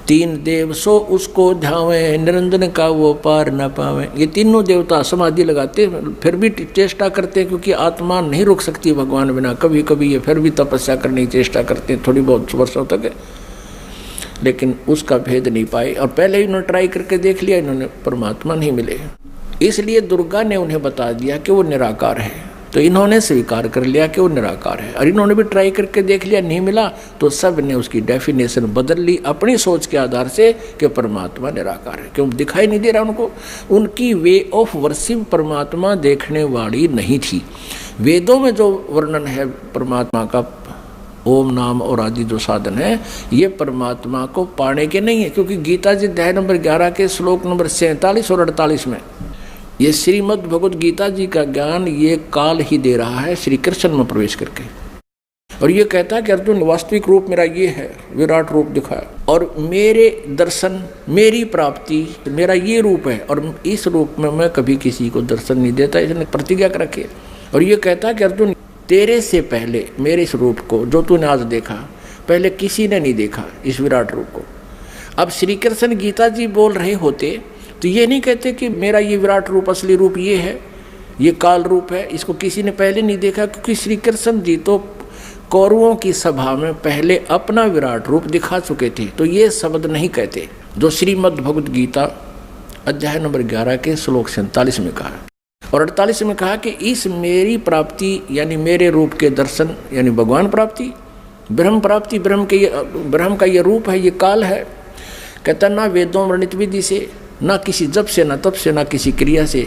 तीन देव सो उसको ध्यावे, निरंजन का वो पार न पावे। ये तीनों देवता समाधि लगाते फिर भी चेष्टा करते हैं, क्योंकि आत्मा नहीं रुक सकती भगवान बिना। कभी कभी ये फिर भी तपस्या करने की चेष्टा करते हैं थोड़ी बहुत वर्षों तक, लेकिन उसका भेद नहीं पाए। और पहले ही उन्होंने ट्राई करके देख लिया, इन्होंने परमात्मा नहीं मिले। इसलिए दुर्गा ने उन्हें बता दिया कि वो निराकार है, तो इन्होंने स्वीकार कर लिया कि वो निराकार है। और इन्होंने भी ट्राई करके देख लिया, नहीं मिला, तो सब ने उसकी डेफिनेशन बदल ली अपनी सोच के आधार से कि परमात्मा निराकार है। क्यों दिखाई नहीं दे रहा उनको? उनकी वे ऑफ वर्शिप परमात्मा देखने वाली नहीं थी। वेदों में जो वर्णन है परमात्मा का, ओम नाम और आदि जो साधन है, ये परमात्मा को पाने के नहीं है। क्योंकि गीता जी अध्याय नंबर 11 के श्लोक नंबर 47 और 48 में ये श्रीमद् भगवद गीता जी का ज्ञान ये काल ही दे रहा है श्री कृष्ण में प्रवेश करके। और ये कहता है कि अर्जुन वास्तविक रूप मेरा ये है, विराट रूप दिखाया, और मेरे दर्शन, मेरी प्राप्ति, मेरा ये रूप है, और इस रूप में मैं कभी किसी को दर्शन नहीं देता, इसने प्रतिज्ञा कर रखी है। और ये कहता है कि अर्जुन तेरे से पहले मेरे इस रूप को जो तूने आज देखा, पहले किसी ने नहीं देखा इस विराट रूप को। अब श्री कृष्ण गीता जी बोल रहे होते तो ये नहीं कहते कि मेरा ये विराट रूप, असली रूप ये है, ये काल रूप है, इसको किसी ने पहले नहीं देखा। क्योंकि श्री कृष्ण जी तो कौरवों की सभा में पहले अपना विराट रूप दिखा चुके थे, तो ये शब्द नहीं कहते जो श्रीमद् भगवद गीता अध्याय नंबर 11 के श्लोक 47 में कहा और 48 में कहा कि इस मेरी प्राप्ति यानी मेरे रूप के दर्शन यानी भगवान प्राप्ति, ब्रह्म प्राप्ति, ब्रह्म का ये रूप है, ये काल है। कहता ना वेदों वर्णित विधि से, ना किसी जप से, ना तप से, ना किसी क्रिया से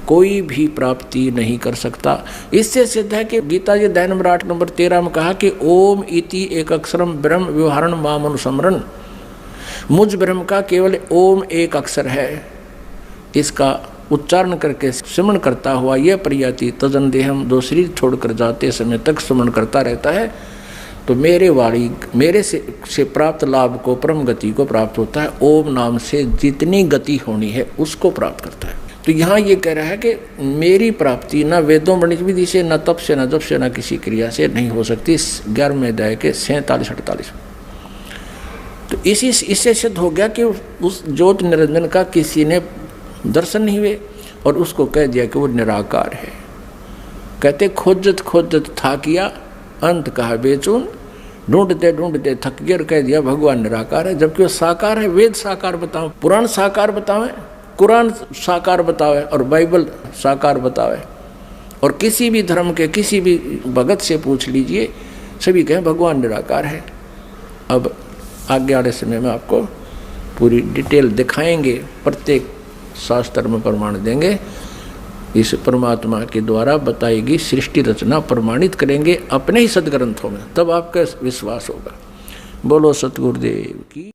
कोई भी प्राप्ति नहीं कर सकता। इससे सिद्ध है कि गीता जी अध्याय नंबर 8 नंबर 13 में कहा कि ओम इति एक अक्षरम ब्रह्म व्यवहारण माम अनुसमरण। मुझ ब्रह्म का केवल ओम एक अक्षर है, इसका उच्चारण करके स्मरण करता हुआ यह प्रयाति तजन देहम, दो शरीर छोड़कर जाते समय तक स्मरण करता रहता है, तो मेरे से प्राप्त लाभ को, परम गति को प्राप्त होता है। ओम नाम से जितनी गति होनी है उसको प्राप्त करता है। तो यहाँ ये कह रहा है कि मेरी प्राप्ति ना वेदों वर्णित विधि से, ना तप से, ना जप से, ना किसी क्रिया से नहीं हो सकती। 11वें अध्याय के 47-48। तो इससे सिद्ध हो गया कि उस ज्योत निरंजन का किसी ने दर्शन नहीं हुए और उसको कह दिया कि वो निराकार है। कहते खोजत खोजत था किया, अंत कहा बेचून, ढूंढते ढूंढते थक गया, कह दिया भगवान निराकार है। जबकि वो साकार है। वेद साकार बताओ, पुराण साकार बतावे, कुरान साकार बतावे और बाइबल साकार बतावे, और किसी भी धर्म के किसी भी भगत से पूछ लीजिए, सभी कहें भगवान निराकार है। अब आगे वाले समय में आपको पूरी डिटेल दिखाएंगे, प्रत्येक शास्त्र में प्रमाण देंगे। इस परमात्मा के द्वारा बताई गई सृष्टि रचना प्रमाणित करेंगे अपने ही सदग्रंथों में, तब आपका विश्वास होगा। बोलो सतगुरुदेव की।